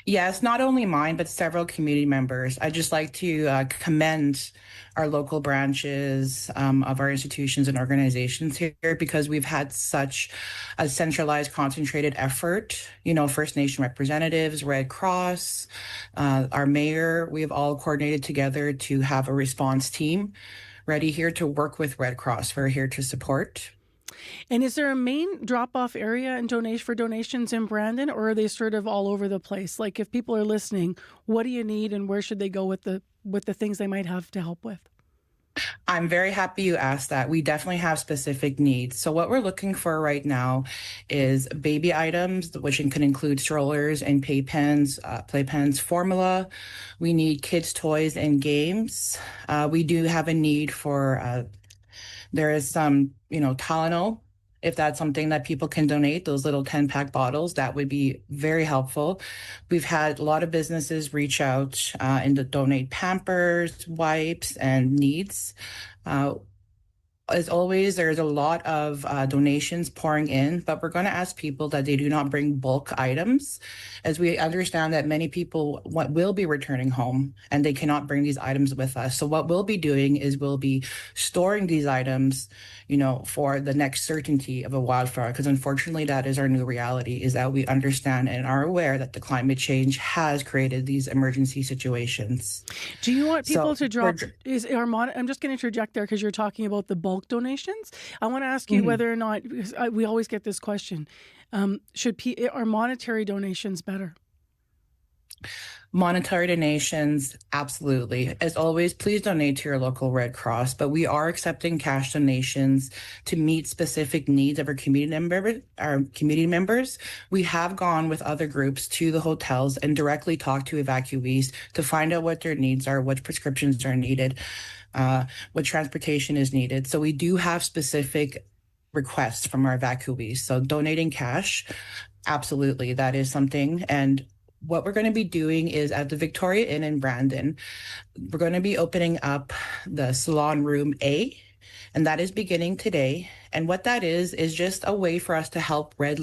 Yes, not only mine, but several community members. I'd just like to commend our local branches of our institutions and organizations here, because we've had such a centralized, concentrated effort. First Nation representatives, Red Cross, our mayor, we've all coordinated together to have a response team ready here to work with Red Cross. We're here to support. And is there a main drop-off area and for donations in Brandon, or are they sort of all over the place? Like, if people are listening, what do you need, and where should they go with the things they might have to help with? I'm very happy you asked that. We definitely have specific needs. So what we're looking for right now is baby items, which can include strollers and playpens, formula. We need kids' toys and games. We do have a need for there is some, Tylenol. If that's something that people can donate, those little 10-pack bottles, that would be very helpful. We've had a lot of businesses reach out and to donate Pampers, wipes, and needs. As always, there's a lot of donations pouring in, but we're going to ask people that they do not bring bulk items, as we understand that many people will be returning home and they cannot bring these items with us. So what we'll be doing is we'll be storing these items, for the next certainty of a wildfire, because unfortunately that is our new reality, is that we understand and are aware that the climate change has created these emergency situations. Do you want people to drop? I'm just going to interject there because you're talking about the bulk donations. I want to ask you whether or not, because we always get this question, are monetary donations better? Monetary donations, absolutely. As always, please donate to your local Red Cross, but we are accepting cash donations to meet specific needs of our community members. We have gone with other groups to the hotels and directly talked to evacuees to find out what their needs are, what prescriptions are needed, what transportation is needed. So we do have specific requests from our evacuees. So donating cash, absolutely, that is something. And what we're going to be doing is at the Victoria Inn in Brandon, we're going to be opening up the Salon Room A, and that is beginning today. And what that is just a way for us to help Red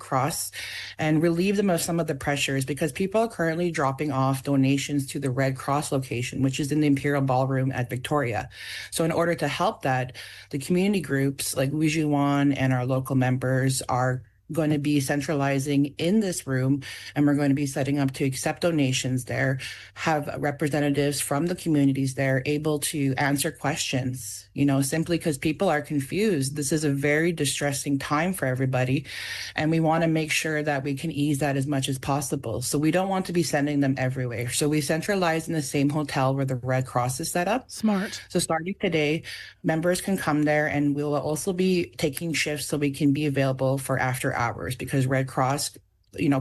Cross, and relieve them of some of the pressures, because people are currently dropping off donations to the Red Cross location, which is in the Imperial Ballroom at Victoria. So in order to help that, the community groups like Wijuan and our local members are going to be centralizing in this room, and we're going to be setting up to accept donations there, have representatives from the communities there able to answer questions, simply because people are confused. This is a very distressing time for everybody, and we want to make sure that we can ease that as much as possible. So we don't want to be sending them everywhere. So we centralize in the same hotel where the Red Cross is set up. Smart. So starting today, members can come there, and we'll also be taking shifts so we can be available for after hours, because Red Cross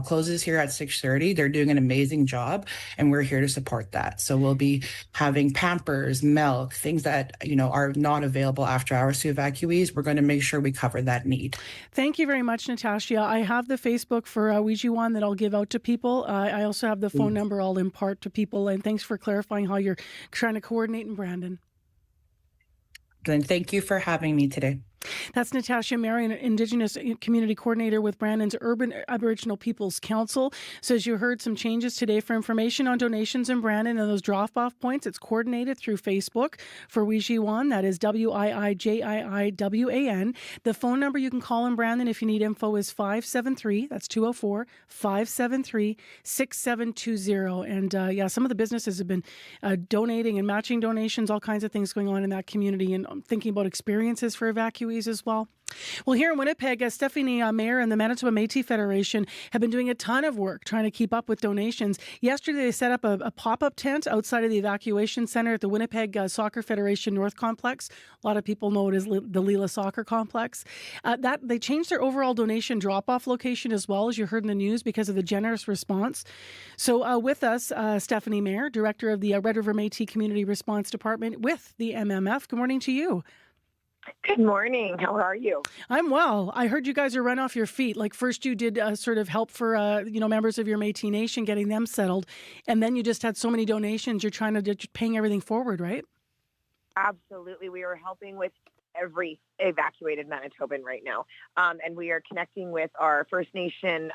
closes here at 6:30. They're doing an amazing job, and we're here to support that. So we'll be having Pampers, milk, things that are not available after hours to evacuees. We're going to make sure we cover that need. Thank you very much, Natasha. I have the Facebook for Wijuan that I'll give out to people. I also have the phone number I'll impart to people, and thanks for clarifying how you're trying to coordinate in Brandon. Then thank you for having me today. That's Natasha Marion, Indigenous Community Coordinator with Brandon's Urban Aboriginal Peoples Council. So as you heard, some changes today. For information on donations in Brandon and those drop-off points, it's coordinated through Facebook for Wijiwan. That is WIIJIIWAN. The phone number you can call in Brandon if you need info is 573, that's 204-573-6720. And some of the businesses have been donating and matching donations, all kinds of things going on in that community, and thinking about experiences for evacuees as well. Well, here in Winnipeg, Stephanie Mayer and the Manitoba Métis Federation have been doing a ton of work trying to keep up with donations. Yesterday, they set up a pop-up tent outside of the evacuation center at the Winnipeg Soccer Federation North Complex. A lot of people know it as the Leela Soccer Complex. That they changed their overall donation drop-off location as well, as you heard in the news, because of the generous response. So with us, Stephanie Mayer, Director of the Red River Métis Community Response Department with the MMF. Good morning to you. Good morning. How are you? I'm well. I heard you guys are run off your feet. Like first you did sort of help for, members of your Métis Nation, getting them settled. And then you just had so many donations. You're trying to paying everything forward, right? Absolutely. We are helping with every evacuated Manitoban right now. And we are connecting with our First Nation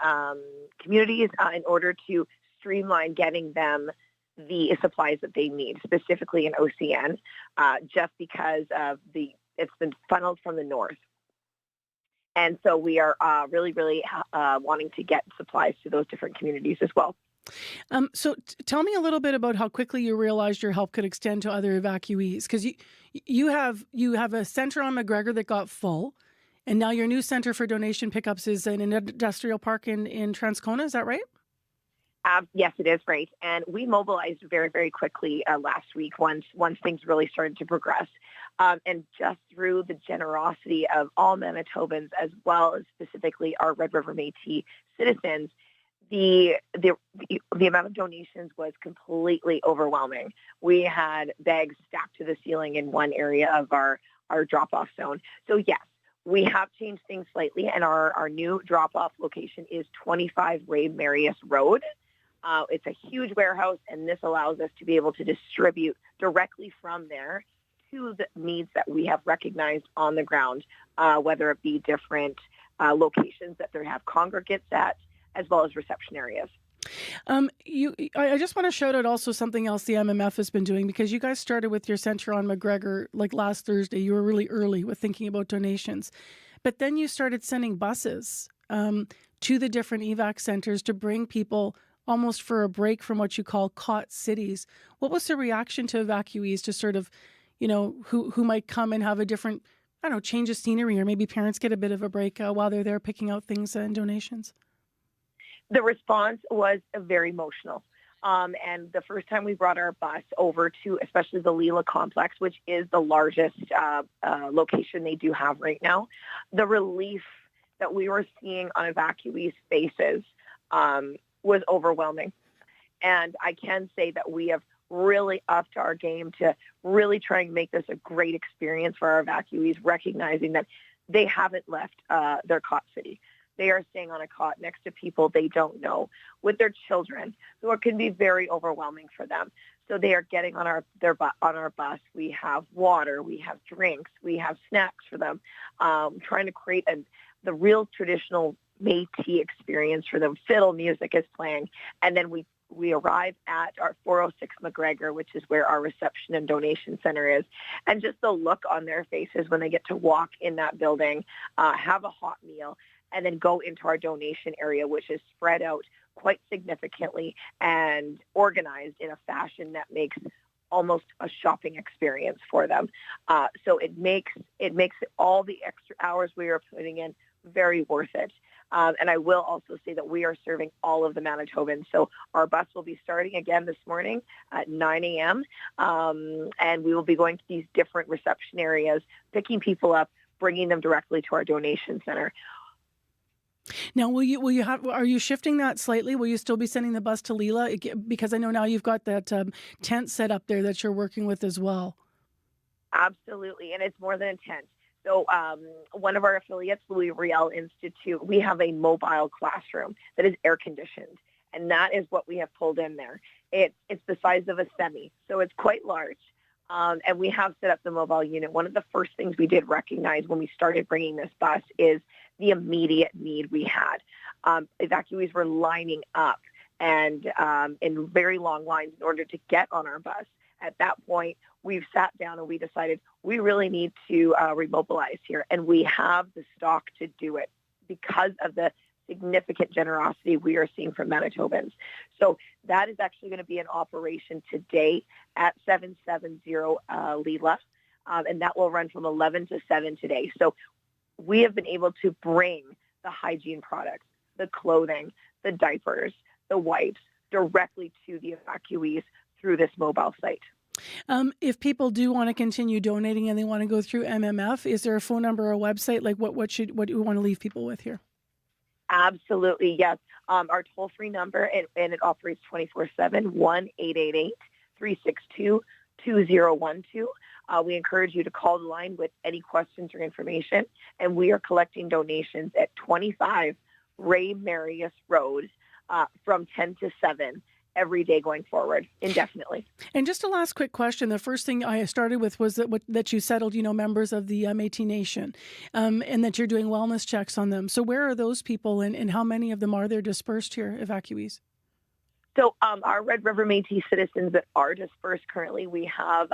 communities in order to streamline getting them the supplies that they need, specifically in OCN, just because of it's been funneled from the north. And so we are really wanting to get supplies to those different communities as well. So tell me a little bit about how quickly you realized your help could extend to other evacuees, because you have a center on McGregor that got full, and now your new center for donation pickups is in an industrial park in Transcona. Is that right? Yes, it is right. And we mobilized very, very quickly last week once things really started to progress. And just through the generosity of all Manitobans, as well as specifically our Red River Métis citizens, the amount of donations was completely overwhelming. We had bags stacked to the ceiling in one area of our drop-off zone. So yes, we have changed things slightly, and our new drop-off location is 25 Ray Marius Road. It's a huge warehouse, and this allows us to be able to distribute directly from there to the needs that we have recognized on the ground, whether it be different locations that they have congregates at, as well as reception areas. I just want to shout out also something else the MMF has been doing, because you guys started with your center on McGregor like last Thursday. You were really early with thinking about donations, but then you started sending buses to the different evac centers to bring people almost for a break from what you call caught cities. What was the reaction to evacuees to sort of, who might come and have a different, change of scenery, or maybe parents get a bit of a break while they're there picking out things and donations? The response was very emotional. And the first time we brought our bus over to especially the Leela complex, which is the largest location they do have right now, the relief that we were seeing on evacuees' faces was overwhelming. And I can say that we have really upped our game to really try and make this a great experience for our evacuees, recognizing that they haven't left their cot city. They are staying on a cot next to people they don't know with their children, so it can be very overwhelming for them. So they are getting on our bus. We have water, we have drinks, we have snacks for them, trying to create the real traditional Métis experience for them. Fiddle music is playing, and then we arrive at our 406 McGregor, which is where our reception and donation center is, and just the look on their faces when they get to walk in that building, have a hot meal, and then go into our donation area, which is spread out quite significantly and organized in a fashion that makes almost a shopping experience for them. So it makes all the extra hours we are putting in very worth it. And I will also say that we are serving all of the Manitobans. So our bus will be starting again this morning at 9 a.m. And we will be going to these different reception areas, picking people up, bringing them directly to our donation center. Now, are you shifting that slightly? Will you still be sending the bus to Leela? Because I know now you've got that tent set up there that you're working with as well. Absolutely. And it's more than a tent. So one of our affiliates, Louis Riel Institute, we have a mobile classroom that is air conditioned. And that is what we have pulled in there. It's the size of a semi. So it's quite large. And we have set up the mobile unit. One of the first things we did recognize when we started bringing this bus is the immediate need we had. Evacuees were lining up and in very long lines in order to get on our bus. At that point, we've sat down and we decided we really need to remobilize here. And we have the stock to do it because of the significant generosity we are seeing from Manitobans. So that is actually going to be in operation today at 770 Leela, and that will run from 11 to 7 today. So we have been able to bring the hygiene products, the clothing, the diapers, the wipes directly to the evacuees through this mobile site. If people do want to continue donating and they want to go through MMF, is there a phone number or a website? Like what do we want to leave people with here? Absolutely, yes. Our toll-free number, and it operates 24/7, 1-888-362-2012. We encourage you to call the line with any questions or information, and we are collecting donations at 25 Ray Marius Road from 10 to 7 every day going forward, indefinitely. And just a last quick question. The first thing I started with was that you settled, members of the Métis Nation, and that you're doing wellness checks on them. So where are those people, and how many of them are there dispersed here, evacuees? So our Red River Métis citizens that are dispersed currently, we have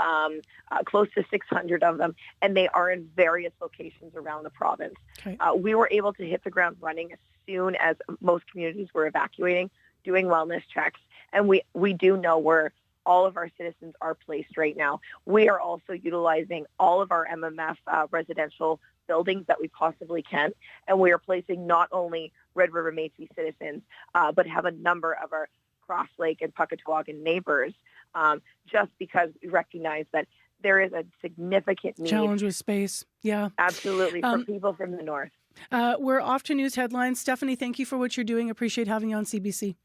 close to 600 of them, and they are in various locations around the province. Okay. We were able to hit the ground running as soon as most communities were evacuating, doing wellness checks. And we do know where all of our citizens are placed right now. We are also utilizing all of our MMF residential buildings that we possibly can. And we are placing not only Red River Métis citizens, but have a number of our Cross Lake and Puckatawagan neighbors, just because we recognize that there is a significant need. Challenge with space. Yeah. Absolutely. For people from the north. We're off to news headlines. Stephanie, thank you for what you're doing. Appreciate having you on CBC.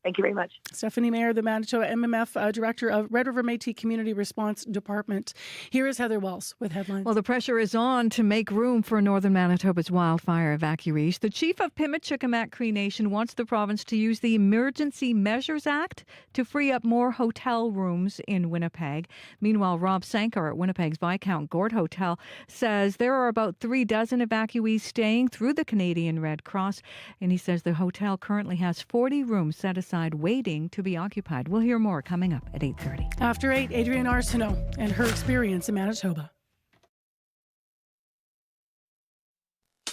Thank you very much. Stephanie Mayer, the Manitoba MMF Director of Red River Métis Community Response Department. Here is Heather Wells with headlines. Well, the pressure is on to make room for northern Manitoba's wildfire evacuees. The chief of Pimachikamak Cree Nation wants the province to use the Emergency Measures Act to free up more hotel rooms in Winnipeg. Meanwhile, Rob Sankar at Winnipeg's Viscount Gord Hotel says there are about 36 evacuees staying through the Canadian Red Cross, and he says the hotel currently has 40 rooms set aside waiting to be occupied. We'll hear more coming up at 8:30. After 8, Adrienne Arsenault and her experience in Manitoba.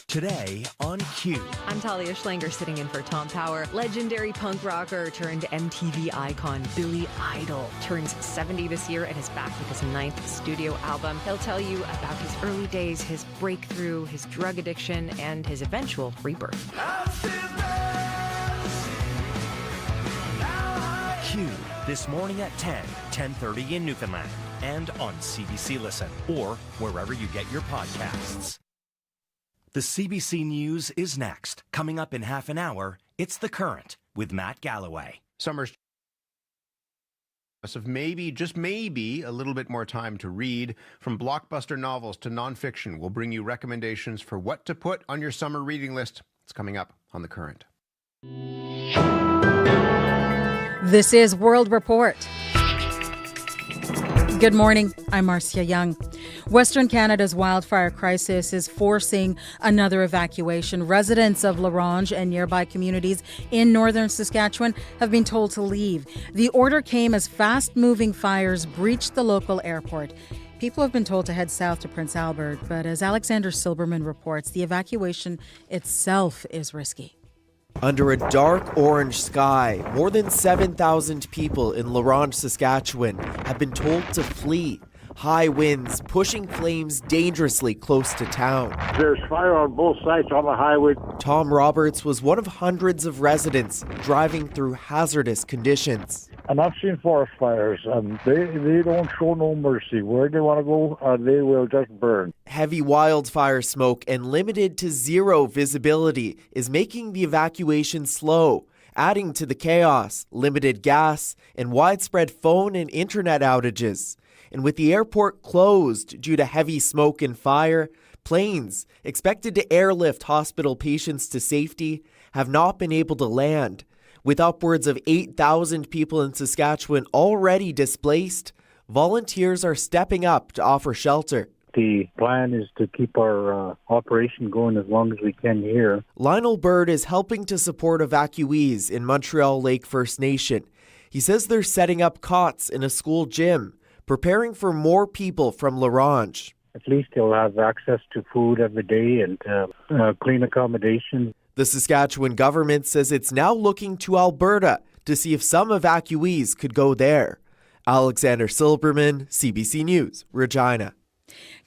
Today on Q. I'm Talia Schlanger sitting in for Tom Power. Legendary punk rocker turned MTV icon Billy Idol turns 70 this year and is back with his 9th studio album. He'll tell you about his early days, his breakthrough, his drug addiction, and his eventual rebirth. Q this morning at 10:30 in Newfoundland, and on CBC Listen or wherever you get your podcasts. The CBC News is next. Coming up in half an hour, it's The Current with Matt Galloway. Summer's of maybe, just maybe, a little bit more time to read. From blockbuster novels to nonfiction, we'll bring you recommendations for what to put on your summer reading list. It's coming up on The Current. This is World Report. Good morning. I'm Marcia Young. Western Canada's wildfire crisis is forcing another evacuation. Residents of La Ronge and nearby communities in northern Saskatchewan have been told to leave. The order came as fast-moving fires breached the local airport. People have been told to head south to Prince Albert, but as Alexander Silberman reports, the evacuation itself is risky. Under a dark orange sky, more than 7,000 people in La Ronge, Saskatchewan have been told to flee. High winds pushing flames dangerously close to town. There's fire on both sides on the highway. Tom Roberts was one of hundreds of residents driving through hazardous conditions. And I've seen forest fires, and they don't show no mercy. Where they want to go, they will just burn. Heavy wildfire smoke and limited to zero visibility is making the evacuation slow, adding to the chaos, limited gas, and widespread phone and internet outages. And with the airport closed due to heavy smoke and fire, planes expected to airlift hospital patients to safety have not been able to land. With upwards of 8,000 people in Saskatchewan already displaced, volunteers are stepping up to offer shelter. The plan is to keep our operation going as long as we can here. Lionel Bird is helping to support evacuees in Montreal Lake First Nation. He says they're setting up cots in a school gym, preparing for more people from Larange. At least they'll have access to food every day and clean accommodation. The Saskatchewan government says it's now looking to Alberta to see if some evacuees could go there. Alexander Silberman, CBC News, Regina.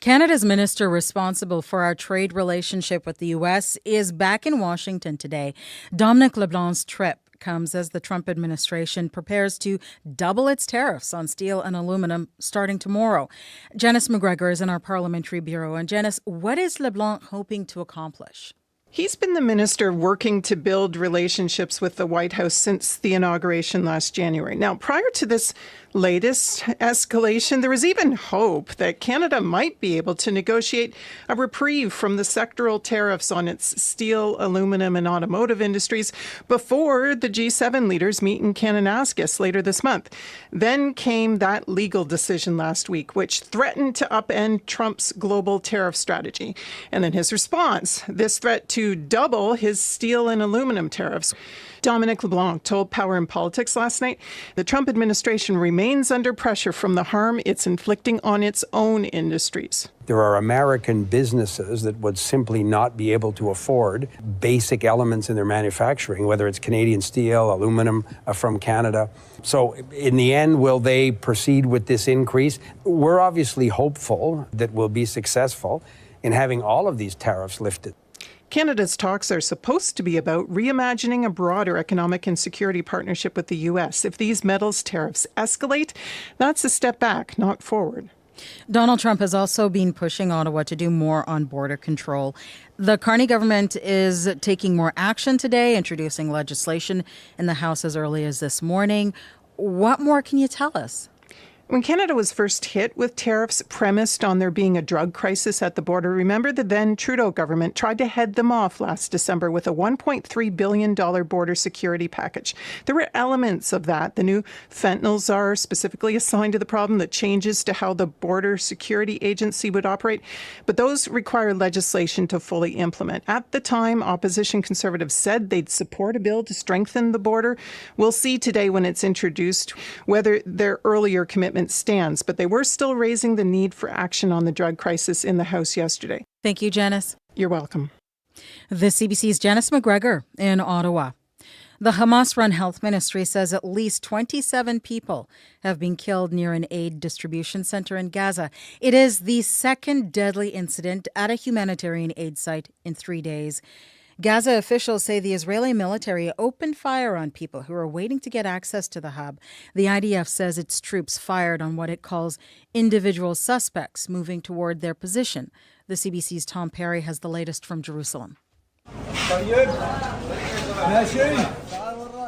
Canada's minister responsible for our trade relationship with the U.S. is back in Washington today. Dominic LeBlanc's trip comes as the Trump administration prepares to double its tariffs on steel and aluminum starting tomorrow. Janice McGregor is in our parliamentary bureau. And Janice, what is LeBlanc hoping to accomplish? He's been the minister working to build relationships with the White House since the inauguration last January. Now, prior to this latest escalation, there was even hope that Canada might be able to negotiate a reprieve from the sectoral tariffs on its steel, aluminum, and automotive industries before the G7 leaders meet in Kananaskis later this month. Then came that legal decision last week, which threatened to upend Trump's global tariff strategy. And then his response, this threat to double his steel and aluminum tariffs. Dominic LeBlanc told Power and Politics last night the Trump administration remains under pressure from the harm it's inflicting on its own industries. There are American businesses that would simply not be able to afford basic elements in their manufacturing, whether it's Canadian steel, aluminum from Canada. So in the end, will they proceed with this increase? We're obviously hopeful that we'll be successful in having all of these tariffs lifted. Canada's talks are supposed to be about reimagining a broader economic and security partnership with the U.S. If these metals tariffs escalate, that's a step back, not forward. Donald Trump has also been pushing Ottawa to do more on border control. The Carney government is taking more action today, introducing legislation in the House as early as this morning. What more can you tell us? When Canada was first hit with tariffs premised on there being a drug crisis at the border, remember the then Trudeau government tried to head them off last December with a $1.3 billion border security package. There were elements of that. The new fentanyl czar specifically assigned to the problem, the changes to how the Border Security Agency would operate. But those require legislation to fully implement. At the time, opposition Conservatives said they'd support a bill to strengthen the border. We'll see today when it's introduced whether their earlier commitment stands, but they were still raising the need for action on the drug crisis in the House yesterday. Thank you, Janice. You're welcome. The CBC's Janice McGregor in Ottawa. The Hamas-run health ministry says at least 27 people have been killed near an aid distribution center in Gaza. It is the second deadly incident at a humanitarian aid site in 3 days. Gaza officials say the Israeli military opened fire on people who were waiting to get access to the hub. The IDF says its troops fired on what it calls individual suspects moving toward their position. The CBC's Tom Perry has the latest from Jerusalem.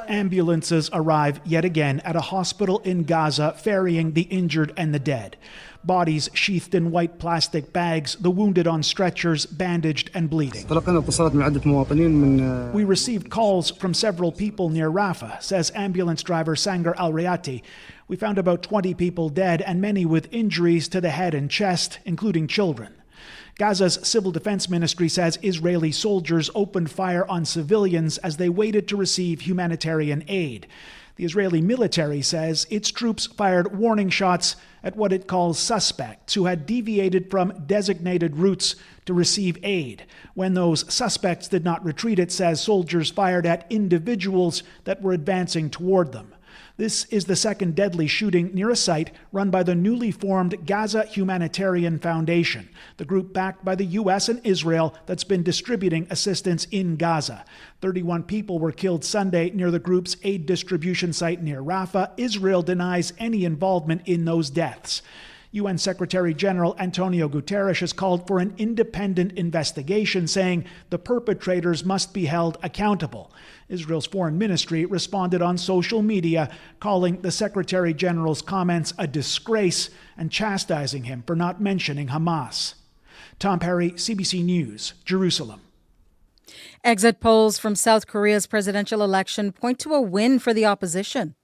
Ambulances arrive yet again at a hospital in Gaza, ferrying the injured and the dead. Bodies sheathed in white plastic bags, the wounded on stretchers, bandaged and bleeding. We received calls from several people near Rafah, says ambulance driver Sanger Al-Rayati. We found about 20 people dead and many with injuries to the head and chest, including children. Gaza's Civil Defense Ministry says Israeli soldiers opened fire on civilians as they waited to receive humanitarian aid. The Israeli military says its troops fired warning shots at what it calls suspects who had deviated from designated routes to receive aid. When those suspects did not retreat, it says soldiers fired at individuals that were advancing toward them. This is the second deadly shooting near a site run by the newly formed Gaza Humanitarian Foundation, the group backed by the U.S. and Israel that's been distributing assistance in Gaza. 31 people were killed Sunday near the group's aid distribution site near Rafah. Israel denies any involvement in those deaths. UN Secretary General Antonio Guterres has called for an independent investigation, saying the perpetrators must be held accountable. Israel's foreign ministry responded on social media, calling the Secretary General's comments a disgrace and chastising him for not mentioning Hamas. Tom Perry, CBC News, Jerusalem. Exit polls from South Korea's presidential election point to a win for the opposition.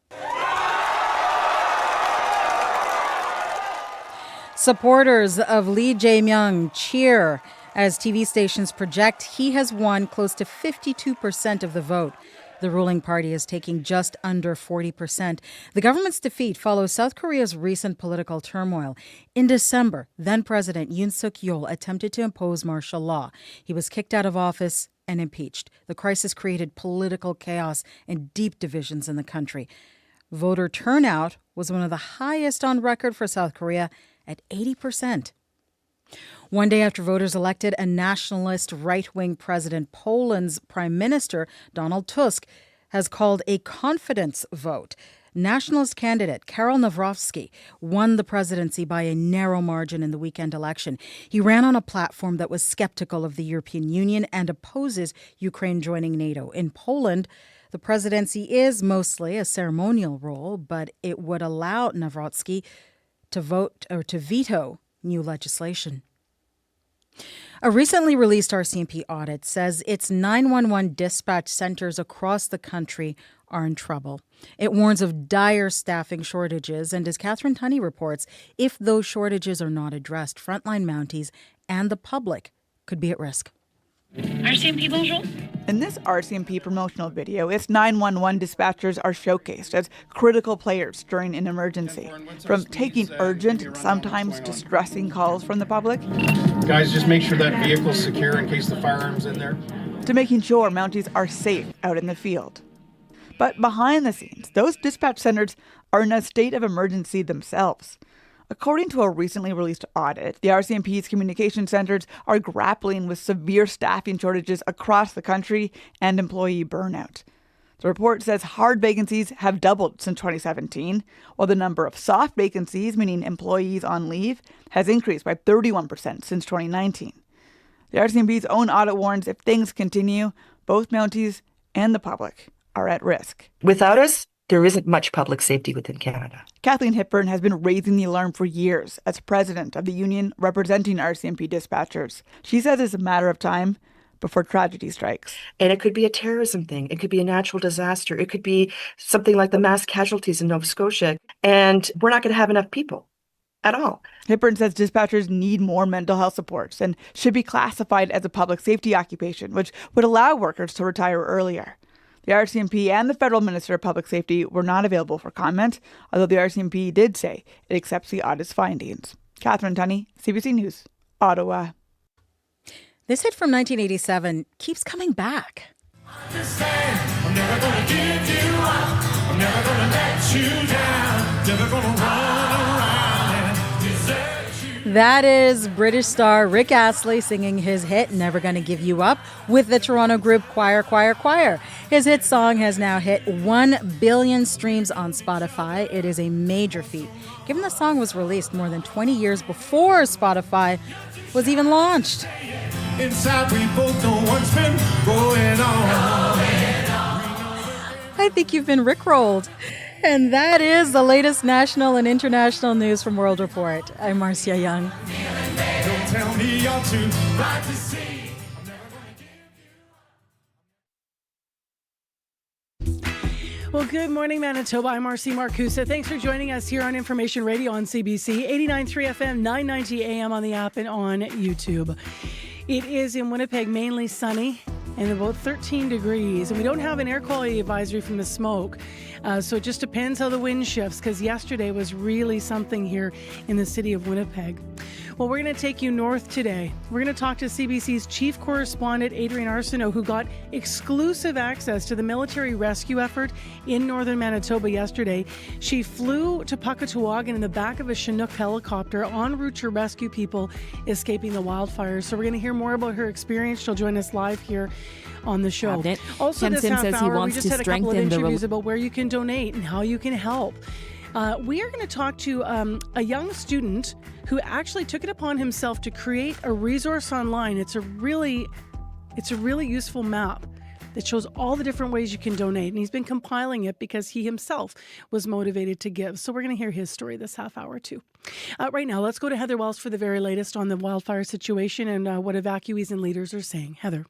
Supporters of Lee Jae-myung cheer as TV stations project he has won close to 52% of the vote. The ruling party is taking just under 40%. The government's defeat follows South Korea's recent political turmoil. In December, then-President Yoon Suk-yeol attempted to impose martial law. He was kicked out of office and impeached. The crisis created political chaos and deep divisions in the country. Voter turnout was one of the highest on record for South Korea at 80%. One day after voters elected a nationalist right-wing president, Poland's Prime Minister Donald Tusk has called a confidence vote. Nationalist candidate Karol Nawrocki won the presidency by a narrow margin in the weekend election. He ran on a platform that was skeptical of the European Union and opposes Ukraine joining NATO. In Poland, the presidency is mostly a ceremonial role, but it would allow Nawrocki to vote or to veto new legislation. A recently released RCMP audit says its 911 dispatch centers across the country are in trouble. It warns of dire staffing shortages, and as Catherine Tunney reports, if those shortages are not addressed, frontline Mounties and the public could be at risk. RCMP, bonjour. In this RCMP promotional video, its 911 dispatchers are showcased as critical players during an emergency, from taking urgent and sometimes distressing calls from the public. Guys, just make sure that vehicle's secure in case the firearm's in there. To making sure Mounties are safe out in the field. But behind the scenes, those dispatch centers are in a state of emergency themselves. According to a recently released audit, the RCMP's communication centers are grappling with severe staffing shortages across the country and employee burnout. The report says hard vacancies have doubled since 2017, while the number of soft vacancies, meaning employees on leave, has increased by 31% since 2019. The RCMP's own audit warns if things continue, both Mounties and the public are at risk. Without us, there isn't much public safety within Canada. Kathleen Hepburn has been raising the alarm for years as president of the union representing RCMP dispatchers. She says it's a matter of time before tragedy strikes. And it could be a terrorism thing. It could be a natural disaster. It could be something like the mass casualties in Nova Scotia. And we're not going to have enough people at all. Hepburn says dispatchers need more mental health supports and should be classified as a public safety occupation, which would allow workers to retire earlier. The RCMP and the Federal Minister of Public Safety were not available for comment, although the RCMP did say it accepts the audit's findings. Catherine Tunney, CBC News, Ottawa. This hit from 1987 keeps coming back. I'm never gonna give you up. I'm never gonna let you down. Never gonna run around and desert you. That is British star Rick Astley singing his hit Never Gonna Give You Up with the Toronto group Choir, Choir, Choir. His hit song has now hit 1 billion streams on Spotify. It is a major feat, given the song was released more than 20 years before Spotify was even launched. Inside we both know what's been going on. I think you've been rickrolled. And that is the latest national and international news from World Report. I'm Marcia Young. Don't tell me you're too bright to see. Well, good morning, Manitoba. I'm Marcy Marcusa. Thanks for joining us here on Information Radio on CBC, 89.3 FM, 990 AM on the app and on YouTube. It is in Winnipeg mainly sunny and about 13 degrees. And we don't have an air quality advisory from the smoke. So it just depends how the wind shifts, because yesterday was really something here in the city of Winnipeg. Well, we're going to take you north today. We're going to talk to CBC's chief correspondent, Adrienne Arsenault, who got exclusive access to the military rescue effort in northern Manitoba yesterday. She flew to Pukatawagan in the back of a Chinook helicopter en route to rescue people escaping the wildfires. So we're going to hear more about her experience. She'll join us live here on the show. Also, this half hour, we just had a couple of interviews about where you can donate and how you can help. We are going to talk to a young student who actually took it upon himself to create a resource online. It's a really useful map that shows all the different ways you can donate. And he's been compiling it because he himself was motivated to give. So we're going to hear his story this half hour too. Right now, let's go to Heather Wells for the very latest on the wildfire situation and what evacuees and leaders are saying. Heather.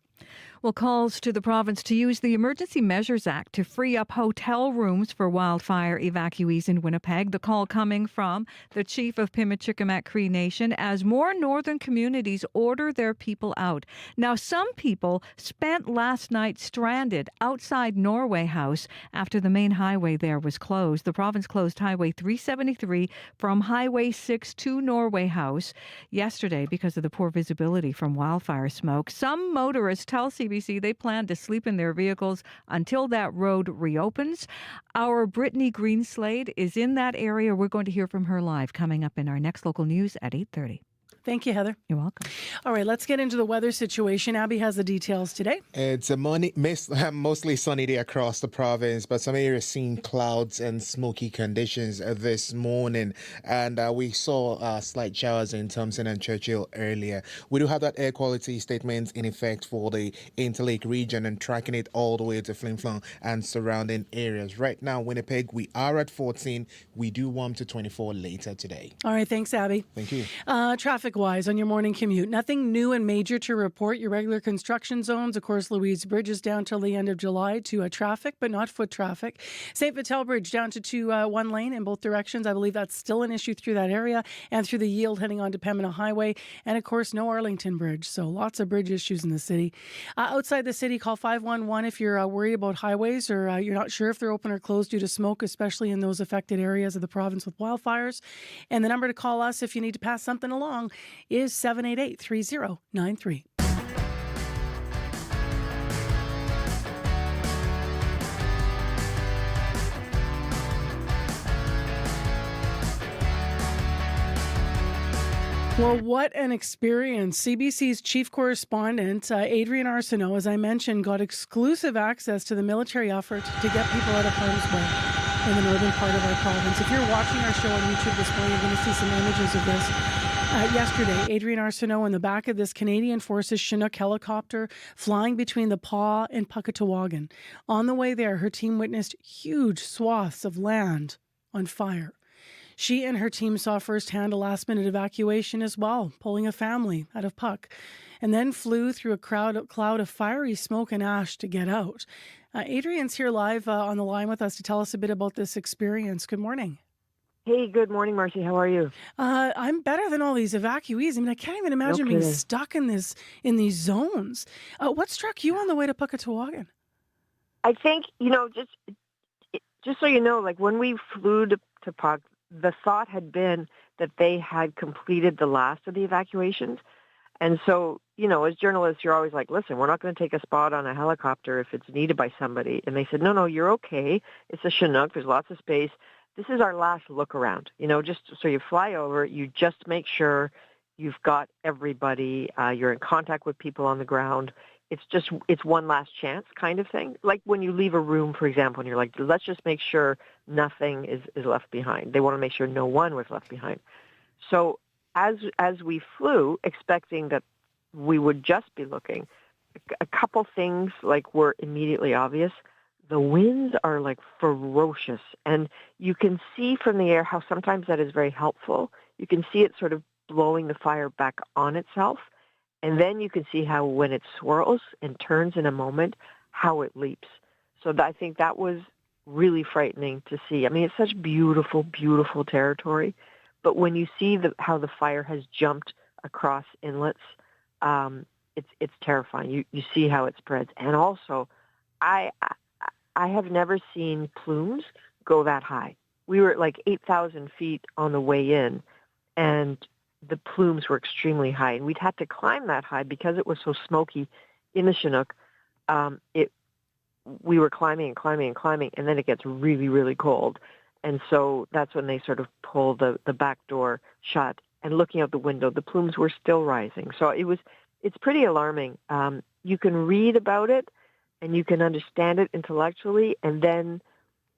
Well, calls to the province to use the Emergency Measures Act to free up hotel rooms for wildfire evacuees in Winnipeg. The call coming from the chief of Pimachikamak Cree Nation as more northern communities order their people out. Now, some people spent last night stranded outside Norway House after the main highway there was closed. The province closed Highway 373 from Highway 6 to Norway House yesterday because of the poor visibility from wildfire smoke. Some motorists tell CBC they plan to sleep in their vehicles until that road reopens. Our Brittany Greenslade is in that area. We're going to hear from her live coming up in our next local news at 8:30. Thank you, Heather. You're welcome. All right, let's get into the weather situation. Abby has the details today. It's a mostly sunny day across the province, but some areas seeing clouds and smoky conditions this morning. And we saw slight showers in Thompson and Churchill earlier. We do have that air quality statement in effect for the Interlake region and tracking it all the way to Flin Flon and surrounding areas. Right now, Winnipeg, we are at 14. We do warm to 24 later today. All right, thanks, Abby. Thank you. Traffic-wise on your morning commute, nothing new and major to report. Your regular construction zones, of course, Louise Bridge is down till the end of July to traffic, but not foot traffic. St. Vital Bridge down to one lane in both directions. I believe that's still an issue through that area and through the yield heading on to Pembina Highway. And, of course, no Arlington Bridge. So lots of bridge issues in the city. Outside the city, call 511 if you're worried about highways or you're not sure if they're open or closed due to smoke, especially in those affected areas of the province with wildfires. And the number to call us if you need to pass something along is 788-3093. Well, what an experience. CBC's chief correspondent, Adrian Arsenault, as I mentioned, got exclusive access to the military effort to get people out of harm's way in the northern part of our province. If you're watching our show on YouTube this morning, you're going to see some images of this. Yesterday, Adrian Arsenault in the back of this Canadian Forces Chinook helicopter flying between the Paw and Pukatawagan. On the way there, her team witnessed huge swaths of land on fire. She and her team saw firsthand a last-minute evacuation as well, pulling a family out of Puck, and then flew through a cloud of fiery smoke and ash to get out. Adrian's here live on the line with us to tell us a bit about this experience. Good morning. Hey, good morning, Marcy. How are you? I'm better than all these evacuees. I mean, I can't even imagine being stuck in these zones. What struck you on the way to Pukatawagan? I think, just so you know, like when we flew to Puck, the thought had been that they had completed the last of the evacuations. And so, as journalists, you're always like, listen, we're not going to take a spot on a helicopter if it's needed by somebody. And they said, no, you're okay. It's a Chinook. There's lots of space. This is our last look around, just so you fly over, you just make sure you've got everybody, you're in contact with people on the ground. It's one last chance kind of thing. Like when you leave a room, for example, and you're like, let's just make sure nothing is left behind. They want to make sure no one was left behind. So as we flew, expecting that we would just be looking, a couple things were immediately obvious. The winds are ferocious, and you can see from the air how sometimes that is very helpful. You can see it sort of blowing the fire back on itself, and then you can see how when it swirls and turns in a moment, how it leaps. So I think that was really frightening to see. I mean, it's such beautiful, beautiful territory, but when you see how the fire has jumped across inlets, it's terrifying. You see how it spreads, and also, I have never seen plumes go that high. We were at 8,000 feet on the way in, and the plumes were extremely high. And we'd had to climb that high because it was so smoky in the Chinook. We were climbing and climbing and climbing, and then it gets really, really cold. And so that's when they sort of pull the back door shut. And looking out the window, the plumes were still rising. So it's pretty alarming. You can read about it, and you can understand it intellectually, and then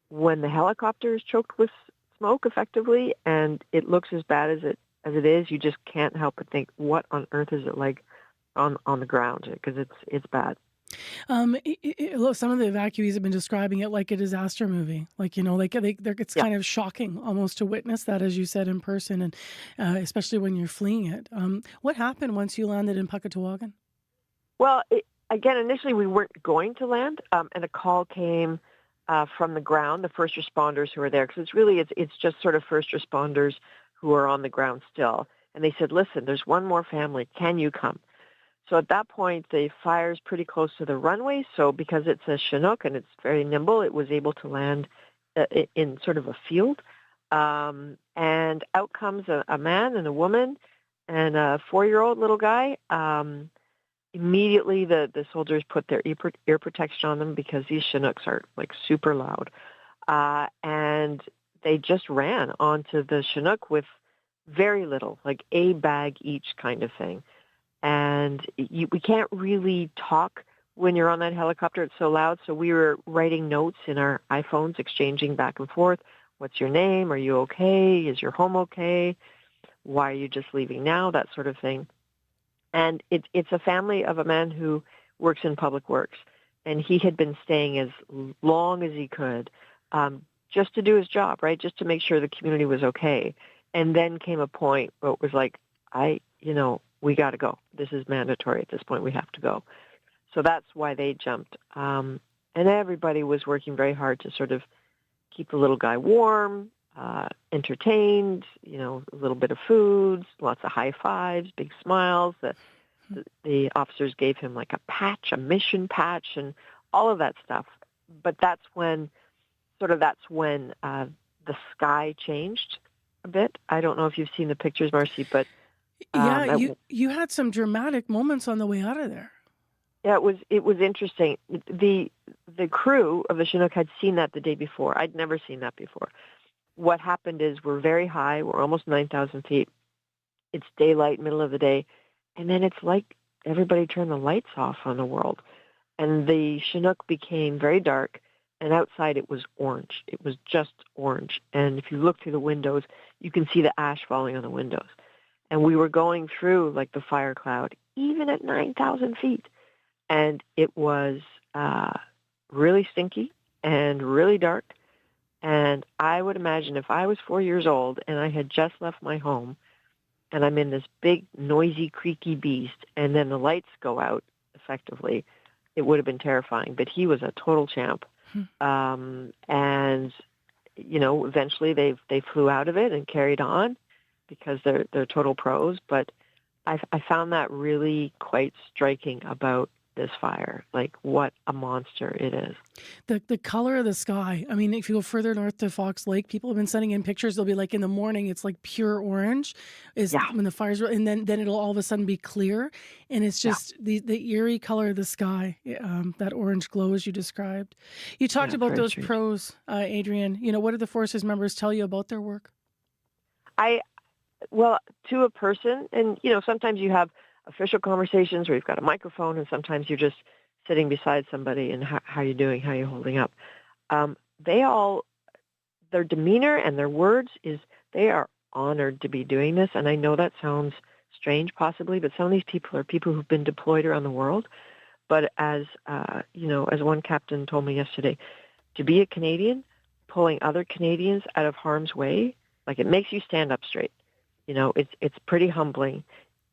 when the helicopter is choked with smoke effectively and it looks as bad as it is, you just can't help but think, what on earth is it like on the ground? Because it's bad. Some of the evacuees have been describing it like a disaster movie. It's kind of shocking almost to witness that, as you said, in person, and especially when you're fleeing it. What happened once you landed in Pukatawagan? Well, again, initially we weren't going to land, and a call came from the ground, the first responders who are there, because it's just sort of first responders who are on the ground still. And they said, listen, there's one more family. Can you come? So at that point, the fire's pretty close to the runway. So because it's a Chinook and it's very nimble, it was able to land in sort of a field. And out comes a man and a woman and a 4-year-old little guy. Immediately, the soldiers put their ear protection on them because these Chinooks are like super loud. And they just ran onto the Chinook with very little, like a bag each kind of thing. And we can't really talk when you're on that helicopter. It's so loud. So we were writing notes in our iPhones, exchanging back and forth. What's your name? Are you okay? Is your home okay? Why are you just leaving now? That sort of thing. And it's a family of a man who works in public works. And he had been staying as long as he could just to do his job, right? Just to make sure the community was okay. And then came a point where it was like, we got to go. This is mandatory at this point. We have to go. So that's why they jumped. And everybody was working very hard to sort of keep the little guy warm, entertained, a little bit of food, lots of high fives, big smiles. The officers gave him like a patch, a mission patch, and all of that stuff. But that's when the sky changed a bit. I don't know if you've seen the pictures, Marcy, but you had some dramatic moments on the way out of there. Yeah, it was interesting. The crew of the Chinook had seen that the day before. I'd never seen that before. What happened is we're very high. We're almost 9,000 feet. It's daylight, middle of the day. And then it's like everybody turned the lights off on the world. And the Chinook became very dark. And outside it was orange. It was just orange. And if you look through the windows, you can see the ash falling on the windows. And we were going through like the fire cloud, even at 9,000 feet. And it was really stinky and really dark. And I would imagine if I was 4 years old and I had just left my home and I'm in this big, noisy, creaky beast, and then the lights go out effectively, it would have been terrifying. But he was a total champ. And, eventually they flew out of it and carried on because they're total pros. But I found that really quite striking about this fire, like what a monster it is. The color of the sky. I mean, if you go further north to Fox Lake, people have been sending in pictures. They'll be like in the morning, it's like pure orange when the fires, and then it'll all of a sudden be clear. And it's just the eerie color of the sky, that orange glow as you described. You talked about those pros, Adrienne. What did the forces members tell you about their work? Well, to a person, and, sometimes you have official conversations where you've got a microphone, and sometimes you're just sitting beside somebody and how you doing, how you holding up. Their demeanor and their words is they are honored to be doing this. And I know that sounds strange possibly, but some of these people are people who've been deployed around the world. But as one captain told me yesterday, to be a Canadian, pulling other Canadians out of harm's way, like it makes you stand up straight. It's pretty humbling.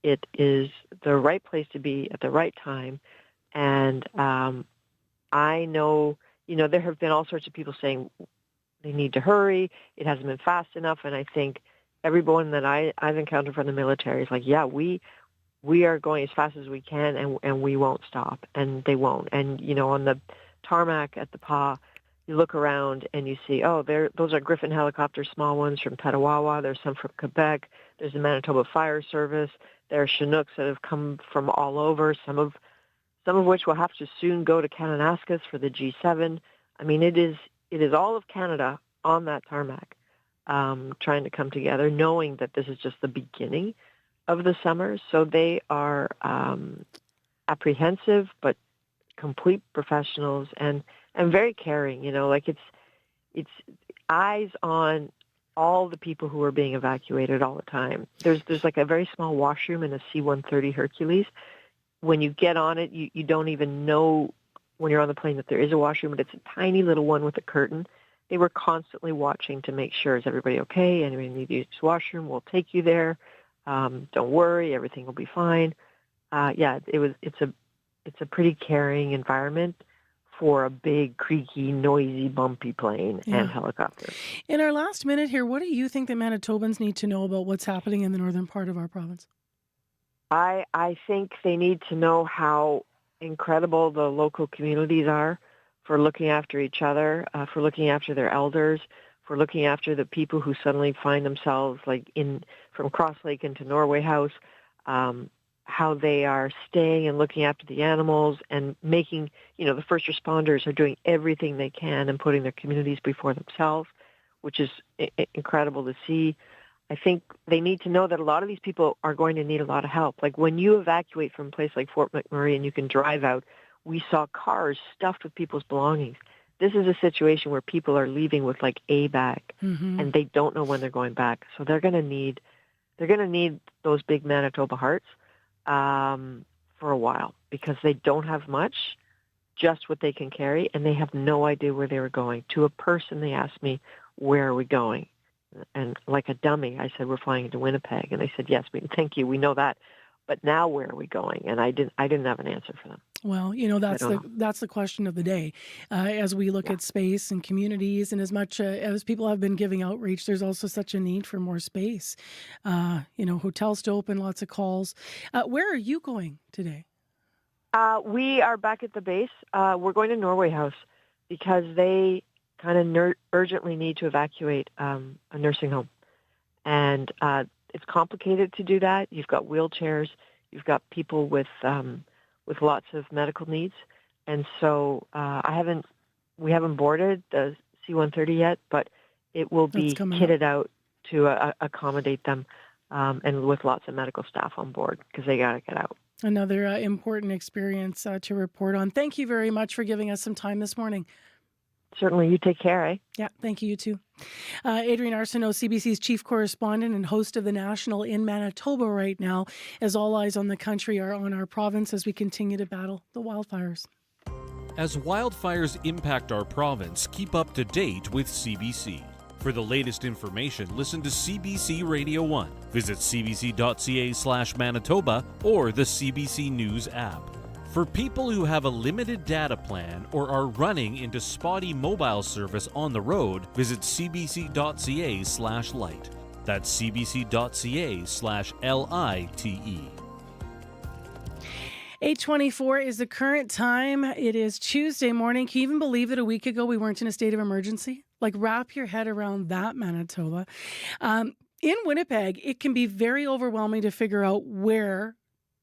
It is the right place to be at the right time. And I know, there have been all sorts of people saying they need to hurry. It hasn't been fast enough. And I think everyone that I've encountered from the military is like, yeah, we are going as fast as we can, and we won't stop. And they won't. And, on the tarmac at the PA, you look around and you see, those are Griffin helicopters, small ones from Petawawa. There's some from Quebec. There's the Manitoba Fire Service. There are Chinooks that have come from all over, some of which will have to soon go to Kananaskis for the G7. I mean, it is all of Canada on that tarmac, trying to come together, knowing that this is just the beginning of the summer. So they are apprehensive, but complete professionals and very caring. It's eyes on all the people who are being evacuated all the time. There's like a very small washroom in a C-130 Hercules. When you get on it, you don't even know when you're on the plane that there is a washroom, but it's a tiny little one with a curtain. They were constantly watching to make sure, is everybody okay? Anybody need to use the washroom? We'll take you there. Don't worry, everything will be fine. It's it's a pretty caring environment for a big, creaky, noisy, bumpy plane and helicopter. In our last minute here, what do you think that Manitobans need to know about what's happening in the northern part of our province? I think they need to know how incredible the local communities are for looking after each other, for looking after their elders, for looking after the people who suddenly find themselves like from Cross Lake into Norway House, how they are staying and looking after the animals and making, the first responders are doing everything they can and putting their communities before themselves, which is incredible to see. I think they need to know that a lot of these people are going to need a lot of help. Like when you evacuate from a place like Fort McMurray and you can drive out, we saw cars stuffed with people's belongings. This is a situation where people are leaving with like a bag and they don't know when they're going back. So they're going to need those big Manitoba hearts for a while because they don't have much, just what they can carry, and they have no idea where they were going. To a person, they asked me, "Where are we going?" And like a dummy, I said, "We're flying into Winnipeg." And they said, "Yes, thank you, we know that. But now where are we going?" And I didn't have an answer for them. Well, that's the question of the day. As we look at space and communities, and as much as people have been giving outreach, there's also such a need for more space. Hotels to open, lots of calls. Where are you going today? We are back at the base. We're going to Norway House because they kind of urgently need to evacuate a nursing home. And it's complicated to do that. You've got wheelchairs. You've got people with lots of medical needs. And so we haven't boarded the C-130 yet, but it will be kitted out to accommodate them and with lots of medical staff on board because they got to get out. Another important experience to report on. Thank you very much for giving us some time this morning. Certainly. You take care, eh? Yeah, thank you, you too. Adrienne Arsenault, CBC's chief correspondent and host of The National in Manitoba right now, as all eyes on the country are on our province as we continue to battle the wildfires. As wildfires impact our province, keep up to date with CBC. For the latest information, listen to CBC Radio 1. Visit cbc.ca/Manitoba or the CBC News app. For people who have a limited data plan or are running into spotty mobile service on the road, visit cbc.ca/lite. That's cbc.ca/LITE. 8:24 is the current time. It is Tuesday morning. Can you even believe that a week ago we weren't in a state of emergency? Like, wrap your head around that, Manitoba. In Winnipeg, it can be very overwhelming to figure out where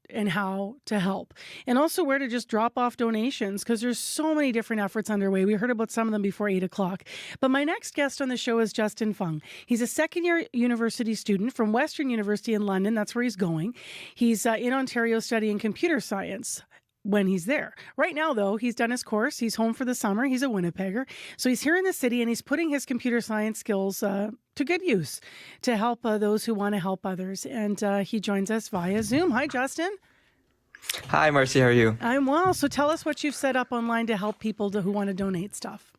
and how to help, and also where to just drop off donations because there's so many different efforts underway. We heard about some of them before 8 o'clock. But my next guest on the show is Justin Fung. He's a second-year university student from Western University in London. That's where he's going. He's in Ontario studying computer science when he's there. Right now, though, he's done his course. He's home for the summer. He's a Winnipegger. So he's here in the city, and he's putting his computer science skills to good use to help those who want to help others. And he joins us via Zoom. Hi, Justin. Hi, Marcy. How are you? I'm well. So tell us what you've set up online to help people who want to donate stuff.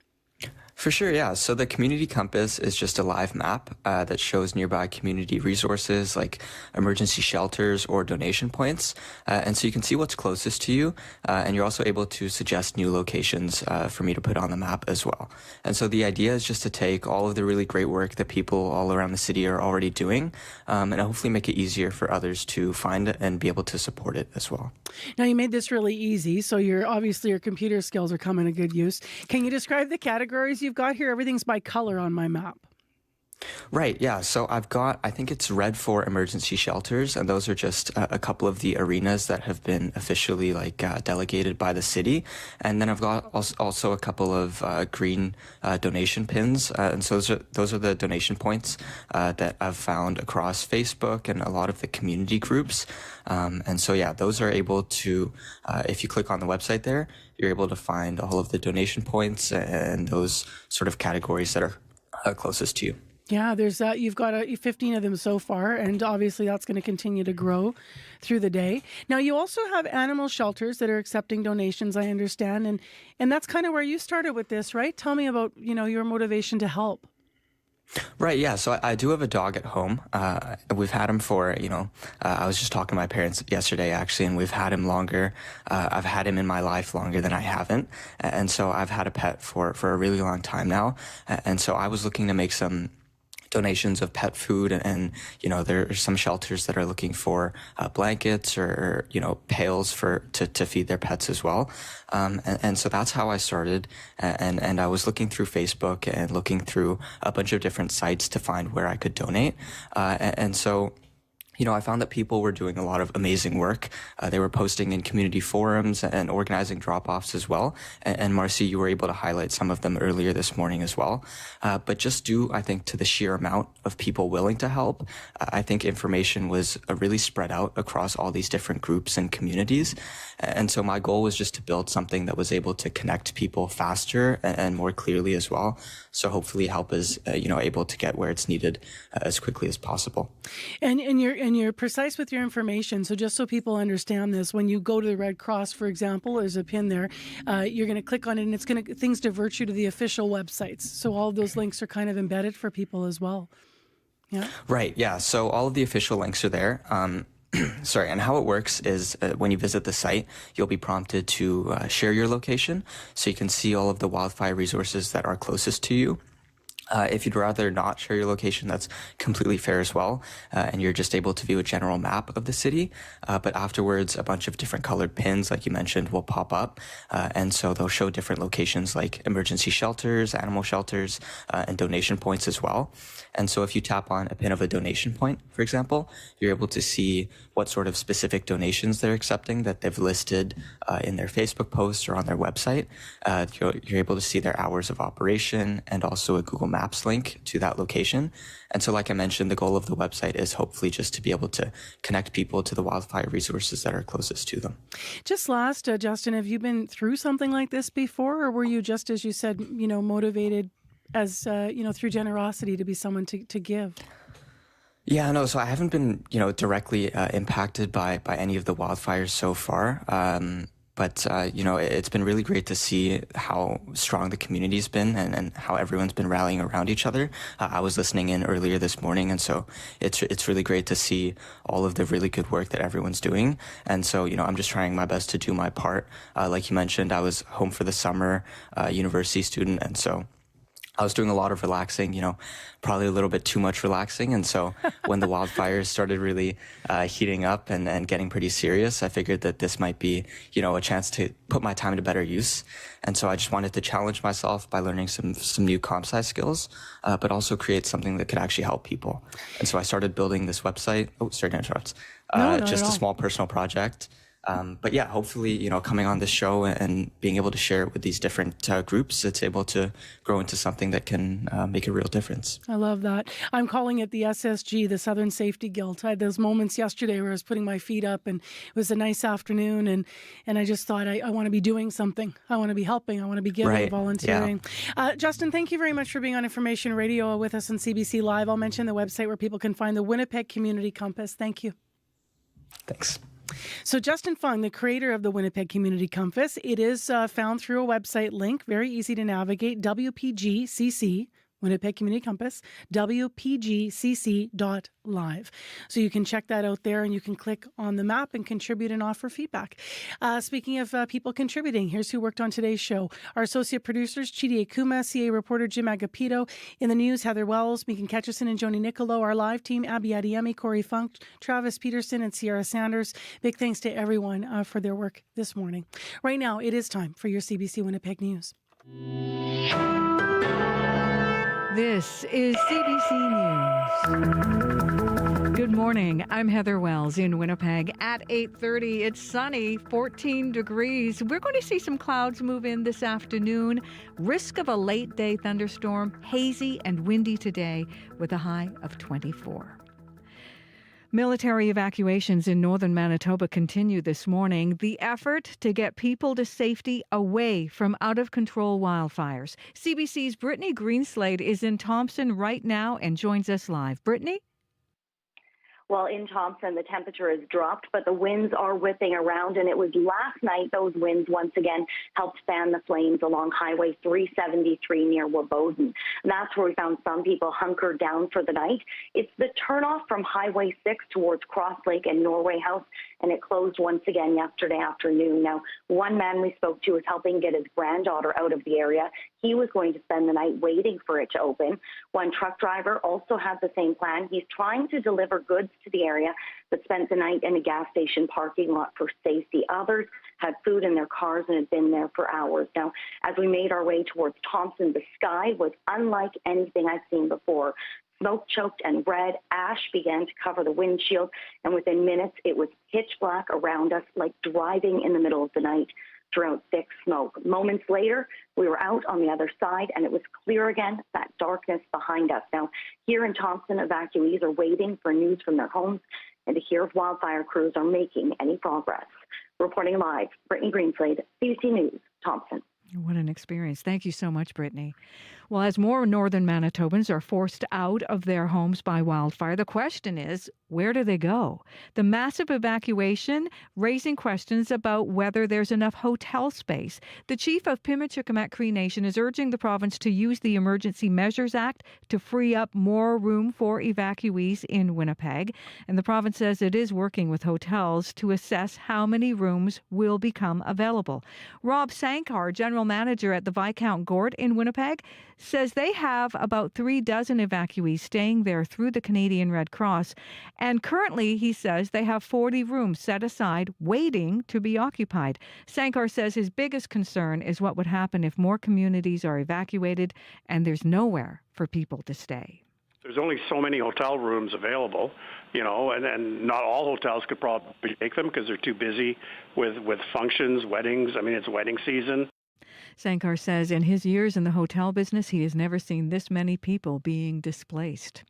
For sure, yeah. So the Community Compass is just a live map that shows nearby community resources like emergency shelters or donation points. And so you can see what's closest to you. And you're also able to suggest new locations for me to put on the map as well. And so the idea is just to take all of the really great work that people all around the city are already doing and hopefully make it easier for others to find it and be able to support it as well. Now, you made this really easy. So obviously your computer skills are coming to good use. Can you describe the categories you've got here? Everything's by color on my map. Right, yeah. So I think it's red for emergency shelters, and those are just a couple of the arenas that have been officially delegated by the city. And then I've got also a couple of green donation pins, and so those are the donation points that I've found across Facebook and a lot of the community groups. And so, yeah, those are able to, if you click on the website there, you're able to find all of the donation points and those sort of categories that are closest to you. Yeah, there's you've got 15 of them so far, and obviously that's going to continue to grow through the day. Now, you also have animal shelters that are accepting donations, I understand, and that's kind of where you started with this, right? Tell me about, your motivation to help. Right, yeah. So I do have a dog at home. We've had him for, I was just talking to my parents yesterday, actually, and we've had him longer. I've had him in my life longer than I haven't. And so I've had a pet for a really long time now. And so I was looking to make some donations of pet food, and there are some shelters that are looking for blankets or pails to feed their pets as well, and so that's how I started, and I was looking through Facebook and looking through a bunch of different sites to find where I could donate, and so I found that people were doing a lot of amazing work. They were posting in community forums and organizing drop-offs as well. And Marcy, you were able to highlight some of them earlier this morning as well. But just due, I think, to the sheer amount of people willing to help, I think information was really spread out across all these different groups and communities. And so my goal was just to build something that was able to connect people faster and more clearly as well. So hopefully help is, able to get where it's needed as quickly as possible. And you're precise with your information. So just so people understand this, when you go to the Red Cross, for example, there's a pin there. You're going to click on it, and things divert you to the official websites. So all of those links are kind of embedded for people as well. Yeah. Right. Yeah. So all of the official links are there. Sorry. And how it works is when you visit the site, you'll be prompted to share your location so you can see all of the wildfire resources that are closest to you. If you'd rather not share your location, that's completely fair as well. And you're just able to view a general map of the city. But afterwards, a bunch of different colored pins, like you mentioned, will pop up. And so they'll show different locations like emergency shelters, animal shelters, and donation points as well. And so if you tap on a pin of a donation point, for example, you're able to see what sort of specific donations they're accepting that they've listed in their Facebook posts or on their website. You're able to see their hours of operation and also a Google Maps link to that location. And so, like I mentioned, the goal of the website is hopefully just to be able to connect people to the wildfire resources that are closest to them. Just last, Justin, have you been through something like this before, or were you just, as you said, motivated as, through generosity to be someone to give? Yeah, no, so I haven't been, directly impacted by any of the wildfires so far. But it's been really great to see how strong the community's been and how everyone's been rallying around each other. I was listening in earlier this morning, and so it's really great to see all of the really good work that everyone's doing. And so, I'm just trying my best to do my part. Like you mentioned, I was home for the summer, university student, and so I was doing a lot of relaxing, probably a little bit too much relaxing. And so when the wildfires started really heating up and getting pretty serious, I figured that this might be, a chance to put my time to better use. And so I just wanted to challenge myself by learning some new comp sci skills, but also create something that could actually help people. And so I started building this website. Oh, sorry to interrupt. Just a small personal project. But yeah, hopefully, coming on this show and being able to share it with these different groups, it's able to grow into something that can make a real difference. I love that. I'm calling it the SSG, the Southern Safety Guild. I had those moments yesterday where I was putting my feet up, and it was a nice afternoon, and I just thought, I want to be doing something. I want to be helping. I want to be giving, volunteering. Yeah. Justin, thank you very much for being on Information Radio with us on CBC Live. I'll mention the website where people can find the Winnipeg Community Compass. Thank you. Thanks. So Justin Fung, the creator of the Winnipeg Community Compass, it is found through a website link, very easy to navigate, WPGCC, Winnipeg Community Compass, WPGCC.live. So you can check that out there, and you can click on the map and contribute and offer feedback. Speaking of people contributing, here's who worked on today's show. Our associate producers, Chidi Akuma, CA reporter Jim Agapito. In the news, Heather Wells, Megan Ketcherson, and Joni Nicolo. Our live team, Abby Adiemi, Corey Funk, Travis Peterson, and Sierra Sanders. Big thanks to everyone for their work this morning. Right now, it is time for your CBC Winnipeg News. This is CBC News. Good morning. I'm Heather Wells in Winnipeg. At 8:30, it's sunny, 14 degrees. We're going to see some clouds move in this afternoon. Risk of a late-day thunderstorm, hazy and windy today with a high of 24. Military evacuations in northern Manitoba continue this morning. The effort to get people to safety away from out-of-control wildfires. CBC's Brittany Greenslade is in Thompson right now and joins us live. Brittany? Well, in Thompson, the temperature has dropped, but the winds are whipping around, and it was last night those winds once again helped fan the flames along Highway 373 near Wabodin. And that's where we found some people hunkered down for the night. It's the turnoff from Highway 6 towards Cross Lake and Norway House, and it closed once again yesterday afternoon. Now, one man we spoke to is helping get his granddaughter out of the area. He was going to spend the night waiting for it to open. One truck driver also had the same plan. He's trying to deliver goods to the area, but spent the night in a gas station parking lot for safety. Others had food in their cars and had been there for hours. Now, as we made our way towards Thompson, the sky was unlike anything I've seen before. Smoke-choked and red, ash began to cover the windshield, and within minutes it was pitch black around us, like driving in the middle of the night throughout thick smoke. Moments later, we were out on the other side, and it was clear again, that darkness behind us. Now, here in Thompson, evacuees are waiting for news from their homes and to hear if wildfire crews are making any progress. Reporting live, Brittany Greenslade, CBC News, Thompson. What an experience. Thank you so much, Brittany. Well, as more northern Manitobans are forced out of their homes by wildfire, the question is, where do they go? The massive evacuation raising questions about whether there's enough hotel space. The chief of Pimachikamak Cree Nation is urging the province to use the Emergency Measures Act to free up more room for evacuees in Winnipeg. And the province says it is working with hotels to assess how many rooms will become available. Rob Sankar, general manager at the Viscount Gort in Winnipeg, says they have about 36 evacuees staying there through the Canadian Red Cross. And currently, he says, they have 40 rooms set aside waiting to be occupied. Sankar says his biggest concern is what would happen if more communities are evacuated and there's nowhere for people to stay. There's only so many hotel rooms available, and not all hotels could probably take them because they're too busy with functions, weddings. I mean, it's wedding season. Sankar says in his years in the hotel business, he has never seen this many people being displaced.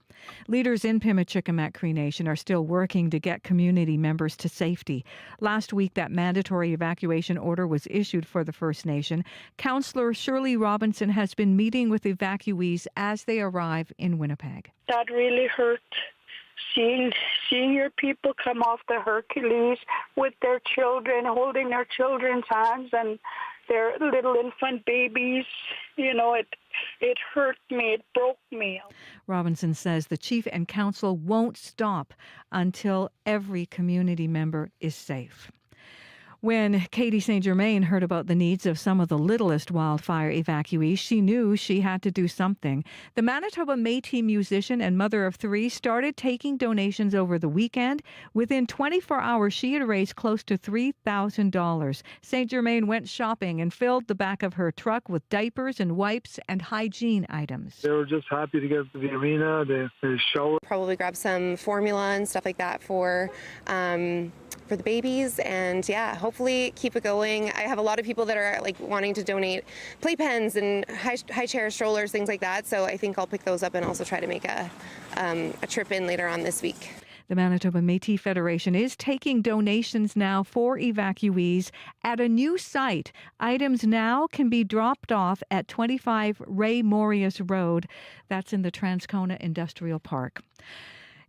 Leaders in Pimachikamak Cree Nation are still working to get community members to safety. Last week, that mandatory evacuation order was issued for the First Nation. Councillor Shirley Robinson has been meeting with evacuees as they arrive in Winnipeg. That really hurt. Seeing your people come off the Hercules with their children, holding their children's hands and their little infant babies, it hurt me, it broke me. Robinson says the chief and council won't stop until every community member is safe. When Katie St. Germain heard about the needs of some of the littlest wildfire evacuees, she knew she had to do something. The Manitoba Métis musician and mother of three started taking donations over the weekend. Within 24 hours, she had raised close to $3,000. St. Germain went shopping and filled the back of her truck with diapers and wipes and hygiene items. They were just happy to get to the arena, the show. Probably grab some formula and stuff like that for the babies, and hopefully keep it going. I have a lot of people that are wanting to donate playpens and high chair strollers, things like that. So I think I'll pick those up and also try to make a trip in later on this week. The Manitoba Métis Federation is taking donations now for evacuees at a new site. Items now can be dropped off at 25 Ray Morius Road. That's in the Transcona Industrial Park.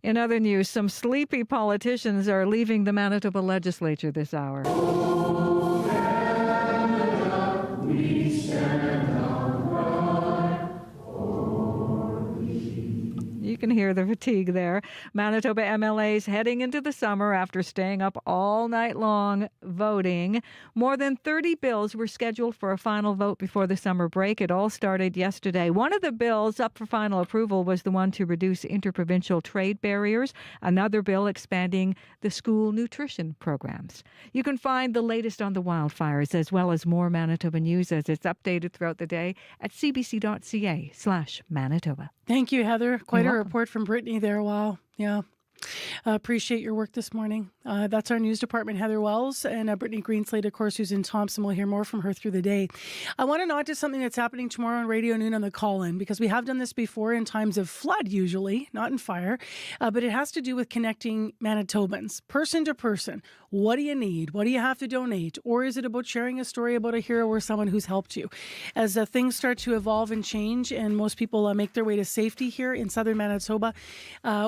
In other news, some sleepy politicians are leaving the Manitoba legislature this hour. You can hear the fatigue there. Manitoba MLAs heading into the summer after staying up all night long voting. More than 30 bills were scheduled for a final vote before the summer break. It all started yesterday. One of the bills up for final approval was the one to reduce interprovincial trade barriers. Another bill expanding the school nutrition programs. You can find the latest on the wildfires as well as more Manitoba news as it's updated throughout the day at cbc.ca/Manitoba. Thank you, Heather. Quite a report from Brittany there. Wow. Yeah. Appreciate your work this morning. That's our news department, Heather Wells, and Brittany Greenslade, of course, who's in Thompson. We'll hear more from her through the day. I want to nod to something that's happening tomorrow on Radio Noon on the call-in, because we have done this before in times of flood, usually, not in fire, but it has to do with connecting Manitobans, person to person. What do you need? What do you have to donate? Or is it about sharing a story about a hero or someone who's helped you? As things start to evolve and change and most people make their way to safety here in southern Manitoba,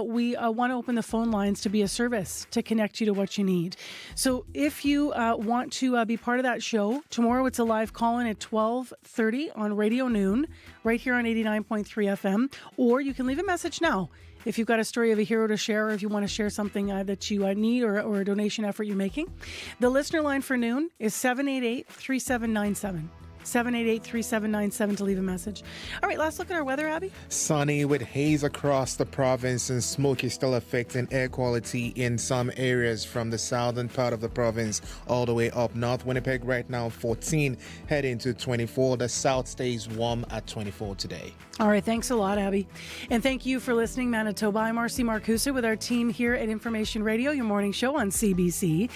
we want to open the phone lines to be a service to connect you to what you need. So if you want to be part of that show, tomorrow it's a live call-in at 12:30 on Radio Noon, right here on 89.3 FM, or you can leave a message now. If you've got a story of a hero to share, or if you want to share something that you need or a donation effort you're making, the listener line for Noon is 788-3797. 788-3797 to leave a message. All right, last look at our weather, Abby. Sunny with haze across the province, and smoke is still affecting air quality in some areas from the southern part of the province all the way up north. Winnipeg right now 14, heading to 24. The south stays warm at 24 today. All right, thanks a lot, Abby. And thank you for listening, Manitoba. I'm Marcy Marcusa with our team here at Information Radio, your morning show on CBC.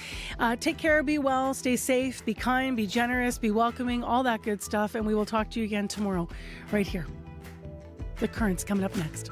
Take care, be well, stay safe, be kind, be generous, be welcoming, all that good stuff. And we will talk to you again tomorrow right here. The Current's coming up next.